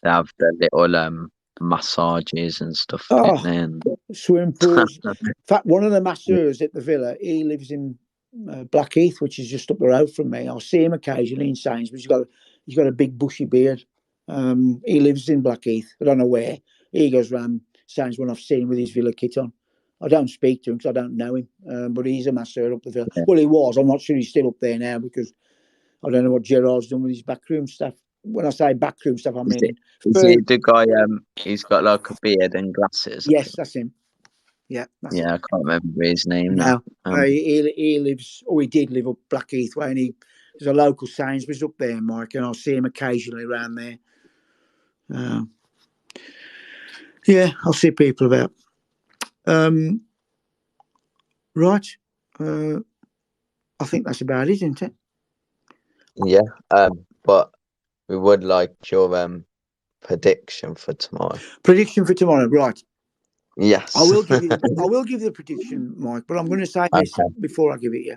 They have the little massages and stuff. Swimming pools. In fact, one of the masseurs at the Villa, he lives in Blackheath, which is just up the road from me. I'll see him occasionally in Sainsbury's. He's got a big bushy beard. He lives in Blackheath. I don't know where. He goes round Sainsbury's when I've seen him with his Villa kit on. I don't speak to him because I don't know him, but he's a masseur up the Villa. Well, he was. I'm not sure he's still up there now because I don't know what Gerard's done with his backroom stuff. When I say backroom stuff, I mean... Is he the guy, he's got like a beard and glasses? Yes, that's him. Yeah, I can't remember his name now. He lives, or he did live up Blackheath way, and there's a local Sainsbury's up there, Mike, and I'll see him occasionally around there. I'll see people about. Right. I think that's about it, isn't it? Yeah. But we would like your prediction for tomorrow. Prediction for tomorrow, right? Yes. I will give you the prediction, Mike, but I'm going to say this before I give it you.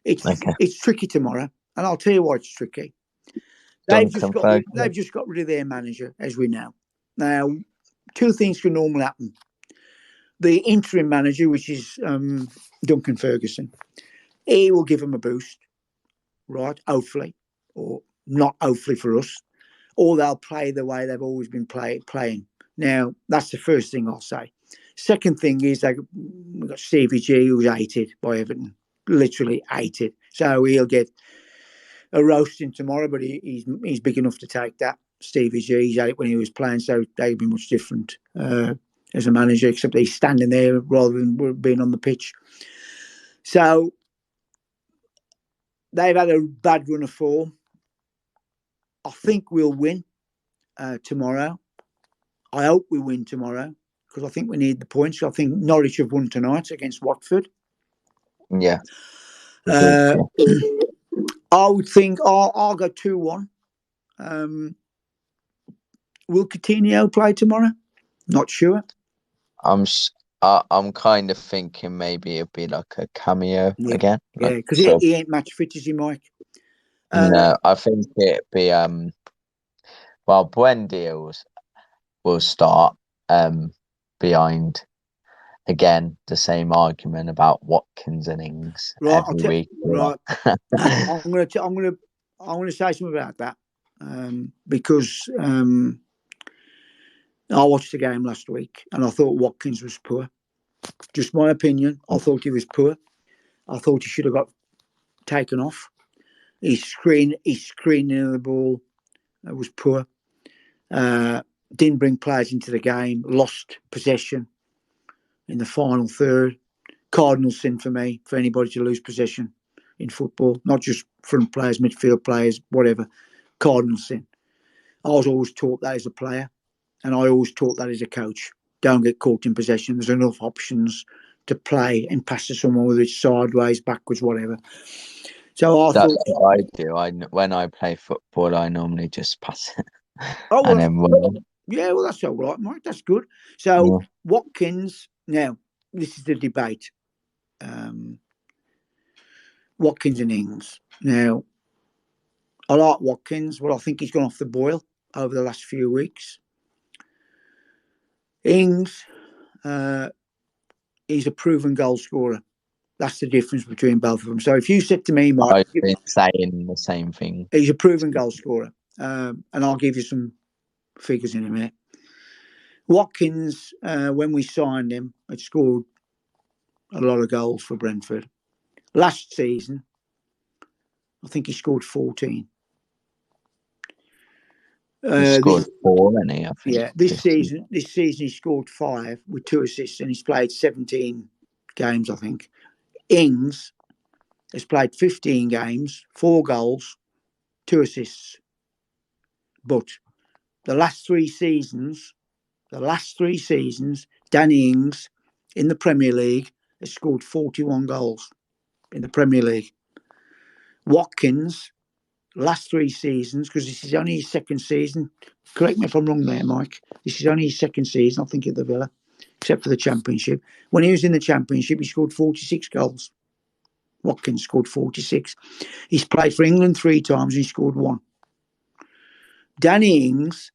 It's tricky tomorrow, and I'll tell you why it's tricky. They've just got rid of their manager, as we know. Now, 2 things can normally happen. The interim manager, which is Duncan Ferguson, he will give them a boost, right? Hopefully, or not hopefully for us, or they'll play the way they've always been playing. Now, that's the first thing I'll say. Second thing is we've got Stevie G, who's hated by Everton, literally hated. So he'll get a roasting tomorrow, but he's big enough to take that. Stevie G. He's had it when he was playing, so they'd be much different as a manager, except he's standing there rather than being on the pitch. So they've had a bad run of form. I think we'll win tomorrow. I hope we win tomorrow because I think we need the points. I think Norwich have won tonight against Watford. Yeah. I would think I'll go 2-1. Will Coutinho play tomorrow? Not sure. I'm kind of thinking maybe it'd be like a cameo again. Yeah, because he ain't match fit, is he, Mike? No, I think it'd be well, Buendia will start behind again the same argument about Watkins and Ings every week. Right, I'm gonna say something about that because I watched the game last week and I thought Watkins was poor. Just my opinion. I thought he was poor. I thought he should have got taken off. His screening of the ball was poor. Didn't bring players into the game. Lost possession in the final third. Cardinal sin for me, for anybody to lose possession in football. Not just front players, midfield players, whatever. Cardinal sin. I was always taught that as a player, and I always taught that as a coach. Don't get caught in possession. There's enough options to play and pass to someone, whether it's sideways, backwards, whatever. So that's what I do. When I play football, I normally just pass it. Yeah, well, that's all right, Mike. That's good. So Watkins. Now, this is the debate. Watkins and Ings. Now, I like Watkins, but I think he's gone off the boil over the last few weeks. Ings, he's a proven goal scorer. That's the difference between both of them. So if you said to me, Mike, I've been saying the same thing. He's a proven goal scorer, and I'll give you some figures in a minute. Watkins, when we signed him, had scored a lot of goals for Brentford. Last season, I think he scored 14. He scored 4, didn't he? I think. Yeah, this season he scored 5 with 2 assists, and he's played 17 games, I think. Ings has played 15 games, 4 goals, 2 assists. But the last 3 seasons, Danny Ings in the Premier League has scored 41 goals in the Premier League. Watkins, last 3 seasons, because this is only his second season. Correct me if I'm wrong there, Mike. This is only his second season, I think, at the Villa, except for the Championship. When he was in the Championship, he scored 46 goals. Watkins scored 46. He's played for England 3 times and he scored 1. Danny Ings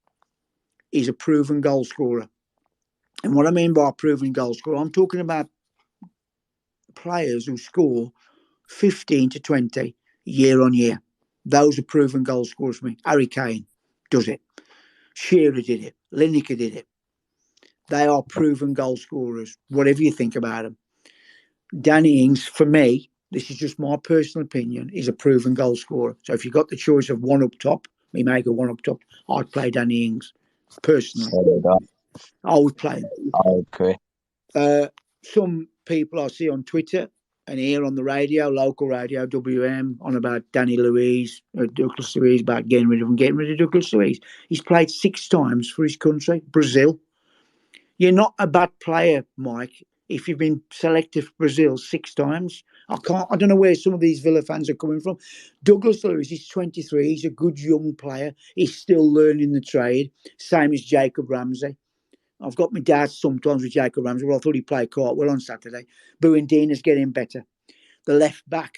is a proven goal scorer. And what I mean by a proven goal scorer, I'm talking about players who score 15 to 20 year on year. Those are proven goal scorers for me. Harry Kane does it. Shearer did it. Lineker did it. They are proven goal scorers, whatever you think about them. Danny Ings, for me, this is just my personal opinion, is a proven goal scorer. So if you got the choice of one up top, we may go one up top, I'd play Danny Ings, personally. I would play him. I agree. Some people I see on Twitter and hear on the radio, local radio, WM, on about Danny Luiz, Douglas Luiz, about getting rid of Douglas Luiz. He's played 6 times for his country, Brazil. You're not a bad player, Mike, if you've been selected for Brazil 6 times. I don't know where some of these Villa fans are coming from. Douglas Luiz is 23. He's a good young player. He's still learning the trade. Same as Jacob Ramsey. I've got my doubts sometimes with Jacob Ramsey. Well, I thought he played quite well on Saturday. Buendina's getting better. The left back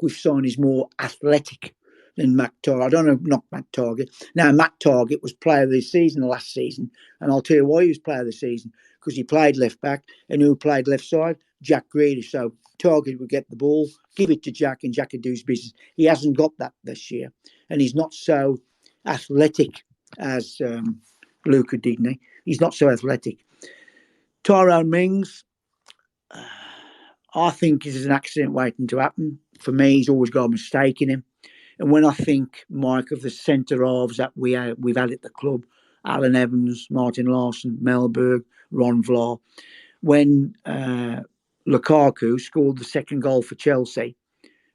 we've signed is more athletic than Matt Target. I don't know, not Matt Target. Now, Matt Target was player of the season last season, and I'll tell you why he was player of the season, because he played left back, and who played left side? Jack Grealish. So Target would get the ball, give it to Jack, and Jack would do his business. He hasn't got that this year, and he's not so athletic as Luca Digne. He's not so athletic. Tyrone Mings, I think this is an accident waiting to happen. For me, he's always got a mistake in him. And when I think, Mike, of the centre halves that we've had at the club, Alan Evans, Martin Larson, Melberg, Ron Vlaar, when Lukaku scored the second goal for Chelsea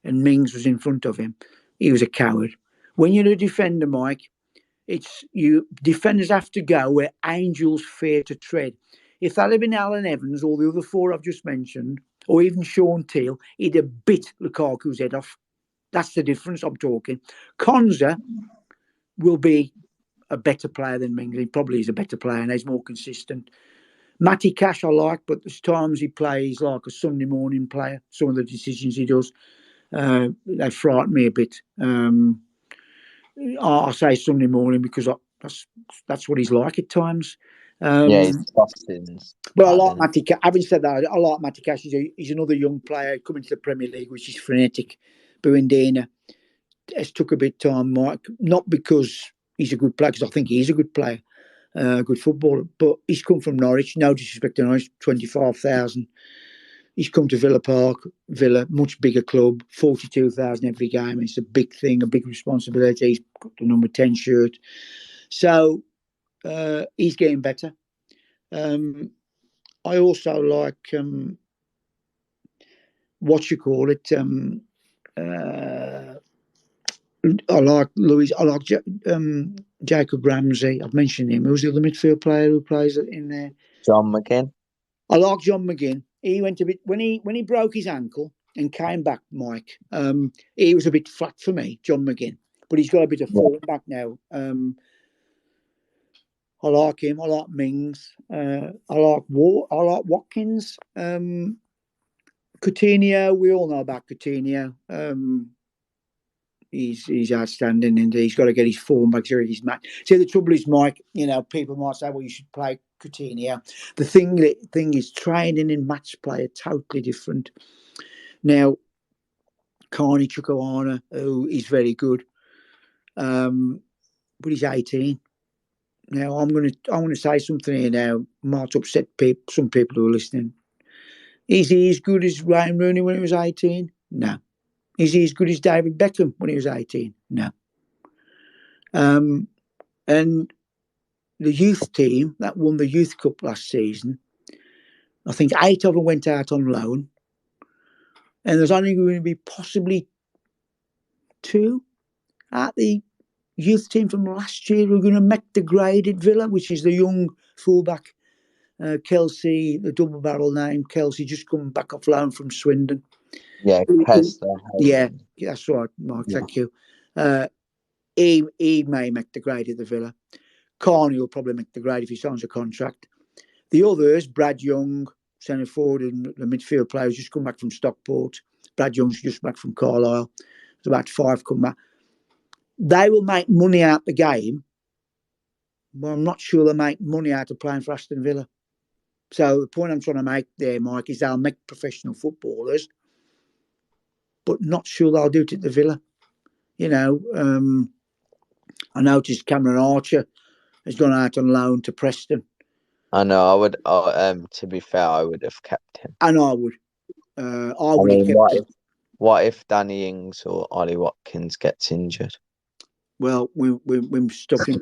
and Mings was in front of him, he was a coward. When you're a defender, Mike, defenders have to go where angels fear to tread. If that had been Alan Evans or the other four I've just mentioned, or even Sean Teal, he'd have bit Lukaku's head off. That's the difference I'm talking. Konza will be a better player than Mings. He probably is a better player and he's more consistent. Matty Cash I like, but there's times he plays like a Sunday morning player. Some of the decisions he does, they frighten me a bit. I say Sunday morning because that's what he's like at times. He's Austin's But I like pattern. Matty Cash. Having said that, I like Matty Cash. He's another young player coming to the Premier League, which is frenetic. Buendina has took a bit of time, Mike, not because he's a good player, because I think he's a good player, good footballer, but he's come from Norwich. No disrespect to Norwich, 25,000. He's come to Villa, much bigger club, 42,000 every game. It's a big thing, a big responsibility. He's got the number 10 shirt. So he's getting better. I also like, I like Louis. I like Jacob Ramsey. I've mentioned him. Who's the other midfield player who plays in there? John McGinn. I like John McGinn. He went a bit when he broke his ankle and came back, Mike. He was a bit flat for me, John McGinn, but he's got a bit of form back now. I like him. I like Mings. I like Watkins. Coutinho. We all know about Coutinho. He's outstanding, and he's got to get his form back during his match. See, the trouble is, Mike, people might say, well, you should play Coutinho. The thing is, training and match play are totally different. Now, Carney Chukwuemeka, who is very good, but he's 18. Now, I'm going to say something here now, might upset some people who are listening. Is he as good as Wayne Rooney when he was 18? No. Is he as good as David Beckham when he was 18? No. And the youth team that won the Youth Cup last season, I think 8 of them went out on loan. And there's only going to be possibly 2 at the youth team from last year who are going to make the grade at Villa, which is the young fullback, Kelsey, the double barrel name, Kelsey, just coming back off loan from Swindon. Yeah, Pester. Yeah, that's right, Mark. Yeah. Thank you. He may make the grade at the Villa. Carney will probably make the grade if he signs a contract. The others, Brad Young, centre forward, and the midfield players just come back from Stockport. Brad Young's just back from Carlisle. There's about 5 come back. They will make money out the game, but I'm not sure they'll make money out of playing for Aston Villa. So the point I'm trying to make there, Mike, is they'll make professional footballers, but not sure they'll do it at the Villa. I noticed Cameron Archer has gone out on loan to Preston. I know. I would. To be fair, I would have kept him. And I would. I would have kept him. What if Danny Ings or Ollie Watkins gets injured? Well, we're stuck in.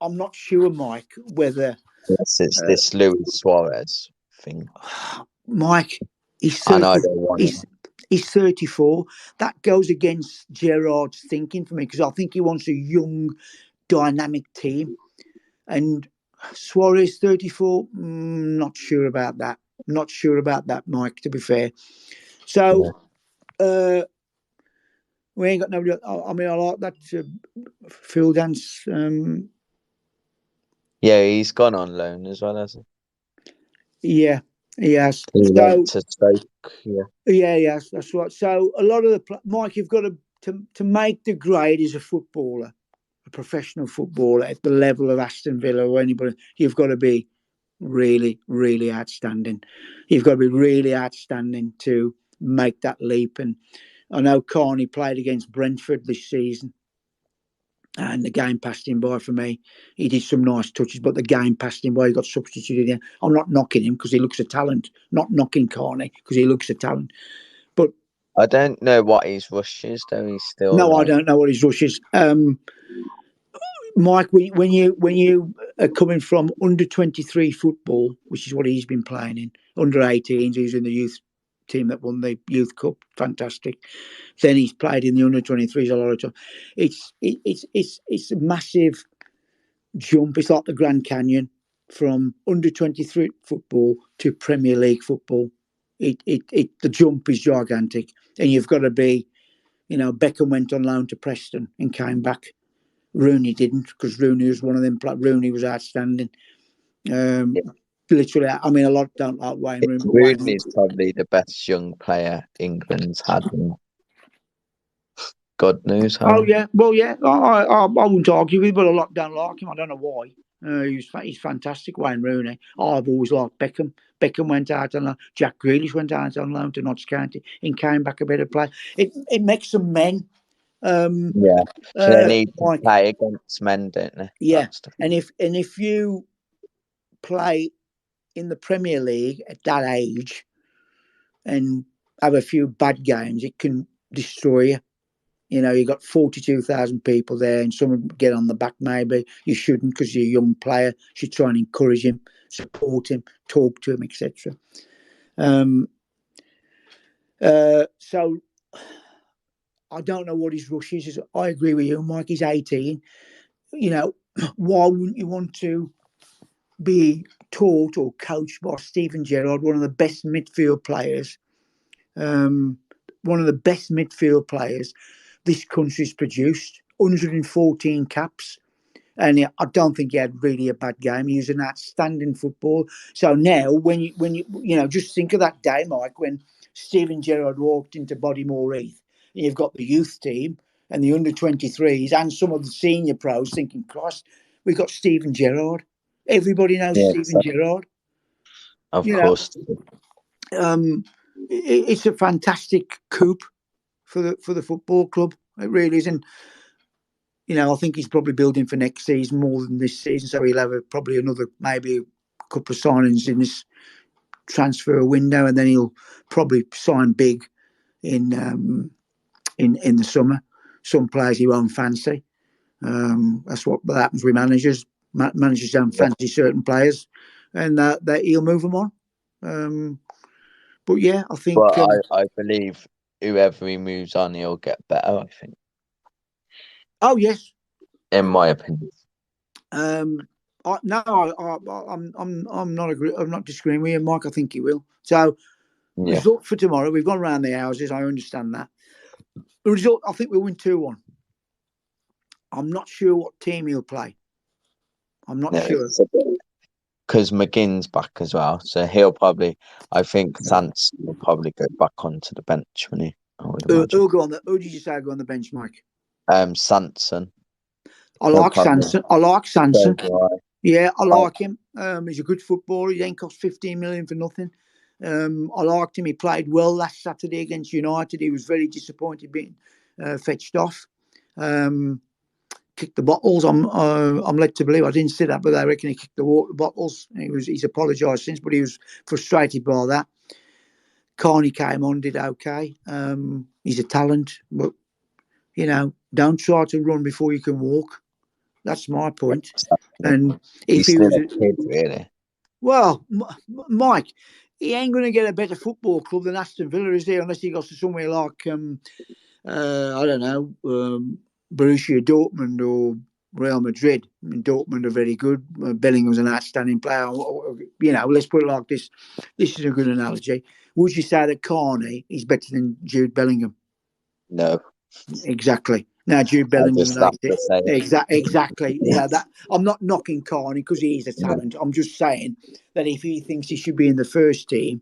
I'm not sure, Mike, whether. Yes, it's this Luis Suarez thing. Mike, he's 30, he's 34. That goes against Gerrard's thinking for me, because I think he wants a young, dynamic team. And Suarez, 34, not sure about that. Not sure about that, Mike, to be fair. So, we ain't got nobody. I mean, I like that Phil Dance. Yeah, he's gone on loan as well, hasn't he? Yeah, he has. He went to Stoke, Yeah, yes, that's right. So a lot of Mike, you've got to make the grade as a footballer, a professional footballer at the level of Aston Villa or anybody. You've got to be really, really outstanding. You've got to be really outstanding to make that leap. And I know Carney played against Brentford this season, and the game passed him by for me. He did some nice touches, but the game passed him by. He got substituted in. I'm not knocking him because he looks a talent. Not knocking Carney because he looks a talent. But I don't know what his rush is, though. He's still No, I like, don't know what his rush is. Mike, when you are coming from under 23 football, which is what he's been playing in, under 18s, he's in the youth team that won the Youth Cup, fantastic. Then he's played in the under 23s a lot of time. It's a massive jump. It's like the Grand Canyon from under 23 football to Premier League football. The jump is gigantic, and you've got to be. Beckham went on loan to Preston and came back. Rooney didn't, because Rooney was one of them. Rooney was outstanding. yeah. Literally, I mean, a lot don't like Wayne Rooney. Rooney is probably the best young player England's had in God knows Oh how. yeah, well yeah, I wouldn't argue with, but a lot don't like him. I don't know why. He's fantastic, Wayne Rooney. I've always liked Beckham. Beckham went out on loan. Jack Grealish went out on loan to Notts County and came back a better player. It makes them men. Yeah, so they need to Like, play against men, don't they? yeah, That's the and if you play in the Premier League at that age and have a few bad games, it can destroy you. You got 42,000 people there, and some get on the back. Maybe you shouldn't, because you're a young player. You should try and encourage him, support him, talk to him, etc. So I don't know what his rush is. I agree with you, Mike. He's 18. Why wouldn't you want to be taught or coached by Steven Gerrard, one of the best midfield players? One of the best midfield players this country's produced. 114 caps. And I don't think he had really a bad game. He was an outstanding football. So now, when you just think of that day, Mike, when Steven Gerrard walked into Bodymore Heath, and you've got the youth team and the under 23s and some of the senior pros thinking, Christ, we've got Steven Gerrard. Everybody knows yeah, Steven Gerrard. of You know, course. it's a fantastic coup for the football club. It really is. And I think he's probably building for next season more than this season. So he'll have probably another, maybe a couple of signings in this transfer window, and then he'll probably sign big in the summer. Some players he won't fancy. That's what happens with managers. Managers don't fancy certain players, and that he'll move them on. But yeah, I think. But I believe whoever he moves on, he'll get better. I think, Oh yes. in my opinion. I'm not disagreeing with you, Mike. I think he will. So, Yeah, result for tomorrow. We've gone round the houses. I understand that. The result, I think we'll win 2-1. I'm not sure what team he'll play. I'm not sure. because McGinn's back as well, so he'll probably. I think Sands will probably go back onto the bench when he. I would imagine. Who did you say go on the bench, Mike? Sanson. I He'll like probably. Sanson. I like Sanson. So do I. Yeah, I like him. He's a good footballer. He ain't cost 15 million for nothing. I liked him. He played well last Saturday against United. He was very disappointed being fetched off. Kicked the bottles. I'm led to believe. I didn't see that, but I reckon he kicked the water bottles. He's apologised since, but he was frustrated by that. Carney came on, did okay. He's a talent, but don't try to run before you can walk. That's my point. And if He's he still was, a kid, really. well, Mike, he ain't going to get a better football club than Aston Villa, is he? Unless he goes to somewhere like, I don't know, Borussia Dortmund or Real Madrid. I mean, Dortmund are very good. Bellingham's an outstanding player. Let's put it like this. This is a good analogy. Would you say that Carney is better than Jude Bellingham? No, Exactly. Now, Jude I Bellingham, just have to say it. exactly. That I'm not knocking Carney because he is a talent. I'm just saying that if he thinks he should be in the first team,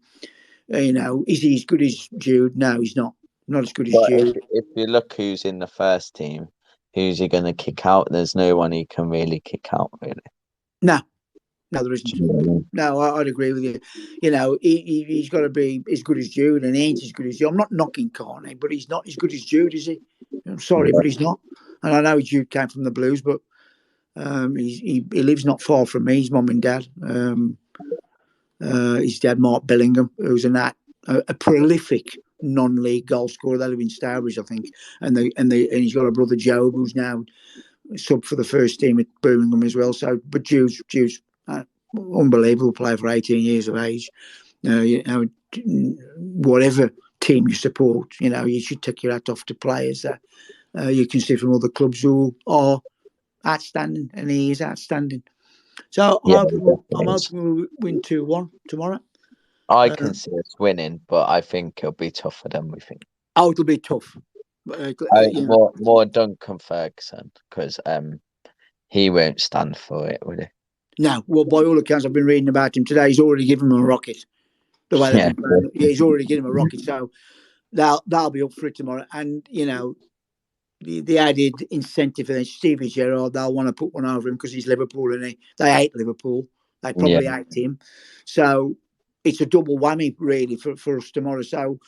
is he as good as Jude? No, he's not. Not as good as But Jude. if you look who's in the first team, who's he going to kick out? There's no one he can really kick out, really. No, there isn't. No, I'd agree with you. He's got to be as good as Jude, and he ain't as good as Jude. I'm not knocking Carney, but he's not as good as Jude, is he? I'm sorry, but he's not. And I know Jude came from the Blues, but he lives not far from me. His mum and dad. His dad, Mark Bellingham, who's a prolific non-league goal scorer. They live in Stourbridge, I think, and he's got a brother Joe who's now sub for the first team at Birmingham as well. So, but Jude's unbelievable player for 18 years of age. Whatever team you support, you should take your hat off to players that you can see from other clubs who are outstanding, and he is outstanding. So I'm hoping we'll win 2-1 tomorrow. I can see us winning, but I think it'll be tougher than we think. Oh, it'll be tough. More Duncan Ferguson, because he won't stand for it, will he? No, well, by all accounts, I've been reading about him today. He's already given him a rocket. The way they've been playing, he's already given him a rocket. So they'll be up for it tomorrow. And the added incentive for Stevie Gerrard, they'll want to put one over him because he's Liverpool, and they hate Liverpool. They probably hate him. So it's a double whammy, really, for us tomorrow. So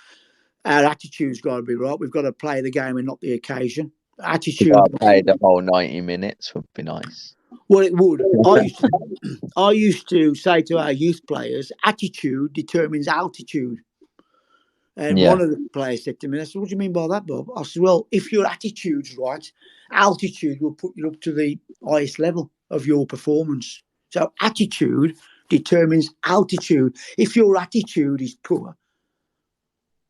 our attitude's got to be right. We've got to play the game and not the occasion. Attitude. Play the whole 90 minutes would be nice. Well, it would. I used to say to our youth players, attitude determines altitude. And one of the players said to me, I said, what do you mean by that, Bob? I said, well, if your attitude's right, altitude will put you up to the highest level of your performance. So attitude determines altitude. If your attitude is poor,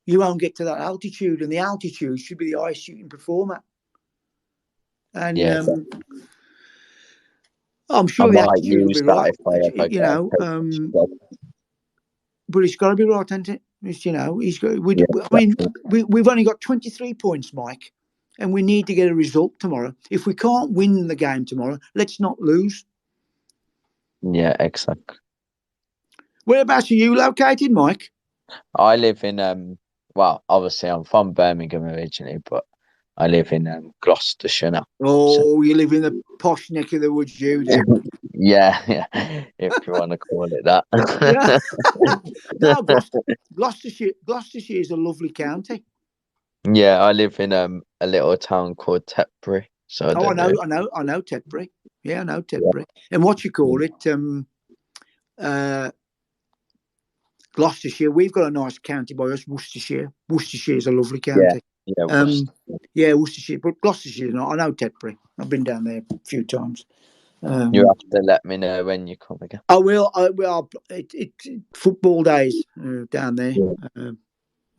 you won't get to that altitude, and the altitude should be the highest you can perform at. And I'm sure the attitude will be right, but it's got to be right, hasn't it? It's, he's got. We've only got 23 points, Mike, and we need to get a result tomorrow. If we can't win the game tomorrow, let's not lose. Yeah, exactly. Whereabouts are you located, Mike? I live in well, obviously I'm from Birmingham originally, but I live in Gloucestershire now. Oh, you live in the posh neck of the woods, you do. Yeah, if you want to call it that. No, Gloucestershire is a lovely county. Yeah, I live in a little town called Tetbury. So I know Tetbury. Yeah, I know Tetbury. Yeah. And what you call it, Gloucestershire. We've got a nice county by us, Worcestershire. Worcestershire is a lovely county. Yeah, Worcestershire. But Gloucestershire, I know Tetbury. I've been down there a few times. You have to let me know when you come again. I will. It's football days down there,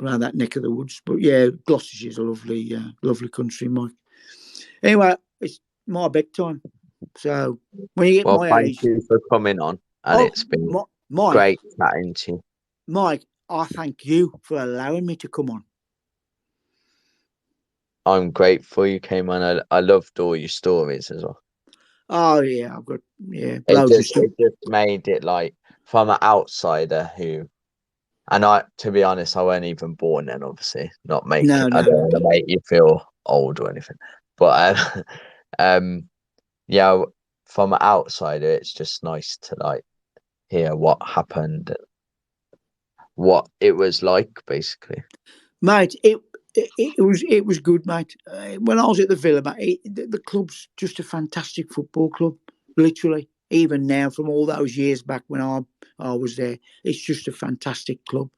around that neck of the woods. But yeah, Gloucestershire's a lovely country, Mike. Anyway, it's my bedtime. So when you get my age, thank you for coming on, and it's been great chatting to you. Mike, I thank you for allowing me to come on. I'm grateful you came on. I loved all your stories as well. Oh yeah, I've got It just made it like from an outsider who, and to be honest, I weren't even born then. Obviously, I don't want to make you feel old or anything, but yeah, from an outsider, it's just nice to like hear what happened, what it was like, basically. Mate, it was good, mate. When I was at the Villa, mate, the club's just a fantastic football club. Literally, even now, from all those years back when I was there, it's just a fantastic club.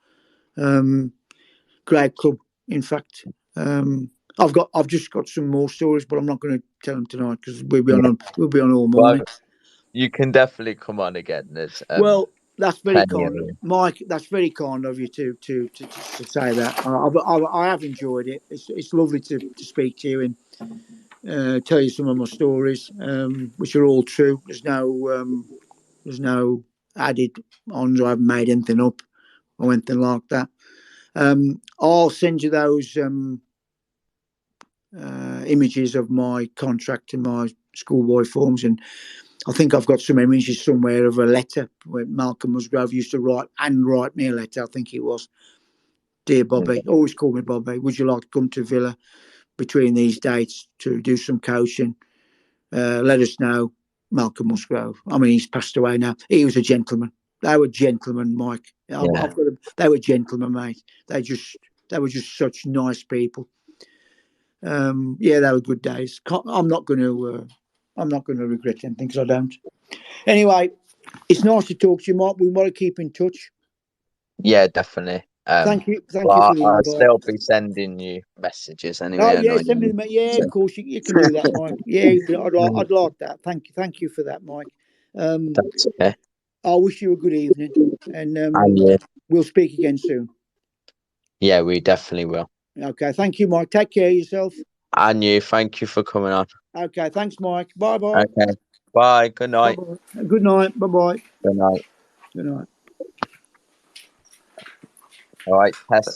Great club, in fact. I've just got some more stories, but I'm not going to tell them tonight because we'll be on all morning. Well, you can definitely come on again. There's that's very kind, Mike. That's very kind of you to say that. I have enjoyed it. It's lovely to speak to you and tell you some of my stories, which are all true. There's no added ons. I haven't made anything up or anything like that. I'll send you those images of my contract and my schoolboy forms, and I think I've got some images somewhere of a letter where Malcolm Musgrove used to write me a letter. I think it was, dear Bobby, always call me Bobby. Would you like to come to Villa between these dates to do some coaching? Let us know, Malcolm Musgrove. I mean, he's passed away now. He was a gentleman. They were gentlemen, Mike. Yeah. They were gentlemen, mate. They were just such nice people. Yeah, they were good days. I'm not going to regret anything because I don't. Anyway, it's nice to talk to you, Mike. We want to keep in touch. Yeah, definitely. Thank you for the I'll invite. still be sending you messages anyway. Oh I know yeah, send me you. the yeah. Of course, you can do that, Mike. Yeah, I'd like that. Thank you for that, Mike. That's okay. I wish you a good evening, and And we'll speak again soon. yeah, we definitely will. Okay, thank you, Mike. Take care of yourself. And you, thank you for coming on. Okay, thanks, Mike. Bye bye. Okay. Bye. Good night. Bye-bye. Good night. Bye bye. Good night. Good night. All right, Tess.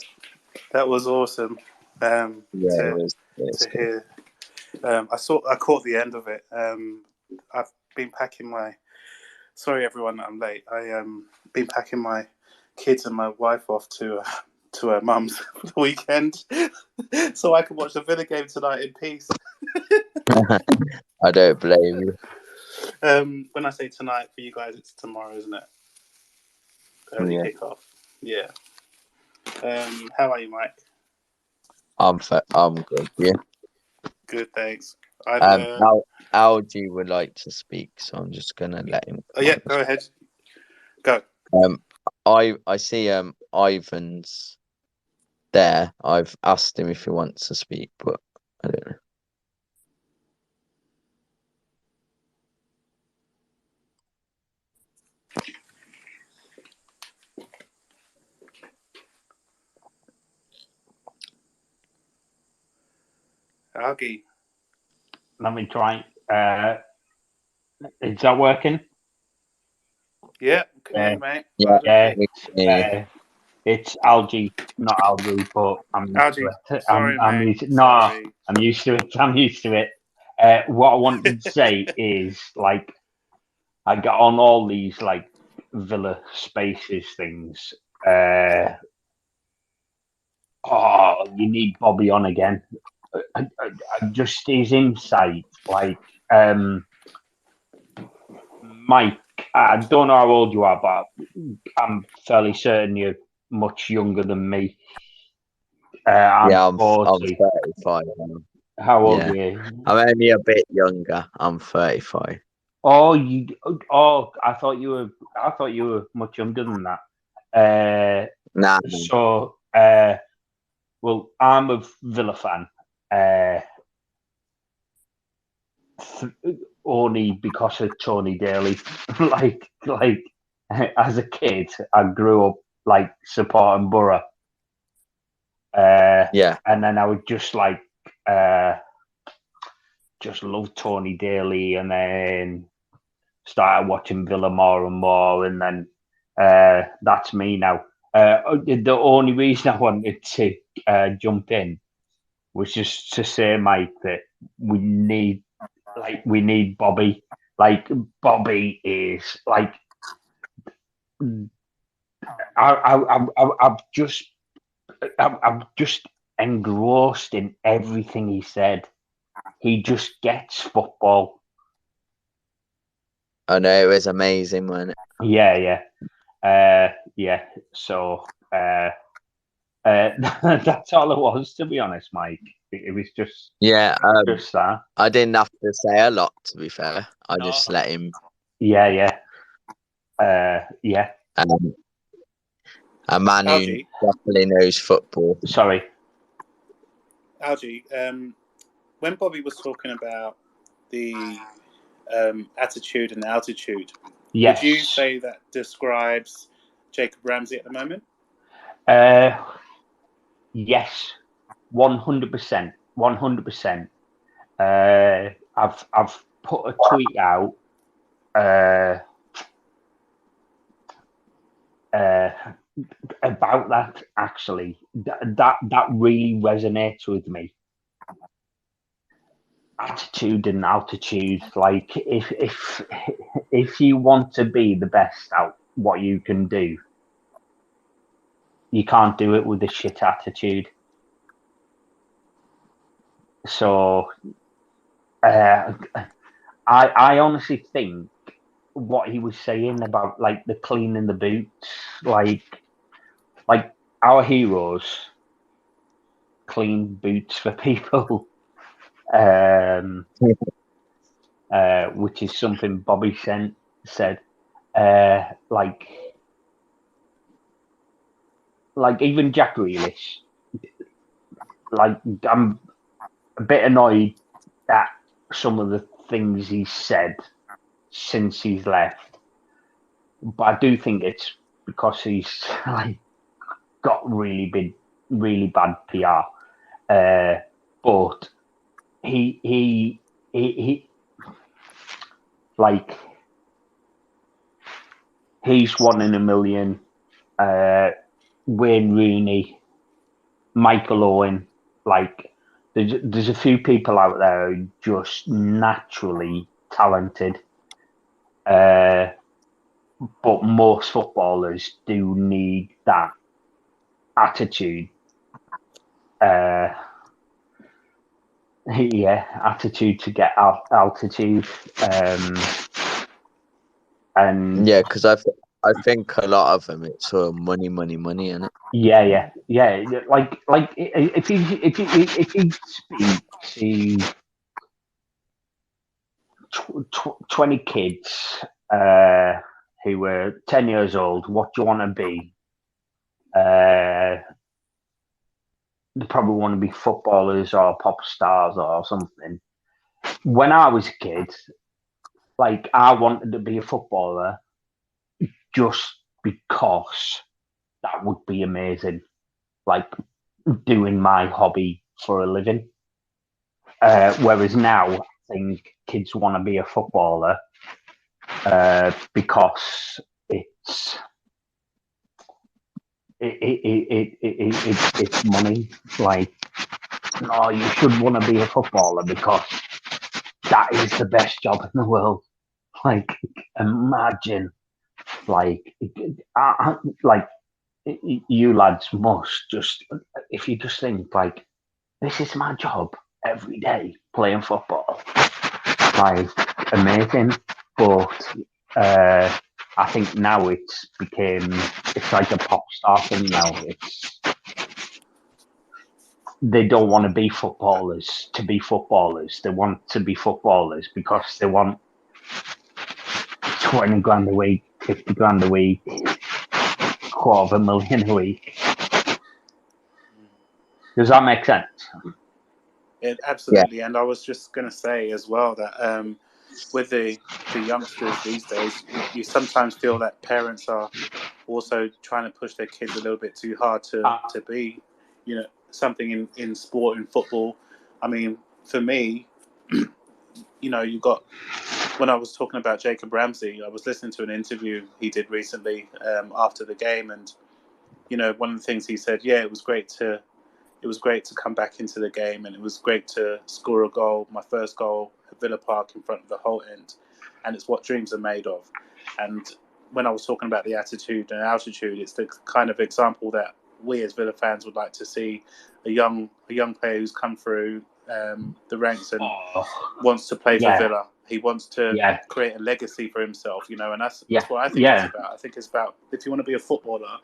That was awesome. Yeah, To it was good. hear. I caught the end of it. I've been packing my. Sorry, everyone, that I'm late. I been packing my kids and my wife off to her mum's for the weekend, so I can watch the Villa game tonight in peace. I don't blame you. When I say tonight for you guys, it's tomorrow, isn't it? Early kickoff. Yeah. How are you, Mike? I'm good. Yeah. Good, thanks. Algie would like to speak, so I'm just gonna let him. Oh yeah, go ahead. Go. I see Ivan's there. I've asked him if he wants to speak, but I don't know. Augie. Let me try. Is that working? Yeah, can hear you, mate. Yeah. It's algae, not algae, but I'm used Algie. to it. Sorry, I'm mate. used to, Sorry. I'm used to it. I'm used to it. What I wanted to say is, like, I got on all these like Villa Spaces things. You need Bobby on again. I just his insight, like, Mike. I don't know how old you are, but I'm fairly certain you're much younger than me. I'm 40. 35 now. How old are you? I'm only a bit younger. I'm 35. Oh, I thought you were much younger than that. Nah. So, well, I'm a Villa fan. Only because of Tony Daly. like as a kid, I grew up like supporting Borough. And then I would just like just love Tony Daly, and then started watching Villa more and more, and then that's me now. The only reason I wanted to jump in was just to say, Mike, that we need Bobby. Like, Bobby is like, I'm just engrossed in everything he said. He just gets football. I know, it was amazing, wasn't it? Yeah. So that's all it was, to be honest, Mike. It was just just that. I didn't have to say a lot, to be fair. I just let him. Yeah. A man who properly knows football. Sorry, Algie. When Bobby was talking about the attitude and altitude, yes. Would you say that describes Jacob Ramsey at the moment? Yes, 100%. 100%. I've put a tweet out about that, actually. That really resonates with me. Attitude and altitude. Like, if you want to be the best at what you can do, you can't do it with a shit attitude. So I honestly think what he was saying about, like, the cleaning the boots, like our heroes clean boots for people, which is something Bobby said. Like like even Jack Grealish, like I'm a bit annoyed at some of the things he's said since he's left, but I do think it's because he's like got really bad PR. But he like he's 1 in a million. Wayne Rooney, Michael Owen, like there's a few people out there who are just naturally talented. But most footballers do need that attitude. Attitude to get altitude. And yeah, because I think a lot of them it's sort of money, isn't it? Yeah. Like if you speak to 20 kids who were 10 years old, what do you want to be? They probably want to be footballers or pop stars or something. When I was a kid, like I wanted to be a footballer just because that would be amazing. Like doing my hobby for a living. Whereas now, I think kids want to be a footballer because it's money. Like, no, you should want to be a footballer because that is the best job in the world. Like, imagine, like you lads must just, if you just think like, this is my job every day playing football, like amazing. But I think now it's like a pop star thing now. They don't want to be footballers to be footballers. They want to be footballers because they want 20 grand a week, 50 grand a week, $250,000 a week. Does that make sense? Absolutely. Yeah. And I was just going to say as well that with the youngsters these days, you sometimes feel that parents are also trying to push their kids a little bit too hard to be, something in sport and football. I mean, for me, you got, when I was talking about Jacob Ramsey, I was listening to an interview he did recently after the game, and one of the things he said, it was great to come back into the game, and it was great to score a goal, my first goal at Villa Park in front of the whole end, and it's what dreams are made of. And when I was talking about the attitude and altitude, it's the kind of example that we as Villa fans would like to see a young player who's come through the ranks and wants to play for Villa. He wants to create a legacy for himself, and that's what I think it's about. I think it's about, if you want to be a footballer,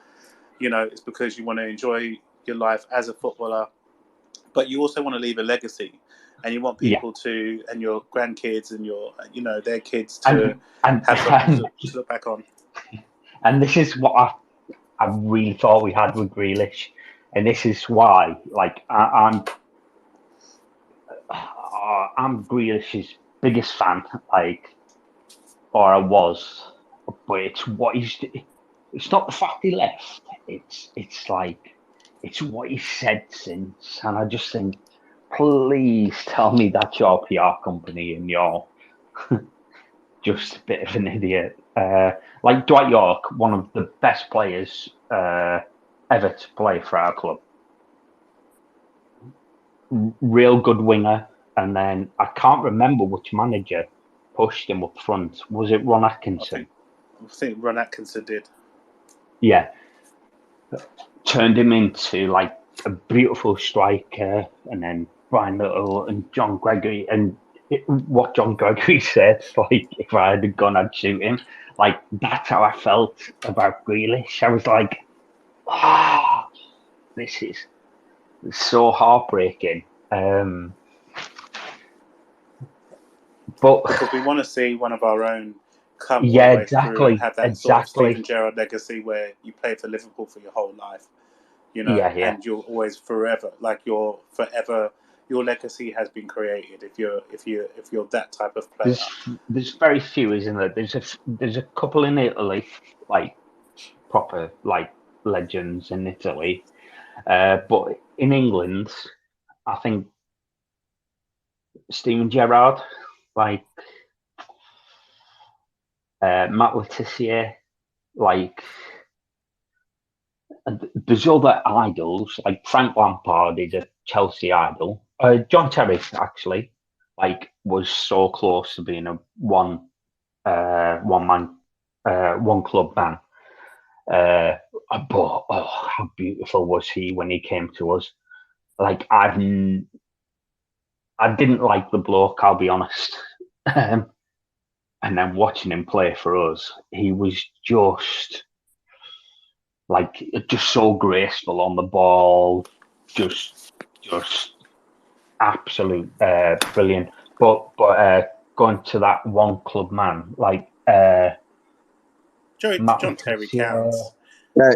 it's because you want to enjoy your life as a footballer, but you also want to leave a legacy, and you want people to, and your grandkids and your, their kids to have something to look back on. And this is what I really thought we had with Grealish, and this is why, like, I'm Grealish's biggest fan, like, or I was, but it's what it's not the fact he left. It's like, it's what he said since, and I just think, please tell me that's your PR company and you're just a bit of an idiot. Like Dwight York, one of the best players ever to play for our club. Real good winger, and then I can't remember which manager pushed him up front. Was it Ron Atkinson? I think Ron Atkinson did. Yeah. Turned him into like a beautiful striker, and then Brian Little and John Gregory, and what John Gregory said, like, if I had a gun, I'd shoot him. Like, that's how I felt about Grealish. I was like, this is so heartbreaking. But because we want to see one of our own come all the way through and have that sort of Steven Gerrard legacy where you play for Liverpool for your whole life. you know, Yeah, yeah. and you're always forever, like you're forever. Your legacy has been created if you're that type of player. There's very few, isn't there? There's a couple in Italy, like proper like legends in Italy, but in England, I think Steven Gerrard, like Matt Letizia, like. And there's other idols, like Frank Lampard is a Chelsea idol. John Terry, actually, like, was so close to being a one club man. But how beautiful was he when he came to us? Like, I didn't like the bloke, I'll be honest. And then watching him play for us, he was just so graceful on the ball, just absolute brilliant. But going to that one club man, like John Terry counts.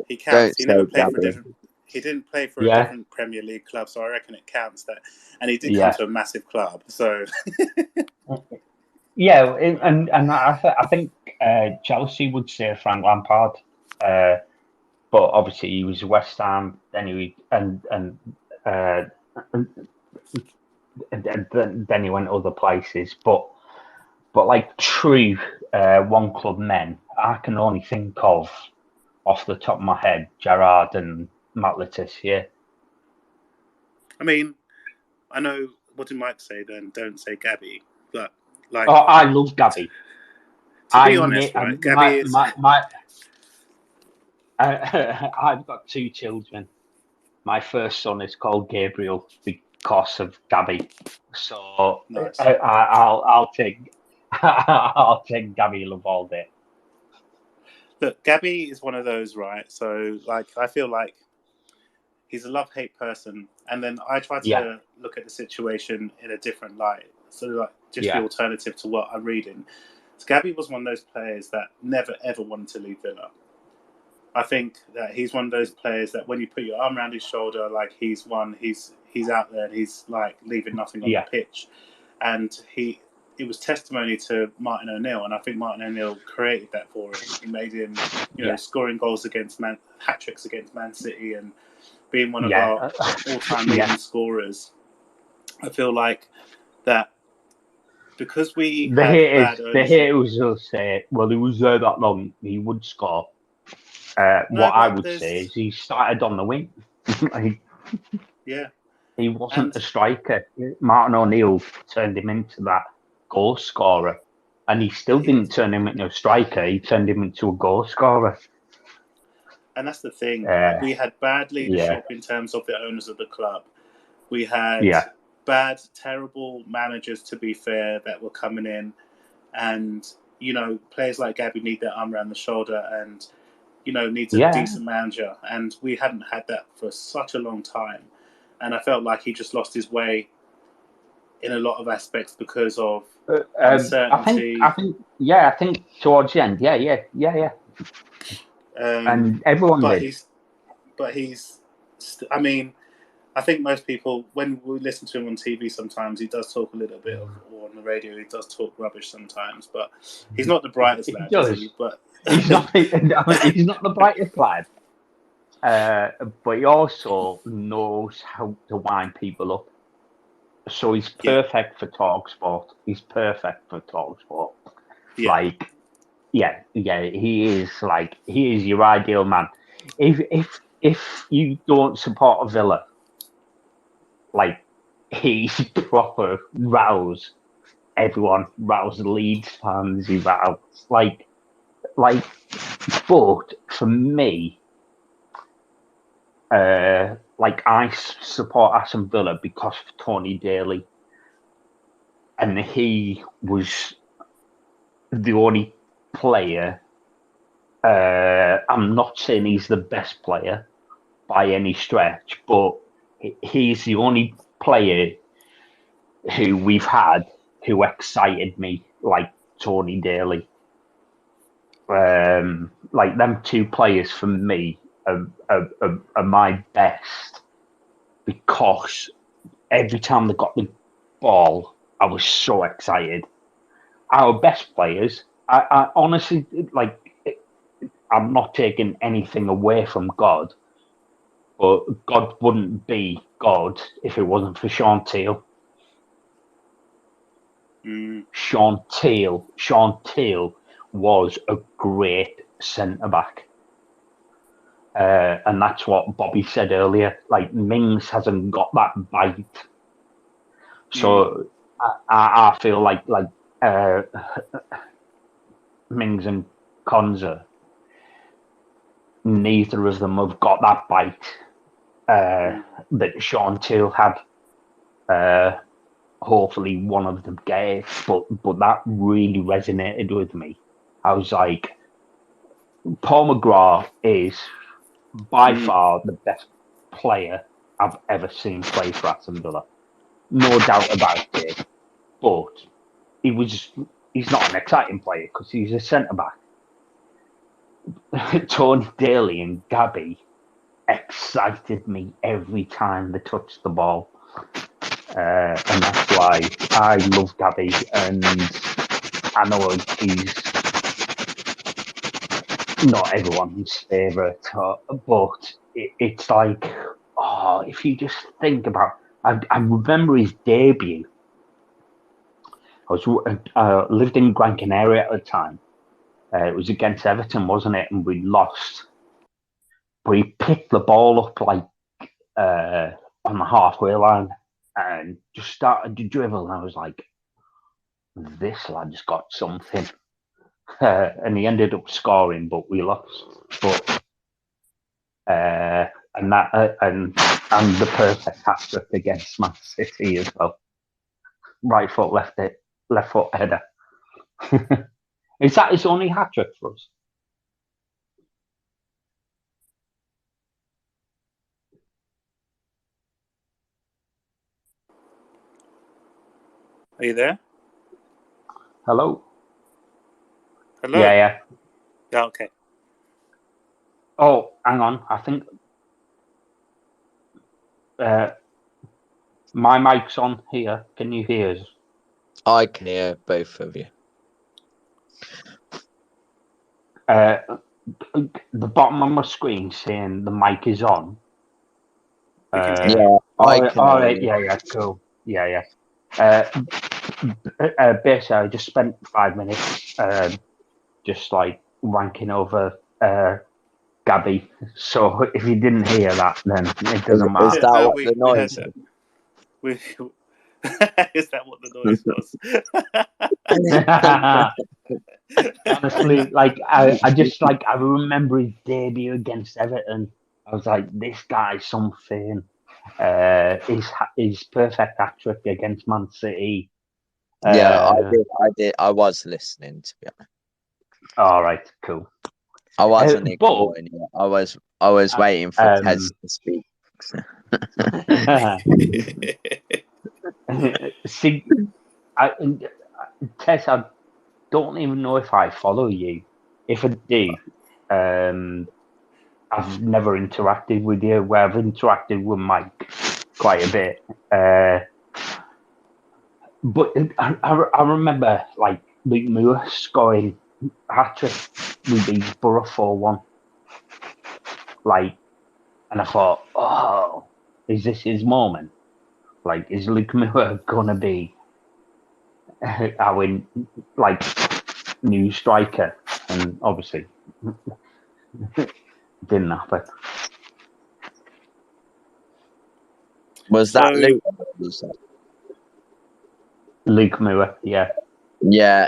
He counts. Don't He never say played for a Gabby. different. He didn't play for a different Premier League club, so I reckon it counts that. And he did come to a massive club, so. Yeah, and I think Chelsea would say Frank Lampard, but obviously he was West Ham. Then he then he went other places. But like true one club men, I can only think of off the top of my head Gerrard and Matt Letizia. I mean, I know what did Mike say. Then don't say Gabby, but like. Oh, I love Gabby. To be honest, right, Gabby is. I've got 2 children. My first son is called Gabriel because of Gabby. So nice. I'll take Gabby love all day. Look, Gabby is one of those, right? So like, I feel like he's a love-hate person, and then I try to look at the situation in a different light. So like, just the alternative to what I'm reading. So Gabby was one of those players that never ever wanted to leave Villa. I think that he's one of those players that when you put your arm around his shoulder, like he's out there and he's like leaving nothing on the pitch. And it was testimony to Martin O'Neill, and I think Martin O'Neill created that for him. He made him, scoring goals against hat-tricks against Man City and being one of our all-time leading scorers. I feel like that because we the haters will say, well, he was there that long, he would score. What I would say is he started on the wing. He wasn't a striker. Martin O'Neill turned him into that goal scorer, and he still didn't turn him into a striker. He turned him into a goal scorer. And that's the thing. We had bad leadership in terms of the owners of the club. We had bad, terrible managers, to be fair, that were coming in. And, players like Gabby need their arm around the shoulder and, needs a decent manager. And we hadn't had that for such a long time. And I felt like he just lost his way in a lot of aspects because of uncertainty. I think towards the end, and everyone did. I think most people, when we listen to him on TV sometimes, he does talk a little bit, or on the radio, he does talk rubbish sometimes, but he's not the brightest lad, is he? But he's not the brightest lad. But he also knows how to wind people up. So he's perfect for TalkSport. He's perfect for TalkSport. Yeah. He is your ideal man. If you don't support a Villa, he's proper rouse everyone, rouse the Leeds fans, he rouse but for me, I support Aston Villa because of Tony Daly, and he was the only player. I'm not saying he's the best player by any stretch, but he's the only player who we've had who excited me like Tony Daly. Them 2 players for me my best because every time they got the ball, I was so excited. Our best players, I honestly, like, I'm not taking anything away from God, but God wouldn't be God if it wasn't for Sean Teal. Sean Teal was a great centre-back. And that's what Bobby said earlier. Like, Mings hasn't got that bite. So I feel like Mings and Konza, neither of them have got that bite that Sean Teal had. Hopefully one of them get it, but that really resonated with me. I was like, Paul McGrath is by far the best player I've ever seen play for Aston Villa. No doubt about it. But he's not an exciting player because he's a centre-back. Tony Daly and Gabby excited me every time they touched the ball. And that's why I love Gabby, and I know he's not everyone's favourite, but it's like, if you just think about, I remember his debut. I lived in Gran Canaria at the time. It was against Everton, wasn't it? And we lost. But he picked the ball up like on the halfway line and just started to dribble. And I was like, this lad's got something. And he ended up scoring, but we lost. But and the perfect hat trick against Man City as well. Right foot, left foot header. Is that his only hat trick for us? Are you there? Hello? Hello? Yeah. Yeah, okay. Oh, hang on. I think my mic's on here. Can you hear us? I can hear both of you. The bottom of my screen saying the mic is on. Yeah, all right. Yeah, cool. Yeah. Basically, I just spent 5 minutes just like wanking over Gabby. So if you didn't hear that, then it doesn't matter. Is that what the noise is? Is that what the noise was? Honestly, like I remember his debut against Everton. I was like, this guy's something. His perfect hat trick against Man City. Yeah, I did. I was listening, to be honest. All right, cool. I wasn't ignoring you. I was waiting for Tez to speak. See, Tess, I don't even know if I follow you. If I do, I've never interacted with you. Where I've interacted with Mike quite a bit. But I remember like Luke Moore scoring hat trick with the Borough 4-1. Like, and I thought, oh, is this his moment? Like, is Luke Moore gonna be our like new striker? And obviously, didn't happen. Was that Luke? Luke Moore, yeah. Yeah.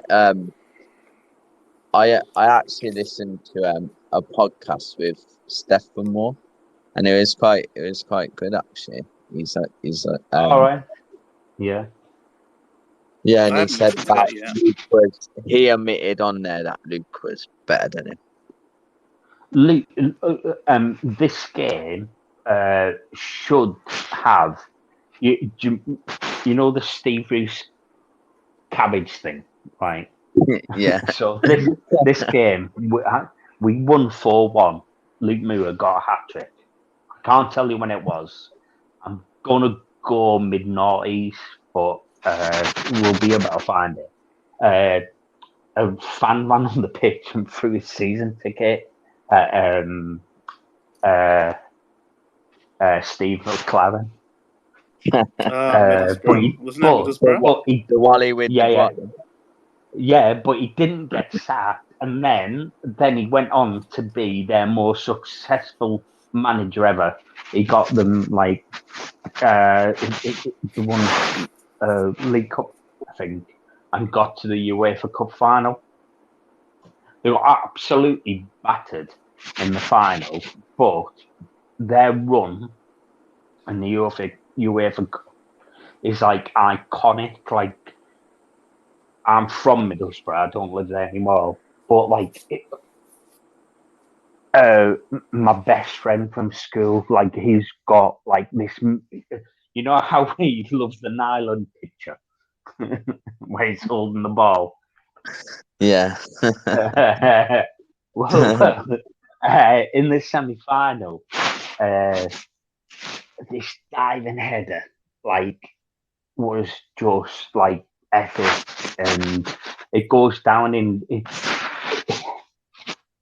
I actually listened to a podcast with Stefan Moore, and it was quite good actually. He's All right. Yeah. Yeah, and he said that he admitted on there that Luke was better than him. Luke, this game should have you know the Steve Bruce cabbage thing, right? Yeah. So this game we won 4-1, Luke Moore got a hat trick. I can't tell you when it was. I'm gonna go mid-noughties, but we'll be able to find it. A fan ran on the pitch and threw his season ticket at Steve McLaren. Middlesbrough. Wasn't that Middlesbrough? But he, the Wally with the yeah, bottom. yeah, but he didn't get sacked, and then he went on to be their most successful manager ever. He got them like the one League Cup, I think, and got to the UEFA Cup final. They were absolutely battered in the final, but their run in the UEFA Cup is like iconic. Like, I'm from Middlesbrough, I don't live there anymore, but like my best friend from school, like he's got like this, you know how he loves the nylon picture where he's holding the ball. Yeah. well, in the semi-final, this diving header like was just like epic, and it goes down in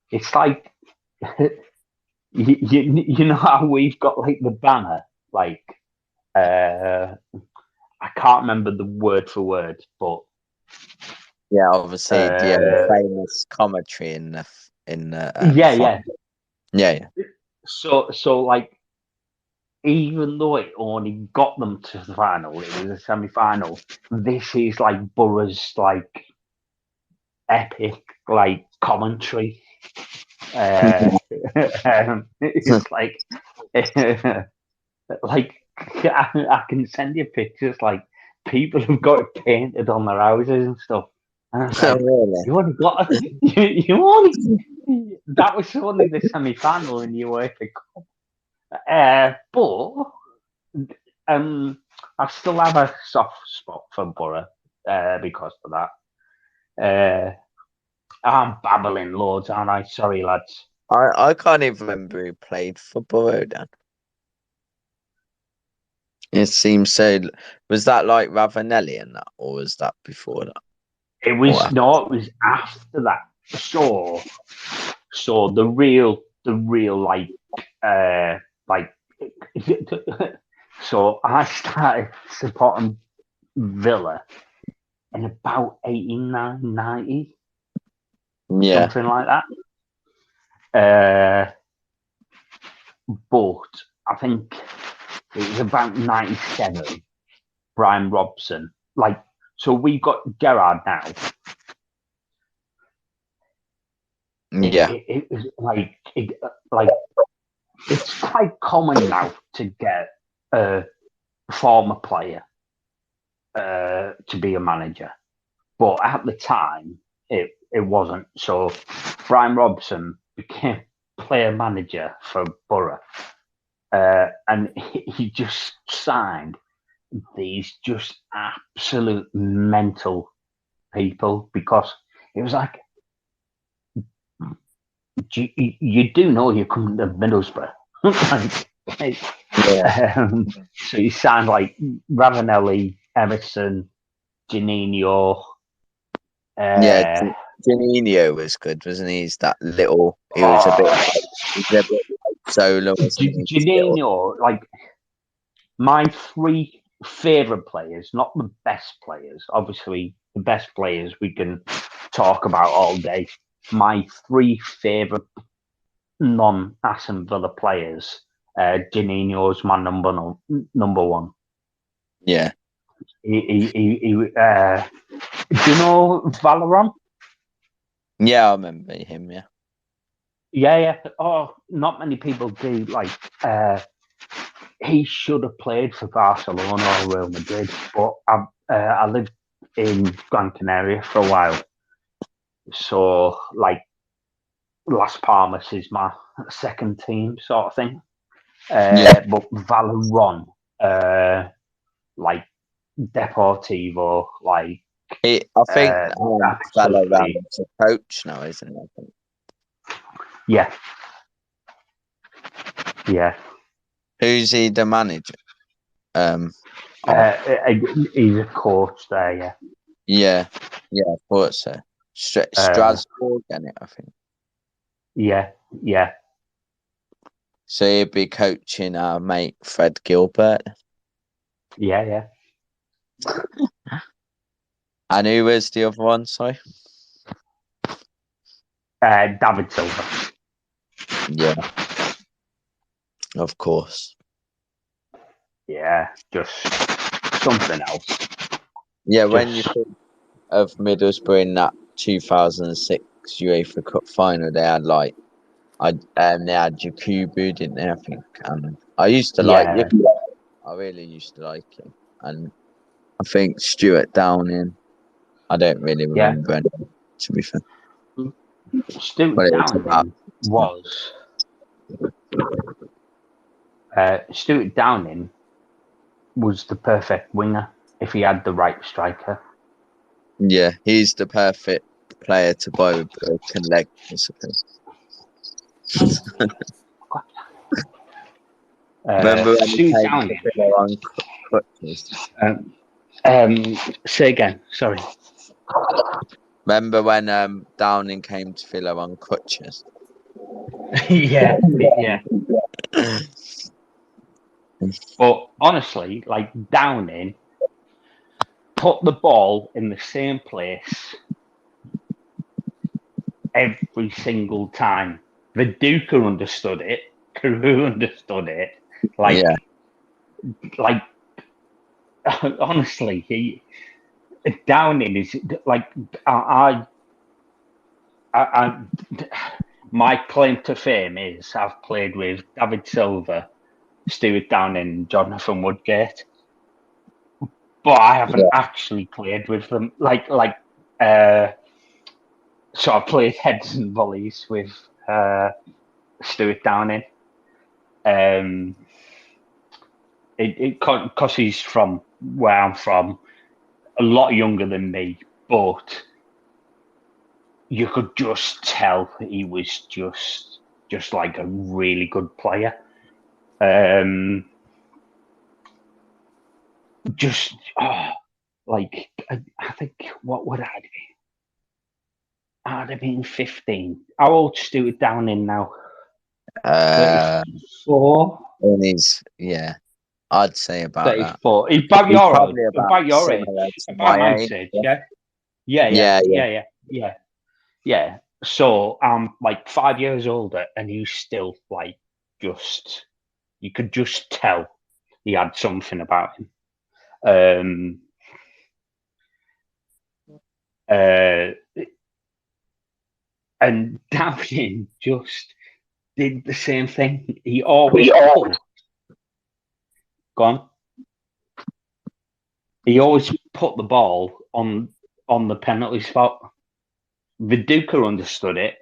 it's like you know how we've got like the banner, like I can't remember the word for word, but yeah, obviously, yeah, famous commentary in the yeah. So like, even though it only got them to the final, it was a semi-final. This is like Borough's like epic like commentary. It's like like I can send you pictures. Like, people have got it painted on their houses and stuff. And I was like, Really? you only got you only that was only the semi-final in the UEFA Cup. But I still have a soft spot for Borough because of that. I'm babbling loads, aren't I? Sorry, lads. I can't even remember who played for Borough then. It seems so. Was that like Ravanelli and that, or was that before that? It was it was after that. So the real like so I started supporting Villa in about 89, 90, Yeah. something like that. But I think it was about 97. Brian Robson, like, so we've got Gerrard now. Yeah. It was like it's quite common now to get a former player to be a manager, but at the time it wasn't. So Brian Robson became player manager for Borough, and he just signed these just absolute mental people, because it was like, you do know you're coming to Middlesbrough. So you signed like Ravanelli, Emerson, Janino. Yeah, Janino was good, wasn't he? He's that little. He was a bit solo. Janino, like, my three favourite players, not the best players. Obviously, the best players we can talk about all day. My three favourite non-Aston Villa players, Janino's my number one. Yeah. He do you know Valeron? Yeah, I remember him. Yeah. Yeah. Oh, not many people do. Like, he should have played for Barcelona or Real Madrid, but I lived in Gran Canaria for a while, so like Las Palmas is my second team, sort of thing. But Valeron, like Deportivo, like I think Valeron's a coach now, isn't he? Yeah. Yeah. Who's he, the manager? Of? He's a coach there, Yeah, I thought so. Strasbourg, and I think. yeah. So he'd be coaching our mate Fred Gilbert. Yeah. And who was the other one, sorry? David Silva. Yeah. Of course. Yeah, just something else. Yeah, when you think of Middlesbrough in that 2006 UEFA Cup final, they had they had Jakubu, didn't they? I think. And I used to like him. I really used to like him. And I think Stuart Downing. I don't really remember anything, to be fair. Stuart Downing was the perfect winger if he had the right striker. Yeah, he's the perfect player to buy with broken leg, I suppose. Remember when he came to Villa on crutches? Say again, sorry. Remember when Downing came to Villa on crutches? yeah. But honestly, like Downing put the ball in the same place every single time. Viduka understood it. Carew understood it. Like honestly, Downing is like my claim to fame is I've played with David Silva, Stuart Downing, and Jonathan Woodgate, but I haven't actually played with them. So I played heads and volleys with Stuart Downing. Because he's from where I'm from, a lot younger than me, but you could just tell he was just like a really good player. I think, what would I be? I'd have been 15. How old's Stuart Downing now? 34? I'd say about 34. that. He's about your age. About your age. About my age. Yeah. So I'm like 5 years older, and he's still like you could just tell he had something about him. And Downing just did the same thing. He always He always put the ball on the penalty spot. Viduka understood it.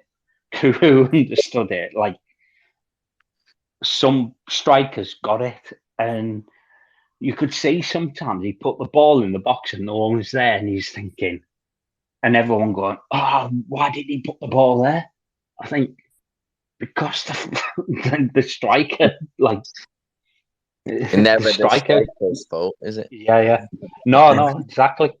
Carew understood it. Like, some strikers got it, and you could see sometimes he put the ball in the box and no one was there, and he's thinking, and everyone going, "Oh, why did he put the ball there?" I think because the striker, like, never the striker's fault, is it? Yeah. No, exactly.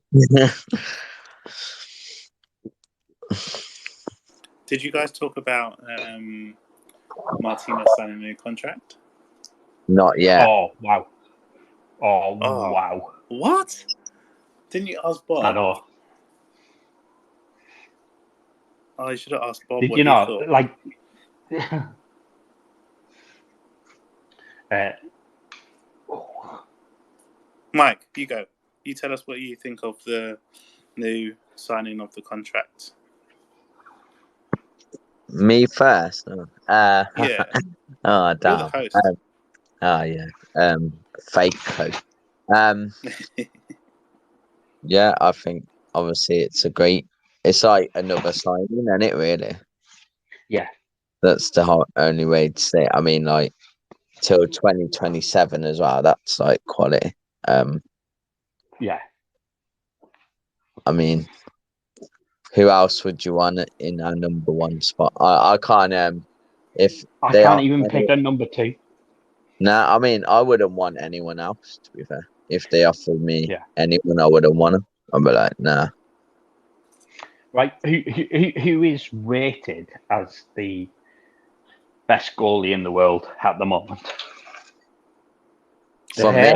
Did you guys talk about Martinez signing a new contract? Not yet. Oh wow. What? Didn't you ask Bob? I know. Oh, you should have asked Bob. Did what you know? thought. Like, Mike, you go. You tell us what you think of the new signing of the contract. Me first. Yeah. Oh, damn. You're the host. Fake host. Yeah, I think obviously it's like another signing, isn't it, really? Yeah. That's the only way to say it. I mean, like, till 2027 as well. That's like quality. Yeah. I mean, who else would you want in our number one spot? I can't. I can't even pick a number two. Nah, I mean, I wouldn't want anyone else, to be fair. If they offered me Yeah. anyone, I wouldn't want them. I'd be like, nah. Right, who is rated as the best goalie in the world at the moment? For me,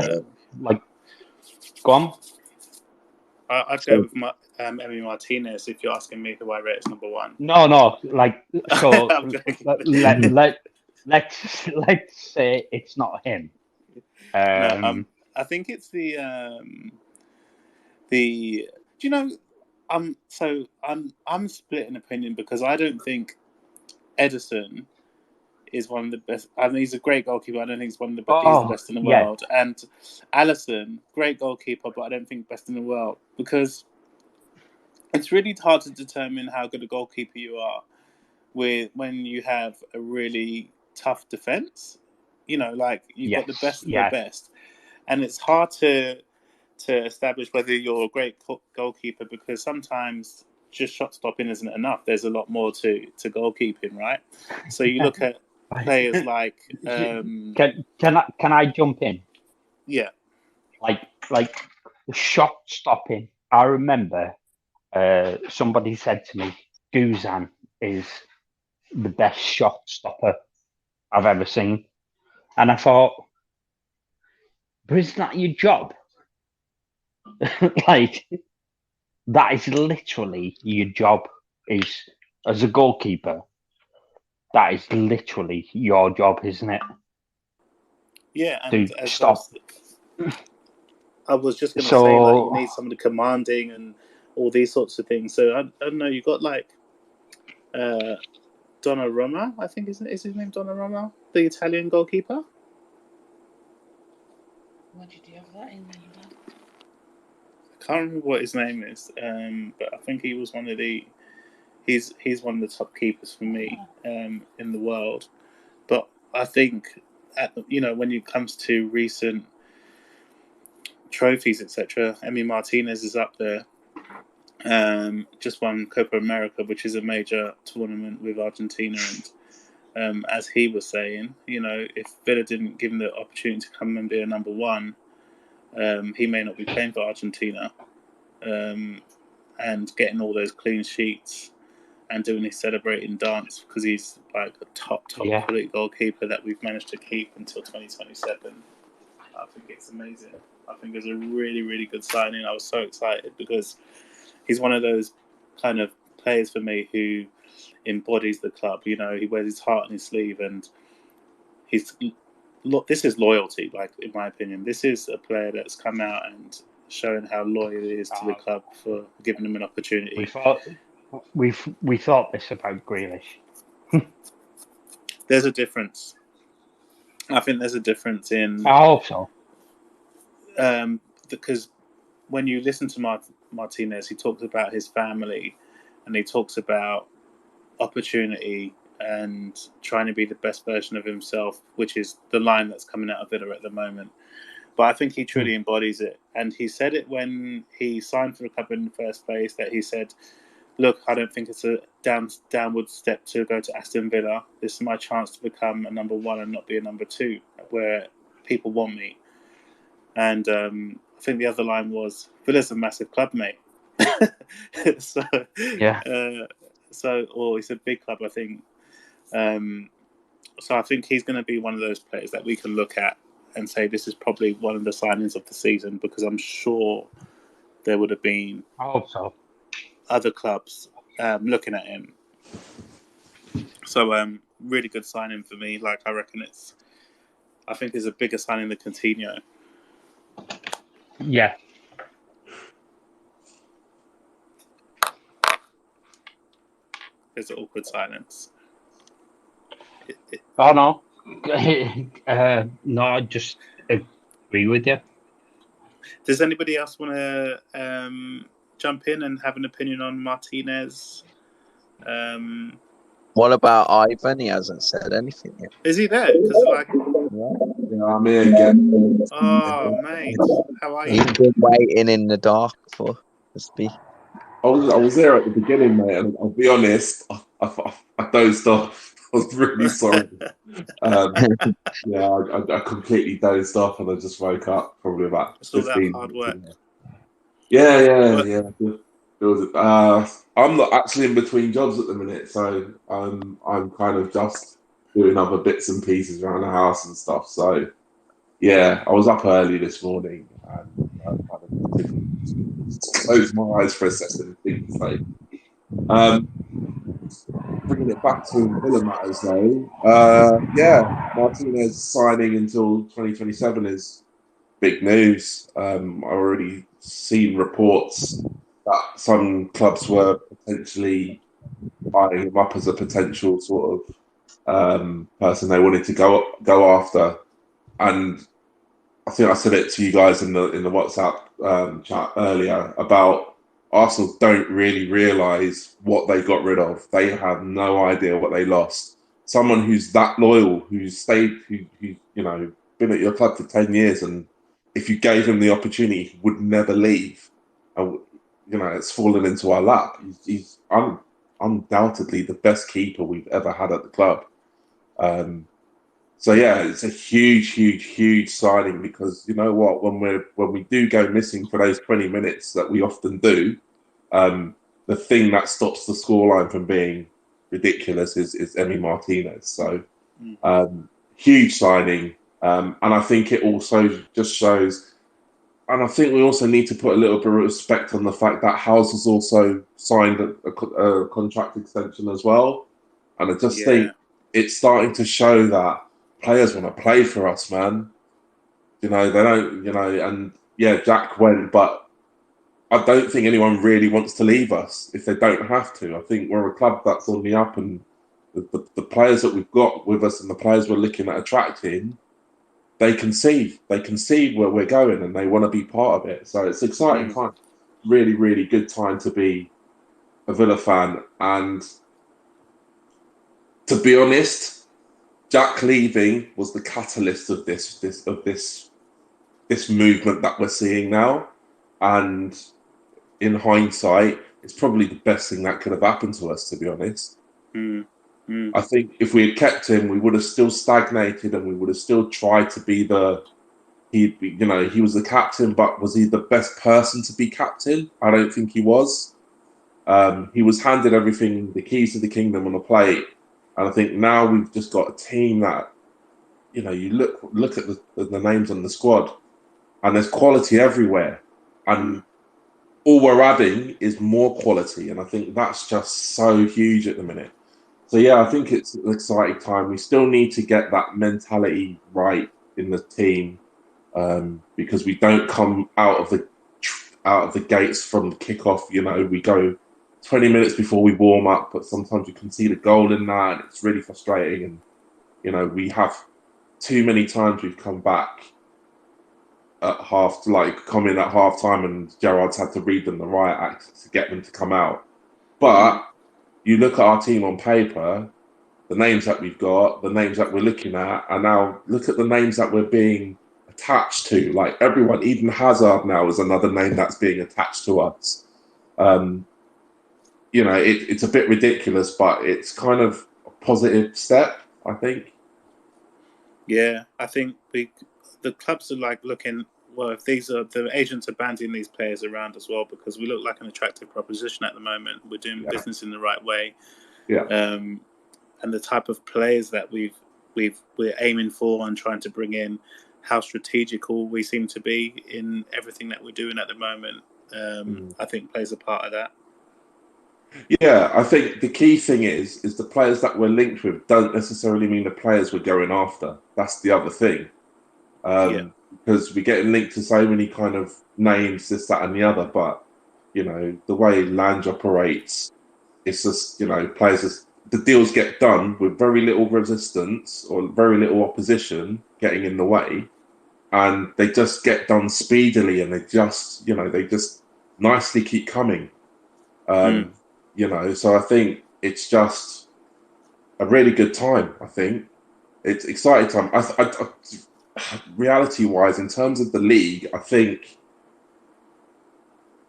Like, go on. I'd go with Emi Martinez if you're asking me who I rate as number one. No, like, so I'm joking. let's say it's not him. No, I think it's the do you know, I'm split in opinion because I don't think Edison is one of the best. I mean, he's a great goalkeeper. I don't think he's one of the best. He's the best in the world. And Allison, great goalkeeper, but I don't think best in the world because it's really hard to determine how good a goalkeeper you are when you have a really tough defense. You know, like you've got the best of the best, and it's hard to establish whether you're a great goalkeeper because sometimes just shot stopping isn't enough. There's a lot more to goalkeeping, right? So you look at players like can I jump in? Yeah. Like shot stopping. I remember somebody said to me, Guzan is the best shot stopper I've ever seen. And I thought, but isn't that your job? Like, that is literally your job is as a goalkeeper. That is literally your job, isn't it? Yeah, and to stop. I was just going to say, like, you need somebody commanding and all these sorts of things. So I don't know. You got like Donnarumma, I think is his name Donnarumma, the Italian goalkeeper. What did you have that in there? I can't remember what his name is, but I think he was one of the. He's one of the top keepers for me in the world. But I think, when it comes to recent trophies, etc., Emi Martinez is up there. Just won Copa America, which is a major tournament with Argentina, and as he was saying, if Villa didn't give him the opportunity to come and be a number one, he may not be playing for Argentina. And getting all those clean sheets and doing his celebrating dance because he's like a top quality goalkeeper that we've managed to keep until 2027. I think it's amazing. I think it's a really, really good signing. I was so excited because he's one of those kind of players for me who embodies the club. He wears his heart on his sleeve, and this is loyalty. Like, in my opinion, this is a player that's come out and showing how loyal he is to the club for giving him an opportunity. We thought this about Grealish. There's a difference. I think there's a difference in. I hope so. Because when you listen to Martinez, he talks about his family, and he talks about opportunity and trying to be the best version of himself, which is the line that's coming out of Villa at the moment. But I think he truly embodies it. And he said it when he signed for the club in the first place, that he said, look, I don't think it's a downward step to go to Aston Villa. This is my chance to become a number one and not be a number two, where people want me. And I think the other line was, Villa's a massive club, mate. So, or it's a big club, I think. So I think he's going to be one of those players that we can look at and say this is probably one of the signings of the season, because I'm sure there would have been other clubs looking at him. So really good signing for me. Like, I think it's a bigger signing than Coutinho. Yeah. There's an awkward silence. Oh no. No, I just agree with you. Does anybody else want to jump in and have an opinion on Martinez? What about Ivan? He hasn't said anything yet. Is he there? Because yeah, I'm here again. Oh, mate, how are you? You've been waiting in the dark for to speak. I was there at the beginning, mate, and I'll be honest, I dozed off. was really sorry. Yeah, I completely dozed off and I just woke up probably about It's all that 15 hard minutes work. ago. Yeah. What? It was, I'm not actually in between jobs at the minute, so I'm kind of just doing other bits and pieces around the house and stuff. So yeah, I was up early this morning and I kind of didn't close my eyes for a second and think so. Bringing it back to Villa matters though, yeah, Martinez signing until 2027 is big news. I already seen reports that some clubs were potentially eyeing him up as a potential sort of person they wanted to go after. And I think I said it to you guys in the WhatsApp chat earlier about Arsenal don't really realise what they got rid of. They have no idea what they lost. Someone who's that loyal, who's stayed, who you know been at your club for 10 years, and if you gave him the opportunity, he would never leave. And you know it's fallen into our lap. He's undoubtedly the best keeper we've ever had at the club. So yeah, it's a huge signing because you know what, when we do go missing for those 20 minutes that we often do, the thing that stops the scoreline from being ridiculous is Emi Martinez. So huge signing, and I think it also just shows. And I think we also need to put a little bit of respect on the fact that House has also signed a contract extension as well, and I just think it's starting to show that players want to play for us, man. You know, they don't, you know, and yeah, Jack went, but I don't think anyone really wants to leave us if they don't have to. I think we're a club that's on the up, and the players that we've got with us and the players we're looking at attracting, they can see where we're going and they want to be part of it. So it's exciting time. Really good time to be a Villa fan. And to be honest, Jack leaving was the catalyst of this movement that we're seeing now, and in hindsight, it's probably the best thing that could have happened to us. To be honest, I think if we had kept him, we would have still stagnated, and we would have still tried to be he was the captain, but was he the best person to be captain? I don't think he was. He was handed everything, the keys to the kingdom on a plate. And I think now we've just got a team that, you know, you look at the names on the squad, and there's quality everywhere, and all we're adding is more quality, and I think that's just so huge at the minute. So yeah, I think it's an exciting time. We still need to get that mentality right in the team, because we don't come out of the gates from the kickoff. You know, we go 20 minutes before we warm up, but sometimes you can see the goal in that, and it's really frustrating. And you know, we have too many times we've come back at come in at half time, and Gerrard's had to read them the riot act to get them to come out. But you look at our team on paper, the names that we've got, the names that we're looking at, and now look at the names that we're being attached to. Like everyone, even Hazard now is another name that's being attached to us. You know, it's a bit ridiculous, but it's kind of a positive step, I think. Yeah, I think the clubs are like looking, well, if the agents are banding these players around as well, because we look like an attractive proposition at the moment. We're doing business in the right way. Yeah. And the type of players that we're aiming for and trying to bring in, how strategical we seem to be in everything that we're doing at the moment, I think plays a part of that. Yeah, I think the key thing is the players that we're linked with don't necessarily mean the players we're going after. That's the other thing. Because we're getting linked to so many kind of names, this, that, and the other. But, you know, the way Lange operates, it's just, you know, the deals get done with very little resistance or very little opposition getting in the way. And they just get done speedily, and they just nicely keep coming. You know, so I think it's just a really good time. I think it's exciting time. Reality-wise, in terms of the league, I think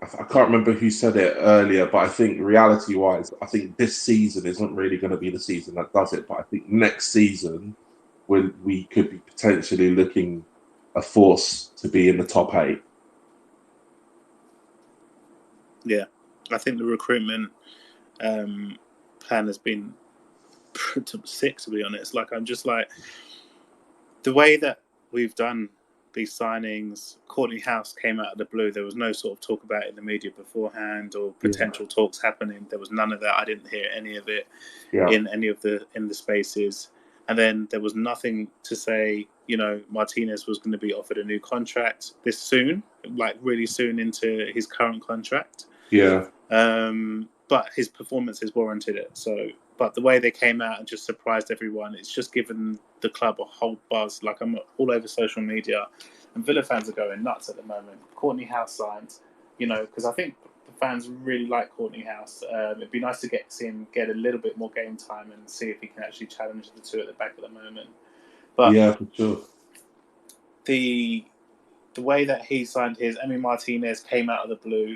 I can't remember who said it earlier, but I think reality-wise, I think this season isn't really going to be the season that does it. But I think next season, we could be potentially looking a force to be in the top 8. Yeah, I think the recruitment plan has been sick, to be honest. Like, I'm just like, the way that we've done these signings. Courtney House came out of the blue. There was no sort of talk about it in the media beforehand or potential talks happening. There was none of that. I didn't hear any of it in any of the spaces. And then there was nothing to say, you know, Martinez was going to be offered a new contract this soon, like really soon into his current contract. Yeah. But his performances warranted it. So, but the way they came out and just surprised everyone, it's just given the club a whole buzz. Like, I'm all over social media, and Villa fans are going nuts at the moment. Courtney House signed, you know, because I think the fans really like Courtney House. It'd be nice to see him get a little bit more game time and see if he can actually challenge the two at the back at the moment. But yeah, for sure. The way that he signed his, Emi Martinez came out of the blue.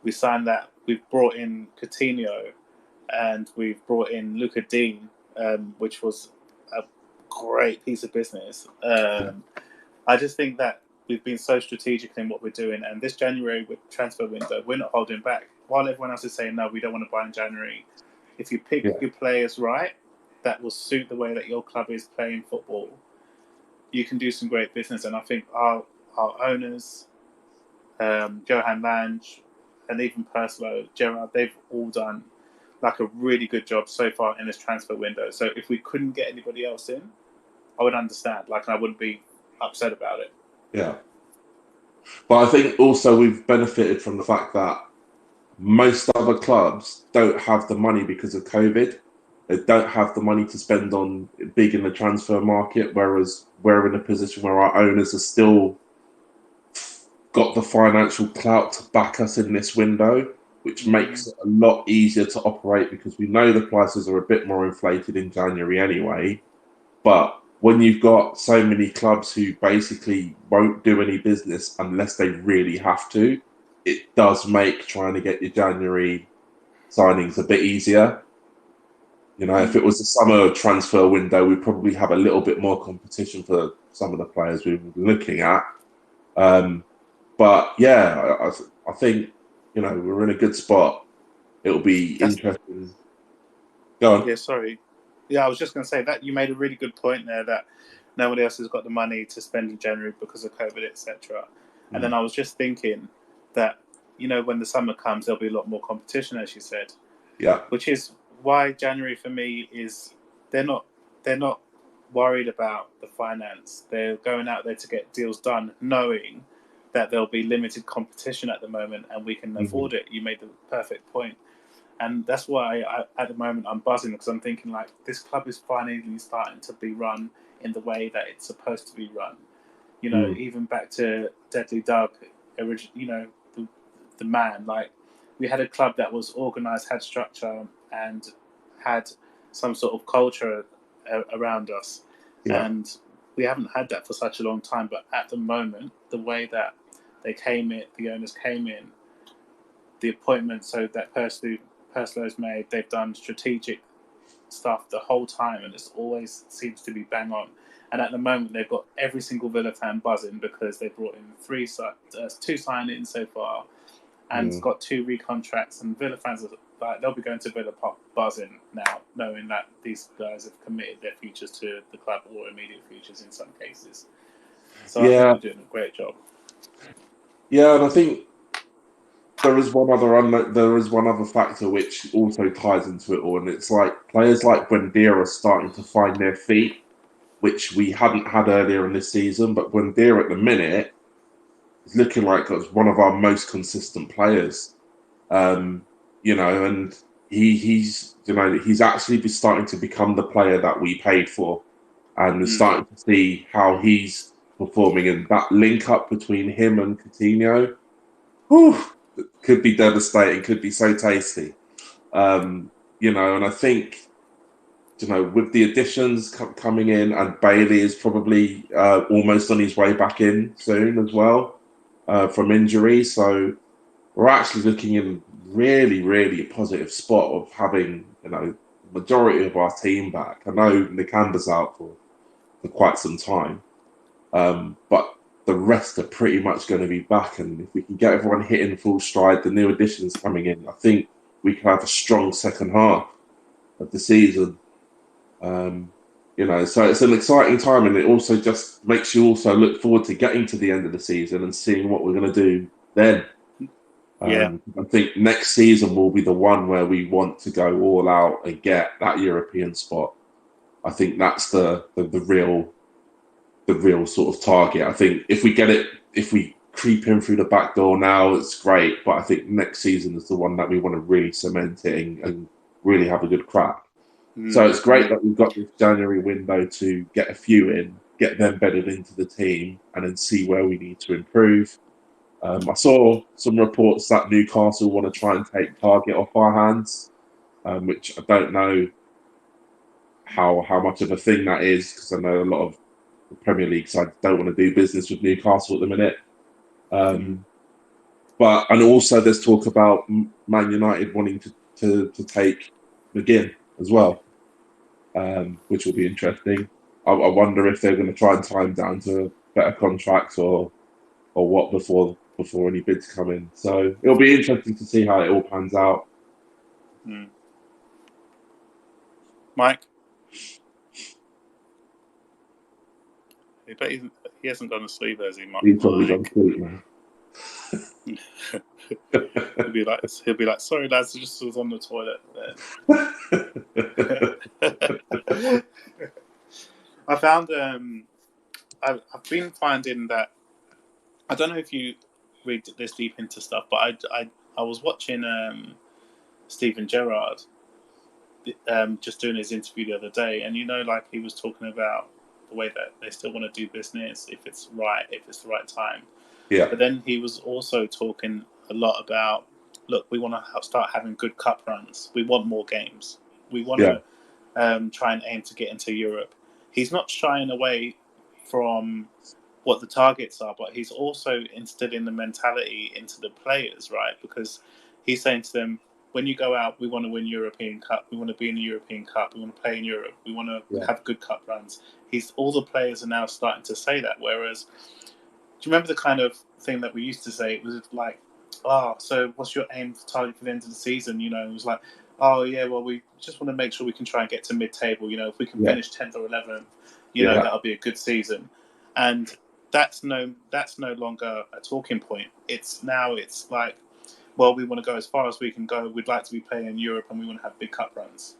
We signed that. We've brought in Coutinho, and we've brought in Luca Dean, which was a great piece of business. I just think that we've been so strategic in what we're doing, and this January with transfer window, we're not holding back. While everyone else is saying, no, we don't want to buy in January, if you pick your players right, that will suit the way that your club is playing football, you can do some great business. And I think our owners, Johan Lange, and even Perslow, Gerard, they've all done like a really good job so far in this transfer window. So if we couldn't get anybody else in, I would understand. Like, I wouldn't be upset about it. Yeah. But I think also we've benefited from the fact that most other clubs don't have the money because of COVID. They don't have the money to spend on big in the transfer market, whereas we're in a position where our owners are still got the financial clout to back us in this window, which makes it a lot easier to operate because we know the prices are a bit more inflated in January anyway. But when you've got so many clubs who basically won't do any business unless they really have to, it does make trying to get your January signings a bit easier. You know, if it was a summer transfer window, we'd probably have a little bit more competition for some of the players we were looking at. But yeah, I think, you know, we're in a good spot. It'll be interesting. Go on. Yeah, sorry. Yeah, I was just going to say that you made a really good point there, that nobody else has got the money to spend in January because of COVID, etc. And then I was just thinking that, you know, when the summer comes, there'll be a lot more competition, as you said. Yeah. Which is why January for me is they're not worried about the finance. They're going out there to get deals done, knowing that there'll be limited competition at the moment and we can afford it. You made the perfect point. And that's why at the moment I'm buzzing, because I'm thinking, like, this club is finally starting to be run in the way that it's supposed to be run. You know, even back to Deadly Doug, you know, the man. Like, we had a club that was organised, had structure, and had some sort of culture around us. Yeah. And we haven't had that for such a long time. But at the moment, the way that they came in, the owners came in, the appointments so that Perslow's made, they've done strategic stuff the whole time, and it always seems to be bang on. And at the moment, they've got every single Villa fan buzzing because they brought in two signings so far, and got 2 recontracts. And Villa fans are like, they'll be going to Villa Park buzzing now, knowing that these guys have committed their futures to the club, or immediate futures in some cases. So I think they're doing a great job. Yeah, and I think there is one other factor which also ties into it all, and it's like players like Buendia are starting to find their feet, which we hadn't had earlier in this season. But Buendia at the minute is looking like it's one of our most consistent players. You know, and he's actually starting to become the player that we paid for, and we're starting to see how he's performing, and that link up between him and Coutinho, could be devastating, could be so tasty. You know, and I think, you know, with the additions coming in, and Bailey is probably almost on his way back in soon as well from injury. So we're actually looking in really, really a positive spot of having, the majority of our team back. I know Nikander's out for quite some time, but the rest are pretty much going to be back. And if we can get everyone hitting full stride, the new additions coming in, I think we can have a strong second half of the season. So it's an exciting time, and it also just makes you also look forward to getting to the end of the season and seeing what we're going to do then. I think next season will be the one where we want to go all out and get that European spot. I think that's the real sort of target. I think if we get it, if we creep in through the back door now, it's great. But I think next season is the one that we want to really cement it and really have a good crack. So it's great that we've got this January window to get a few in, get them bedded into the team, and then see where we need to improve. I saw some reports that Newcastle want to try and take Target off our hands, which I don't know how much of a thing that is, because I know a lot of the Premier League sides don't want to do business with Newcastle at the minute. And also there's talk about Man United wanting to take McGinn as well, which will be interesting. I wonder if they're going to try and tie him down to better contracts or what before any bids come in. So it'll be interesting to see how it all pans out. Mike? But he hasn't gone to sleep, has he, Mike? He's probably gone to sleep, man. He'll be like, sorry lads, I just was on the toilet there. I found I've been finding that, I don't know if you read this deep into stuff, but I was watching Steven Gerrard just doing his interview the other day, and like he was talking about the way that they still want to do business if it's the right time. Yeah. But then he was also talking a lot about, look, we want to start having good cup runs. We want more games. We want to try and aim to get into Europe. He's not shying away from what the targets are, but he's also instilling the mentality into the players, right? Because he's saying to them, when you go out, we want to win European Cup. We want to be in the European Cup. We want to play in Europe. We want to have good cup runs. All the players are now starting to say that. Whereas, do you remember the kind of thing that we used to say? It was like, so what's your aim for target for the end of the season? It was like, we just want to make sure we can try and get to mid-table. If we can finish 10th or 11th, that'll be a good season. And that's no longer a talking point. It's like, well, we want to go as far as we can go. We'd like to be playing in Europe, and we want to have big cup runs.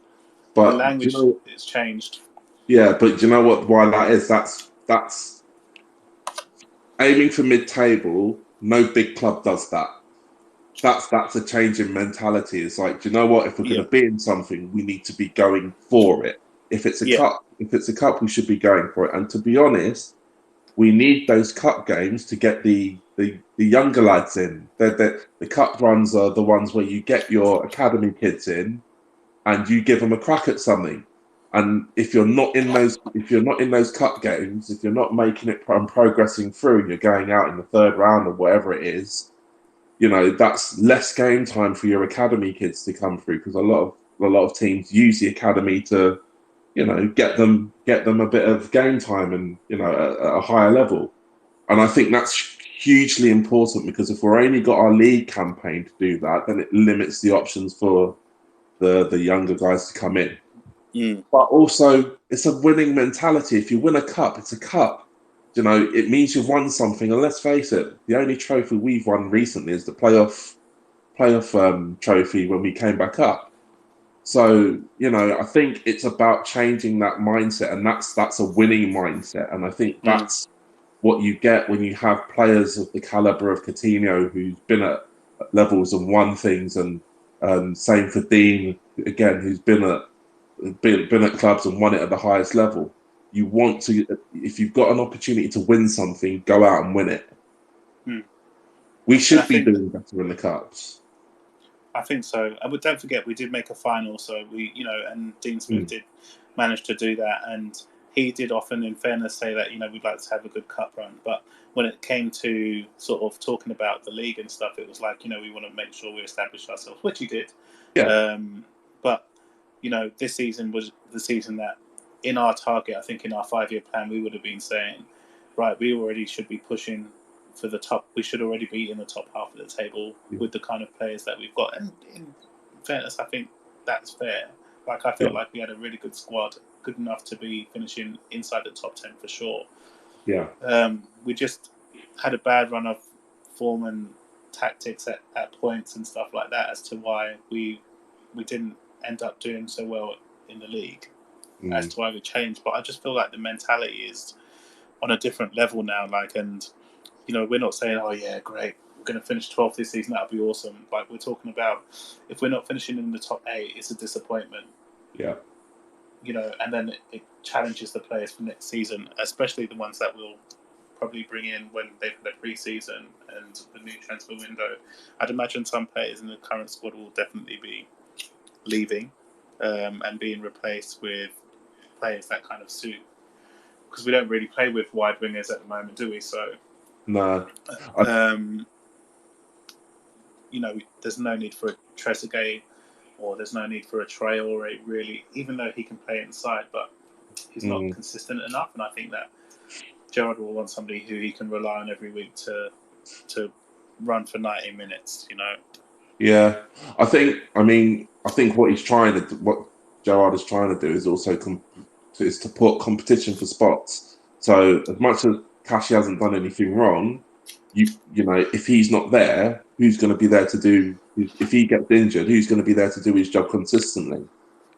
But the language has changed. Yeah, but do you know what? Why that is? That's aiming for mid-table. No big club does that. That's a change in mentality. It's like, do you know what? If we're going to be in something, we need to be going for it. If it's a cup, we should be going for it. And to be honest, we need those cup games to get the younger lads in. The cup runs are the ones where you get your academy kids in, and you give them a crack at something. And if you're not in those cup games, if you're not making it and progressing through, and you're going out in the third round or whatever it is, that's less game time for your academy kids to come through, because a lot of teams use the academy to, get them a bit of game time and at a higher level. And I think that's hugely important, because if we're only got our league campaign to do that, then it limits the options for the younger guys to come in. But also, it's a winning mentality. If you win a cup, it's a cup. It means you've won something. And let's face it, the only trophy we've won recently is the playoff trophy when we came back up. So, I think it's about changing that mindset, and that's a winning mindset. And I think that's what you get when you have players of the caliber of Coutinho, who's been at levels and won things, and same for Dean, again, who's been at clubs and won it at the highest level. You want to, if you've got an opportunity to win something, go out and win it. We should be doing better in the cups. I think so. And don't forget, we did make a final, so and Dean Smith did manage to do that, and he did often, in fairness, say that, we'd like to have a good cup run. But when it came to sort of talking about the league and stuff, it was like, we want to make sure we establish ourselves, which he did. Yeah. But, this season was the season that in our target, I think in our 5-year plan, we would have been saying, right, we already should be pushing for the top. We should already be in the top half of the table with the kind of players that we've got. And in fairness, I think that's fair. Like, I felt like we had a really good squad, good enough to be finishing inside the top 10 for sure. Yeah. We just had a bad run of form and tactics at points and stuff like that as to why we didn't end up doing so well in the league, as to why we changed. But I just feel like the mentality is on a different level now. Like, and we're not saying, oh yeah, great, we're going to finish 12th this season, that'll be awesome. Like, we're talking about if we're not finishing in the top 8, it's a disappointment. Yeah. And then it challenges the players for next season, especially the ones that we'll probably bring in when they've had a pre-season and the new transfer window. I'd imagine some players in the current squad will definitely be leaving and being replaced with players that kind of suit. Because we don't really play with wide wingers at the moment, do we? So, no. There's no need for a Trezeguet, or there's no need for a Traore, really, even though he can play inside, but he's not consistent enough. And I think that Gerrard will want somebody who he can rely on every week to run for 90 minutes, Yeah, I think what Gerrard is trying to do is also is to put competition for spots. So as much as Kashi hasn't done anything wrong, if he's not there, who's going to be there to do? If he gets injured, who's going to be there to do his job consistently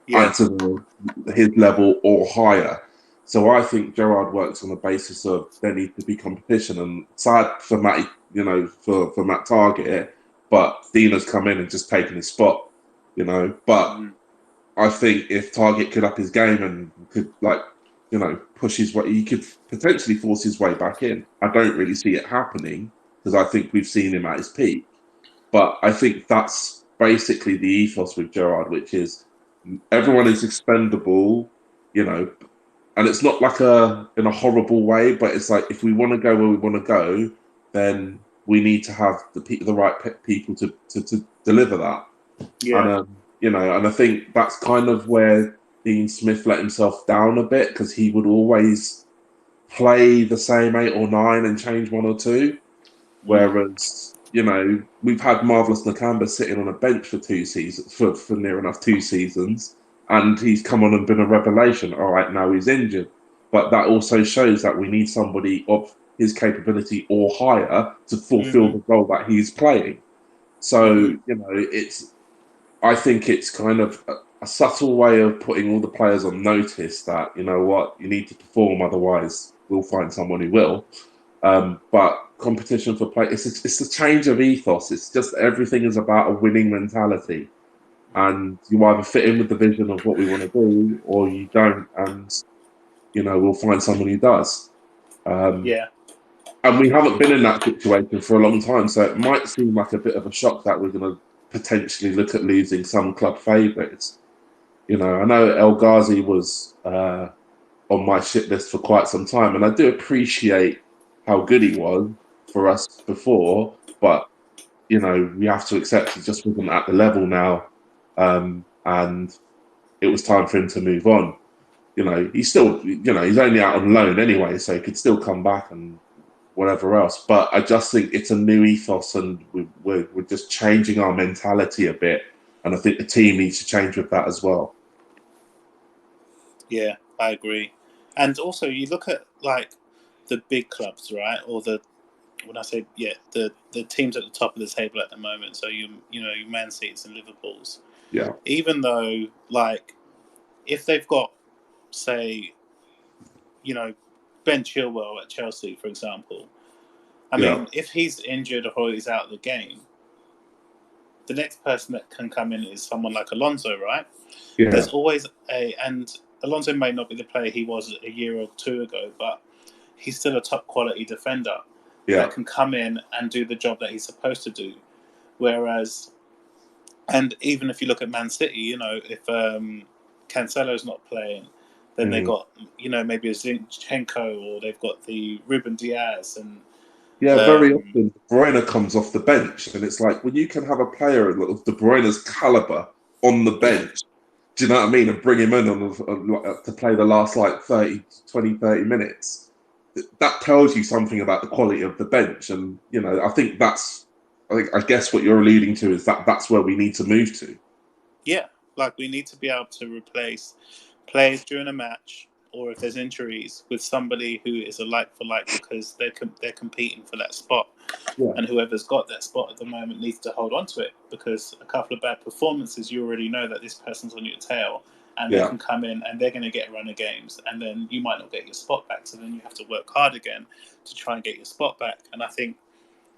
and to his level or higher? So I think Gerrard works on the basis of there needs to be competition. And sad for Matt, for Matt Target, but Dina's come in and just taken his spot, But I think if Target could up his game and could push his way, he could potentially force his way back in. I don't really see it happening because I think we've seen him at his peak. But I think that's basically the ethos with Gerrard, which is everyone is expendable, and it's not like in a horrible way, but it's like if we want to go where we want to go, then we need to have the right people to deliver that. Yeah. And and I think that's kind of where Dean Smith let himself down a bit, because he would always play the same 8 or 9 and change 1 or 2. Whereas, we've had Marvelous Nakamba sitting on a bench for 2 seasons, for near enough 2 seasons, and he's come on and been a revelation. All right, now he's injured. But that also shows that we need somebody of his capability or higher to fulfill the role that he's playing. So, I think it's kind of a subtle way of putting all the players on notice that, you need to perform, otherwise we'll find someone who will. But competition for play, it's a change of ethos. It's just everything is about a winning mentality. And you either fit in with the vision of what we want to do, or you don't, and, we'll find someone who does. And we haven't been in that situation for a long time, so it might seem like a bit of a shock that we're going to potentially look at losing some club favourites. I know El Ghazi was on my shit list for quite some time, and I do appreciate how good he was for us before, but we have to accept he just wasn't at the level now, and it was time for him to move on. He's still, he's only out on loan anyway, so he could still come back and whatever else. But I just think it's a new ethos, and we're just changing our mentality a bit, and I think the team needs to change with that as well. Yeah, I agree. And also, you look at like the big clubs, right? Or the teams at the top of the table at the moment. So your Man City's and Liverpool's. Yeah. Even though, like, if they've got, say, Ben Chilwell at Chelsea, for example. I mean, if he's injured or he's out of the game, the next person that can come in is someone like Alonso, right? Yeah. There's always and Alonso may not be the player he was a year or 2 ago, but he's still a top quality defender that can come in and do the job that he's supposed to do. Whereas, and even if you look at Man City, if Cancelo's not playing, then they got, you know, maybe a Zinchenko, or they've got the Ruben Diaz, and very often De Bruyne comes off the bench, and it's like, well, you can have a player of De Bruyne's caliber on the bench. Do you know what I mean? And bring him in to play the last like 30 minutes. That tells you something about the quality of the bench, and you know, I guess what you're alluding to is that's where we need to move to. Yeah, like we need to be able to replace players during a match, or if there's injuries, with somebody who is a like for like, because they're competing for that spot. Yeah. And whoever's got that spot at the moment needs to hold on to it, because a couple of bad performances, you already know that this person's on your tail, and they can come in and they're going to get a run of games, and then you might not get your spot back. So then you have to work hard again to try and get your spot back. And I think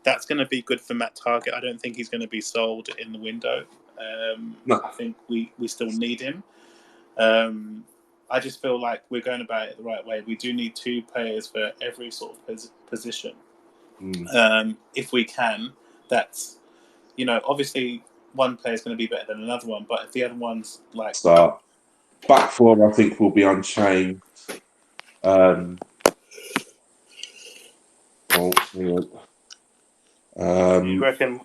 that's going to be good for Matt Targett. I don't think he's going to be sold in the window. No. I think we still need him. I just feel like we're going about it the right way. We do need 2 players for every sort of position. If we can, that's, you know, obviously one player is going to be better than another one, but if the other one's like... Back 4, I think, will be unchanged. You reckon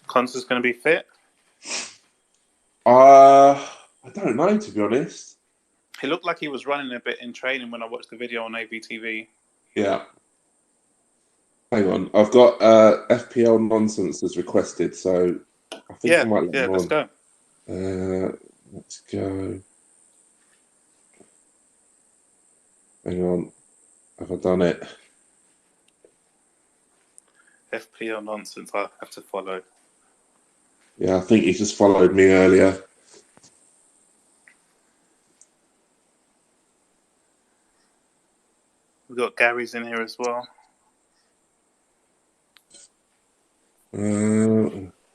Consa's going to be fit? I don't know, to be honest. He looked like he was running a bit in training when I watched the video on AVTV. Yeah. Hang on, I've got FPL nonsense as requested, so I think I might let him let's on. go. Let's go. Hang on, have I done it? FPL nonsense, I have to follow. Yeah, I think he just followed me earlier. We've got Gary's in here as well.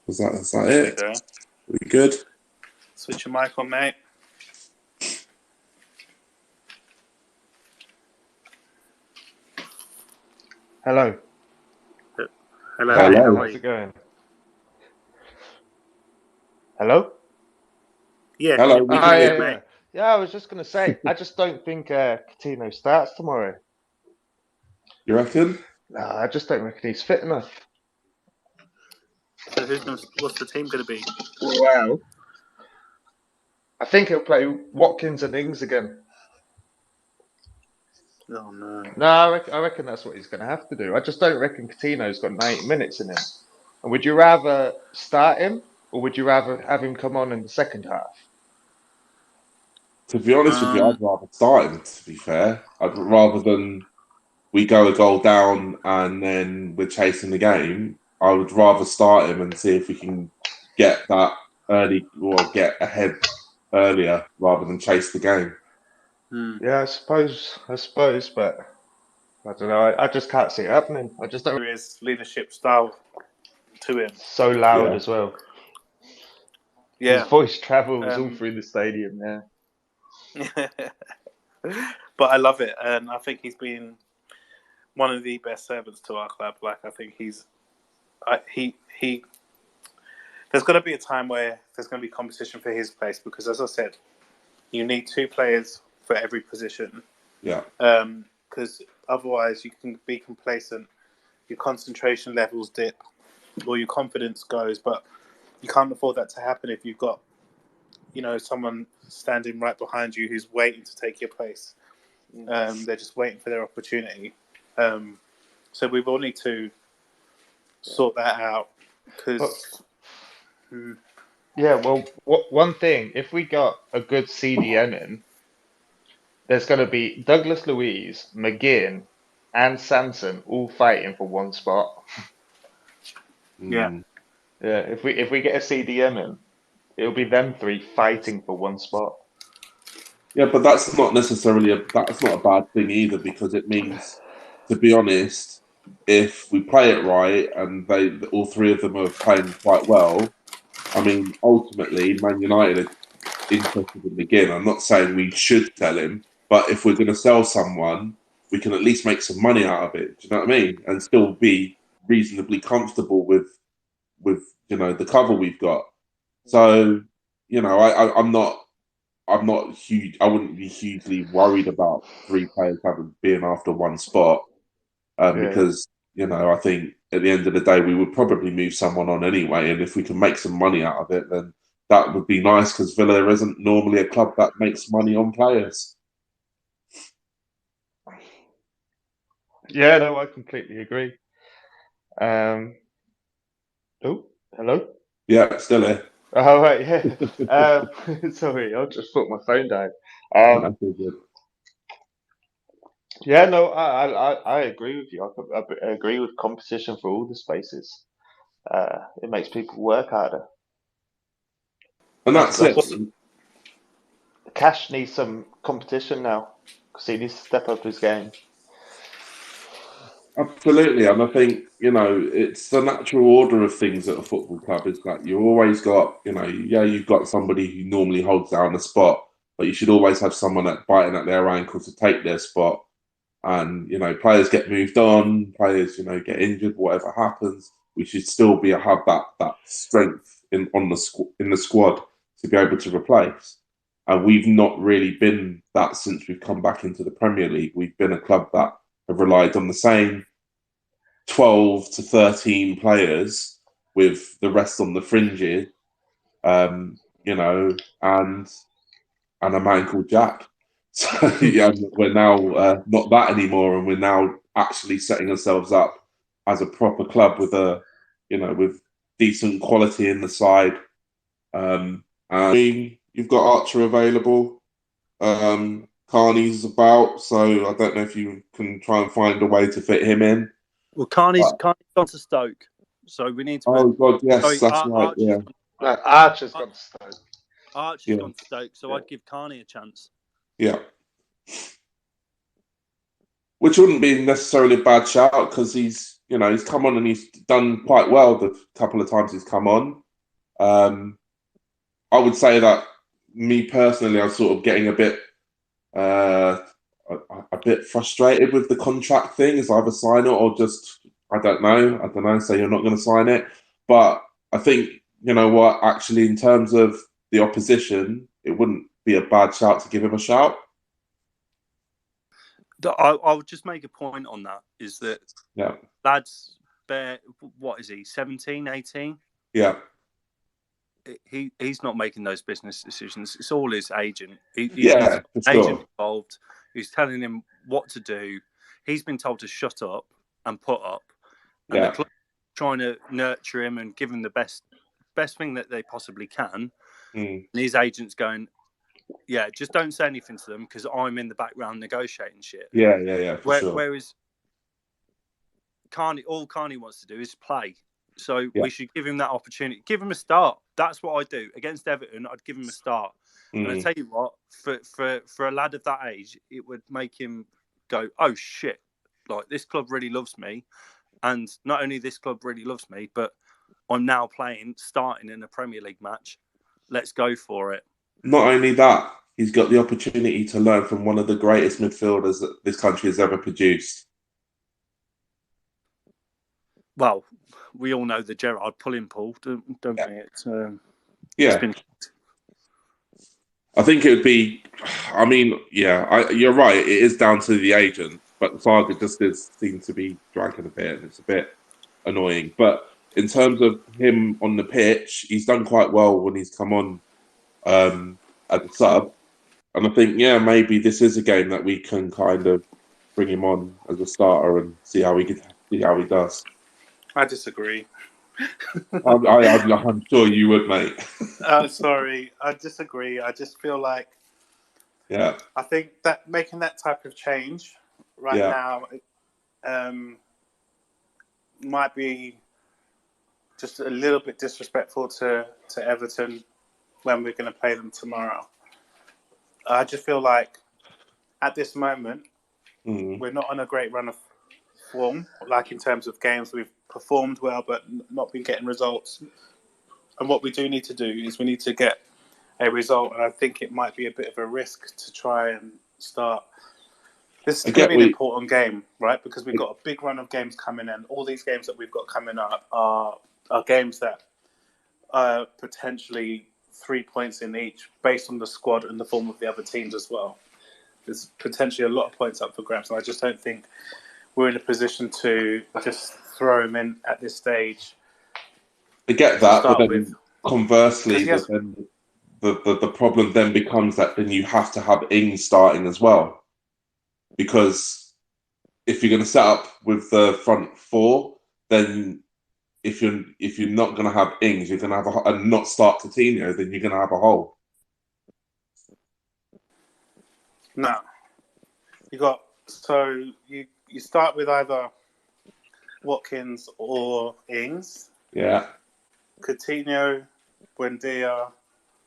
Was that it? Go. We good? Switch your mic on, mate. Hello. Hello. Hello. How's it going? Hello? Yeah. Hello. Yeah, I was just going to say, I just don't think Coutinho starts tomorrow. You reckon? No, I just don't reckon he's fit enough. So what's the team going to be? Well, I think he'll play Watkins and Ings again. Oh, no. No, I reckon that's what he's going to have to do. I just don't reckon Coutinho's got 90 minutes in him. And would you rather start him, or would you rather have him come on in the second half? To be honest with you, I'd rather start him, to be fair. Rather than we go a goal down and then we're chasing the game, I would rather start him and see if we can get that early, or get ahead earlier, rather than chase the game. Yeah, I suppose, but I don't know. I just can't see it happening. I just don't. There is leadership style to him. So loud as well. Yeah. His voice travels all through the stadium. Yeah. But I love it, and I think he's been one of the best servants to our club. Like, I think he. There's got to be a time where there's going to be competition for his place, because, as I said, you need 2 players for every position. Yeah. Because otherwise you can be complacent, your concentration levels dip, or your confidence goes. But you can't afford that to happen if you've got, you know, someone standing right behind you who's waiting to take your place. They're just waiting for their opportunity. So we will need to sort that out. Yeah, well, one thing, if we got a good CDM in, there's going to be Douglas Luiz, McGinn, and Sanson all fighting for one spot. Yeah. Yeah, if we get a CDM in, it'll be them 3 fighting for one spot. Yeah, but that's not necessarily that's not a bad thing either, because it means, to be honest, if we play it right and all 3 of them are playing quite well, I mean, ultimately, Man United are interested in McGinn. I'm not saying we should sell him, but if we're going to sell someone, we can at least make some money out of it. Do you know what I mean? And still be reasonably comfortable with you know, the cover we've got. So, you know, I'm not I'm not huge. I wouldn't be hugely worried about 3 players being after one spot, because I think at the end of the day we would probably move someone on anyway, and if we can make some money out of it, then that would be nice because Villa isn't normally a club that makes money on players. Yeah, no, I completely agree. Oh, hello. Yeah, still here. Oh, right, yeah. Sorry, I just put my phone down. That's all good. Yeah, no, I agree with you. I agree with competition for all the spaces. It makes people work harder. And that's it. Cash needs some competition now because he needs to step up his game. Absolutely, and I think it's the natural order of things at a football club. Is that you always got you've got somebody who normally holds down the spot, but you should always have someone biting at their ankle to take their spot. And players get moved on, players get injured, whatever happens, we should still have that strength in the squad to be able to replace. And we've not really been that since we've come back into the Premier League. We've been a club that have relied on the same 12 to 13 players with the rest on the fringes, and a man called Jack. So yeah, we're now not that anymore, and we're now actually setting ourselves up as a proper club with with decent quality in the side. And you've got Archer available. Carney's about, so I don't know if you can try and find a way to fit him in. Well, Carney's gone to Stoke, so we need to. Oh God, yes, that's right. Yeah, Archer's gone to Stoke. Archer's gone to Stoke, so I'd give Carney a chance. Yeah. Which wouldn't be necessarily a bad shout because he's come on and he's done quite well the couple of times he's come on. I would say that me personally, I'm sort of getting a bit frustrated with the contract thing. Is either sign it or just I don't know. Say you're not going to sign it, but I think what actually in terms of the opposition, it wouldn't be a bad shout to give him a shout. I would just make a point on that is that lads, what is he, 17, 18? Yeah. He's not making those business decisions. It's all his agent. He's agent involved. Who's telling him what to do. He's been told to shut up and put up. And the club trying to nurture him and give him the best thing that they possibly can. And his agent's going, yeah, just don't say anything to them because I'm in the background negotiating shit. Yeah. Whereas all Carney wants to do is play. So we should give him that opportunity. Give him a start. That's what I do. Against Everton, I'd give him a start. And I tell you what, for a lad of that age, it would make him go, oh shit, like this club really loves me. And not only this club really loves me, but I'm now starting in a Premier League match. Let's go for it. Not only that, he's got the opportunity to learn from one of the greatest midfielders that this country has ever produced. Well, we all know the Gerrard pulling pull, don't we? It's been... I think it would be. I mean, you're right. It is down to the agent, but the saga just seems to be dragging a bit, and it's a bit annoying. But in terms of him on the pitch, he's done quite well when he's come on at the sub, and I think maybe this is a game that we can kind of bring him on as a starter and see how he does. I disagree. I'm sure you would, mate. Sorry, I disagree. I just feel like, I think that making that type of change now might be just a little bit disrespectful to Everton when we're going to play them tomorrow. I just feel like at this moment we're not on a great run of form, like in terms of games we've performed well but not been getting results. And what we do need to do is we need to get a result, and I think it might be a bit of a risk to try and start. This is going to be an important game, right? Because we've got a big run of games coming in. All these games that we've got coming up are games that potentially 3 points in each based on the squad and the form of the other teams as well. There's potentially a lot of points up for grabs, and I just don't think we're in a position to just throw him in at this stage. I get that, but then conversely, the problem then becomes that then you have to have Ings starting as well, because if you're going to set up with the front four, then if you're not going to have Ings, you're going to have and not start Coutinho, then you're going to have a hole. No, you start with either Watkins or Ings. Yeah. Coutinho, Buendia,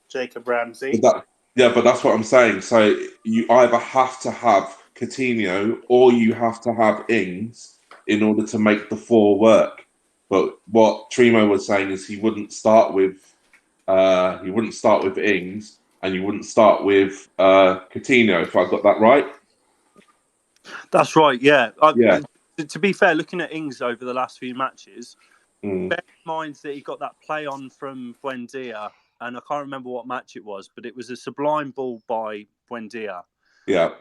Jacob Ramsey. But that's what I'm saying. So you either have to have Coutinho or you have to have Ings in order to make the four work. But what Trimo was saying is he wouldn't start with Ings and you wouldn't start with Coutinho, if I got that right. That's right, yeah. To be fair, looking at Ings over the last few matches, bear in mind that he got that play on from Buendia, and I can't remember what match it was, but it was a sublime ball by Buendia. Yeah.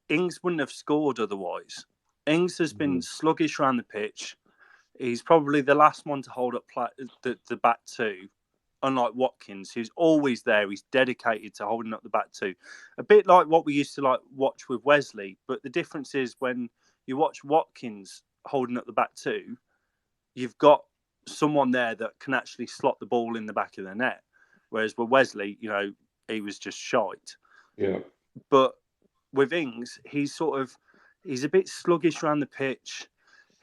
Ings wouldn't have scored otherwise. Ings has been sluggish around the pitch. He's probably the last one to hold up the back two, unlike Watkins, who's always there. He's dedicated to holding up the back two. A bit like what we used to watch with Wesley, but the difference is when you watch Watkins holding up the back two, you've got someone there that can actually slot the ball in the back of the net. Whereas with Wesley, he was just shite. Yeah. But with Ings, he's a bit sluggish around the pitch.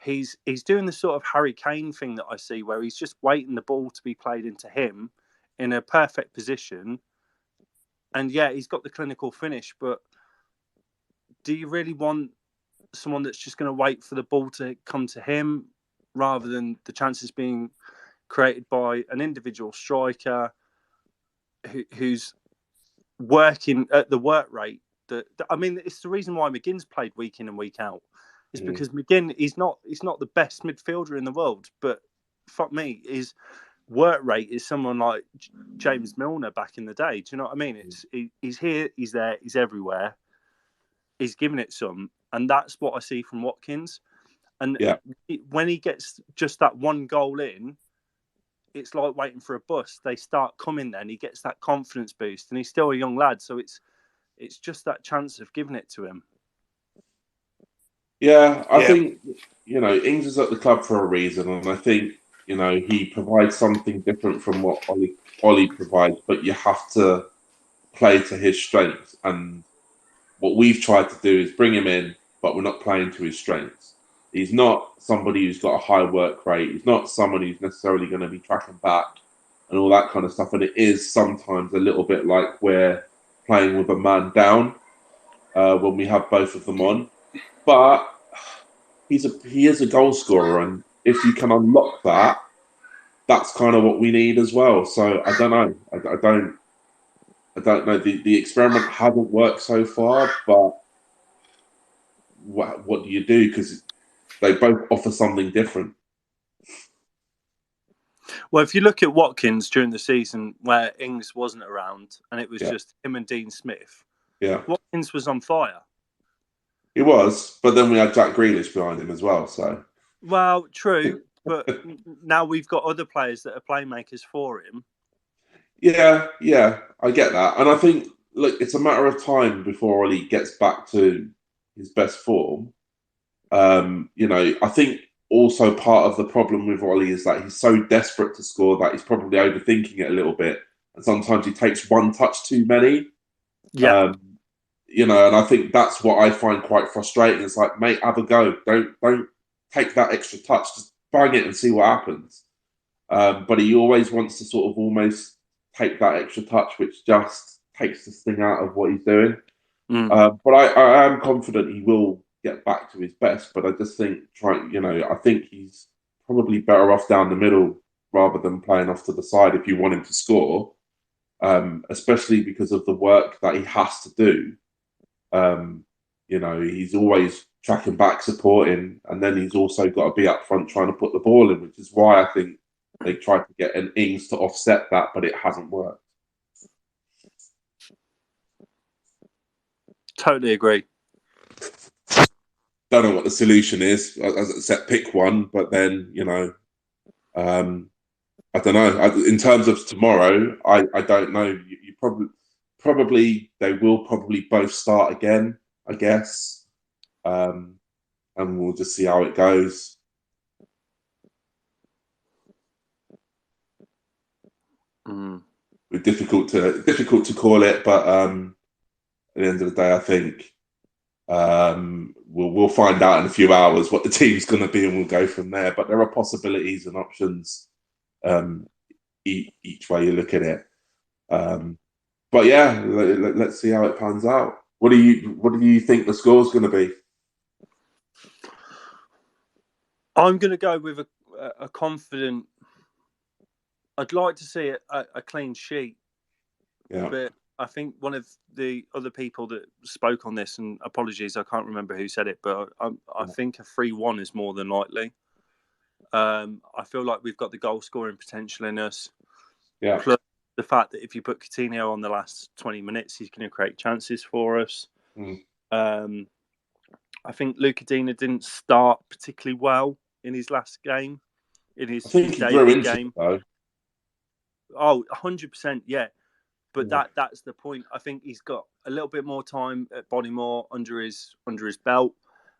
He's doing the sort of Harry Kane thing that I see, where he's just waiting the ball to be played into him in a perfect position. And yeah, he's got the clinical finish, but do you really want someone that's just going to wait for the ball to come to him rather than the chances being created by an individual striker who's working at the work rate? It's the reason why McGinn's played week in and week out. Is because McGinn he's not the best midfielder in the world, but fuck me, his work rate is someone like James Milner back in the day. Do you know what I mean? He's here, he's there, he's everywhere. He's giving it some, and that's what I see from Watkins. And when he gets just that one goal in, it's like waiting for a bus. They start coming then. He gets that confidence boost, and he's still a young lad, so it's just that chance of giving it to him. Yeah, I think, Ings is at the club for a reason, and I think, he provides something different from what Ollie provides, but you have to play to his strengths. And what we've tried to do is bring him in, but we're not playing to his strengths. He's not somebody who's got a high work rate. He's not someone who's necessarily going to be tracking back and all that kind of stuff. And it is sometimes a little bit like we're playing with a man down when we have both of them on. But he is a goal scorer, and if you can unlock that, that's kind of what we need as well. So I don't know. I don't know. The experiment hasn't worked so far, but what do you do? Because they both offer something different. Well, if you look at Watkins during the season where Ings wasn't around and it was just him and Dean Smith, Watkins was on fire. He was, but then we had Jack Grealish behind him as well. So, well, true, but now we've got other players that are playmakers for him. Yeah, I get that, and I think it's a matter of time before Ollie gets back to his best form. I think also part of the problem with Ollie is that he's so desperate to score that he's probably overthinking it a little bit, and sometimes he takes one touch too many. Yeah. And I think that's what I find quite frustrating. It's like, mate, have a go. Don't take that extra touch. Just bang it and see what happens. But he always wants to sort of almost take that extra touch, which just takes the sting out of what he's doing. But I am confident he will get back to his best. But I just think, I think he's probably better off down the middle rather than playing off to the side if you want him to score, especially because of the work that he has to do. He's always tracking back, supporting, and then he's also got to be up front trying to put the ball in, which is why I think they tried to get an Ings to offset that, but it hasn't worked. Totally agree. Don't know what the solution is. As I said, pick one, but then I don't know. In terms of tomorrow, I don't know. You probably they will probably both start again, I guess, and we'll just see how it goes. It's difficult to call it, but at the end of the day, I think we'll find out in a few hours what the team's going to be, and we'll go from there. But there are possibilities and options each way you look at it. But yeah, let's see how it pans out. What do you think the score's going to be? I'm going to go with a confident. I'd like to see a clean sheet, but I think one of the other people that spoke on this, and apologies, I can't remember who said it, but I think a 3-1 is more than likely. I feel like we've got the goal scoring potential in us. Yeah. Plus the fact that if you put Coutinho on the last 20 minutes, he's going to create chances for us. I think Luca Dina didn't start particularly well in his last game, in his debut game. Oh, 100%, yeah. But that's the point. I think he's got a little bit more time at Bodymore under his belt.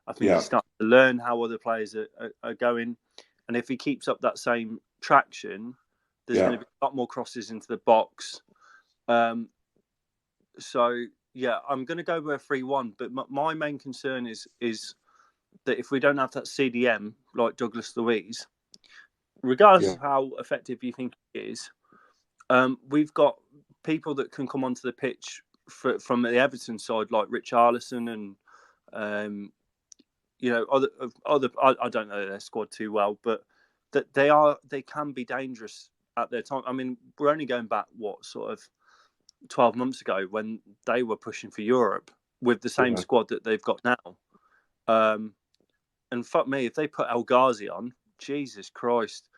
I think he's starting to learn how other players are going. And if he keeps up that same traction, there's going to be a lot more crosses into the box. So, yeah, I'm going to go with a 3-1. But my main concern is that if we don't have that CDM like Douglas Luiz, regardless of how effective you think it is, we've got people that can come onto the pitch from the Everton side, like Rich Arlison and other. I don't know their squad too well, but that they can be dangerous at their time. I mean, we're only going back sort of 12 months ago when they were pushing for Europe with the same squad that they've got now. And fuck me, if they put El Ghazi on, Jesus Christ,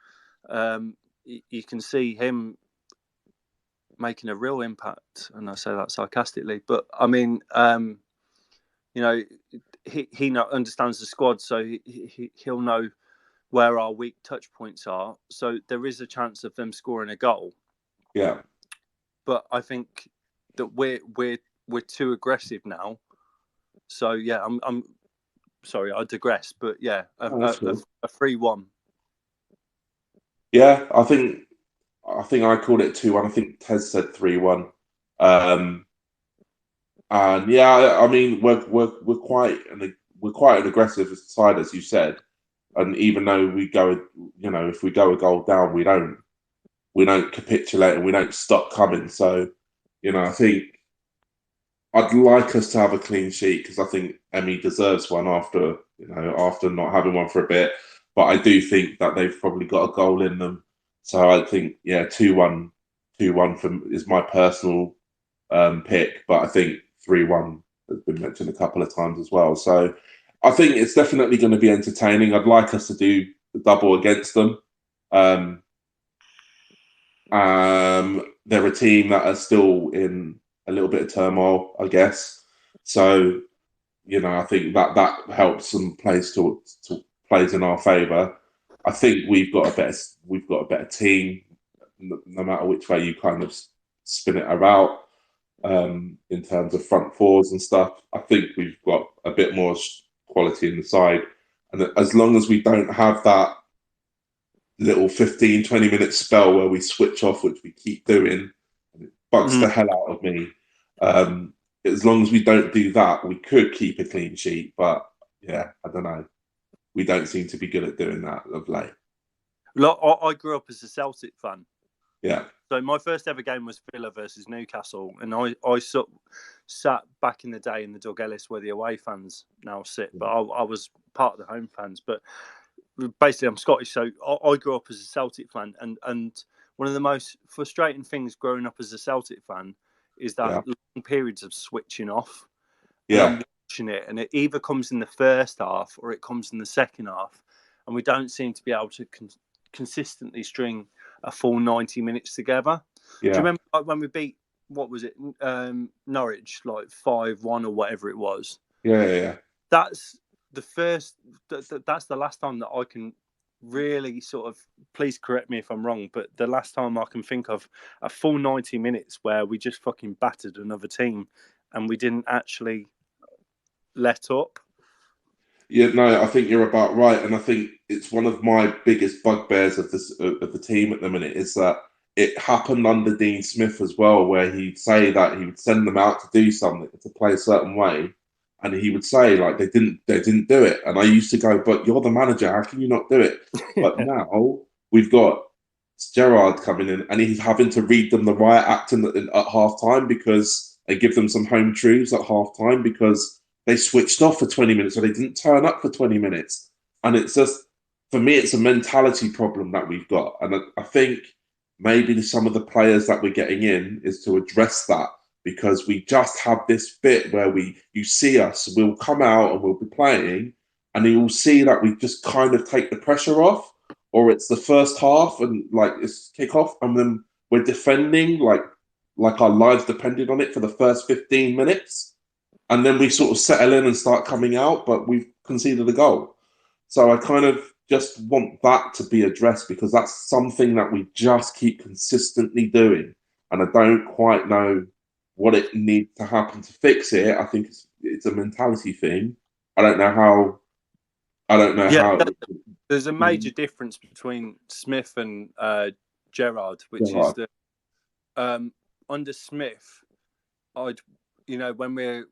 you can see him making a real impact, and I say that sarcastically. But I mean, he understands the squad, so he'll know where our weak touch points are. So there is a chance of them scoring a goal. Yeah. But I think that we're too aggressive now. So yeah, I'm sorry, I digress. But yeah, a 3-1. Yeah, I think I called it 2-1. I think Tez said 3-1. And yeah, I mean we're quite an aggressive side, as you said. And even though we go, if we go a goal down, we don't capitulate and we don't stop coming. So, I think I'd like us to have a clean sheet because I think Emmy deserves one after not having one for a bit. But I do think that they've probably got a goal in them. So I think 2-1 is my personal pick. But I think 3-1 has been mentioned a couple of times as well. So I think it's definitely going to be entertaining. I'd like us to do the double against them. They're a team that are still in a little bit of turmoil, I guess. So, I think that helps some plays plays in our favour. I think we've got a better team, no matter which way you kind of spin it about. In terms of front fours and stuff, I think we've got a bit more quality in the side, and as long as we don't have that little 15-20 minute spell where we switch off, which we keep doing, and it bugs the hell out of me. As long as we don't do that, we could keep a clean sheet. But yeah, I don't know. We don't seem to be good at doing that of late. Look, I grew up as a Celtic fan. Yeah. So my first ever game was Villa versus Newcastle, and I sat back in the day in the Doug Ellis where the away fans now sit, but I was part of the home fans. But basically, I'm Scottish, so I grew up as a Celtic fan, and one of the most frustrating things growing up as a Celtic fan is that long periods of switching off. Yeah. And I'm watching it, and it either comes in the first half or it comes in the second half, and we don't seem to be able to consistently string a full 90 minutes together. Yeah. Do you remember when we beat what was it? Norwich, like 5-1 or whatever it was. Yeah. That's the first. That's the last time that I can really sort of. Please correct me if I'm wrong, but the last time I can think of a full 90 minutes where we just fucking battered another team and we didn't actually let up. Yeah, no, I think you're about right, and I think it's one of my biggest bugbears of the team at the minute is that it happened under Dean Smith as well, where he'd say that he would send them out to do something, to play a certain way, and he would say like they didn't do it, and I used to go, but you're the manager, how can you not do it? But now we've got Gerrard coming in, and he's having to read them the riot act at half time because and give them some home truths at half time because they switched off for 20 minutes or they didn't turn up for 20 minutes. And it's just, for me, it's a mentality problem that we've got. And I think maybe some of the players that we're getting in is to address that, because we just have this bit where you see us, we'll come out and we'll be playing and you'll see that we just kind of take the pressure off, or it's the first half and like it's kick off and then we're defending like our lives depended on it for the first 15 minutes. And then we sort of settle in and start coming out, but we've conceded a goal. So I kind of just want that to be addressed because that's something that we just keep consistently doing. And I don't quite know what it needs to happen to fix it. I think it's a mentality thing. I don't know how. How. There's a major difference between Smith and Gerrard, which is that under Smith, when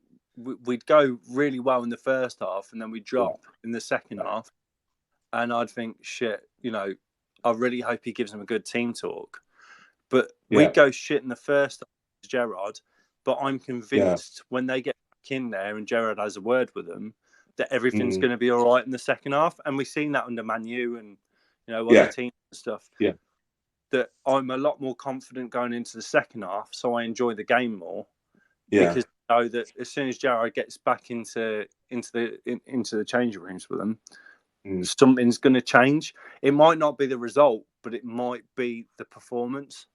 we'd go really well in the first half and then we'd drop in the second half, and I'd think, shit, I really hope he gives them a good team talk. But we'd go shit in the first half, Gerrard, but I'm convinced when they get back in there and Gerrard has a word with them, that everything's going to be all right in the second half. And we've seen that under Man U and, other teams and stuff. Yeah. That I'm a lot more confident going into the second half, so I enjoy the game more. Yeah. Because I know that as soon as Gerrard gets back into the changing rooms with them, something's going to change. It might not be the result, but it might be the performance.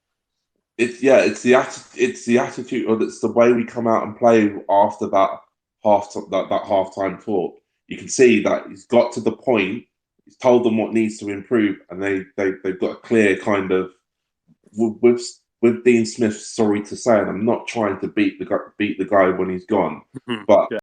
It's the attitude, or it's the way we come out and play after that halftime talk. You can see that he's got to the point. He's told them what needs to improve, and they've got a clear kind of with Dean Smith. Sorry to say, and I'm not trying to beat the guy when he's gone, but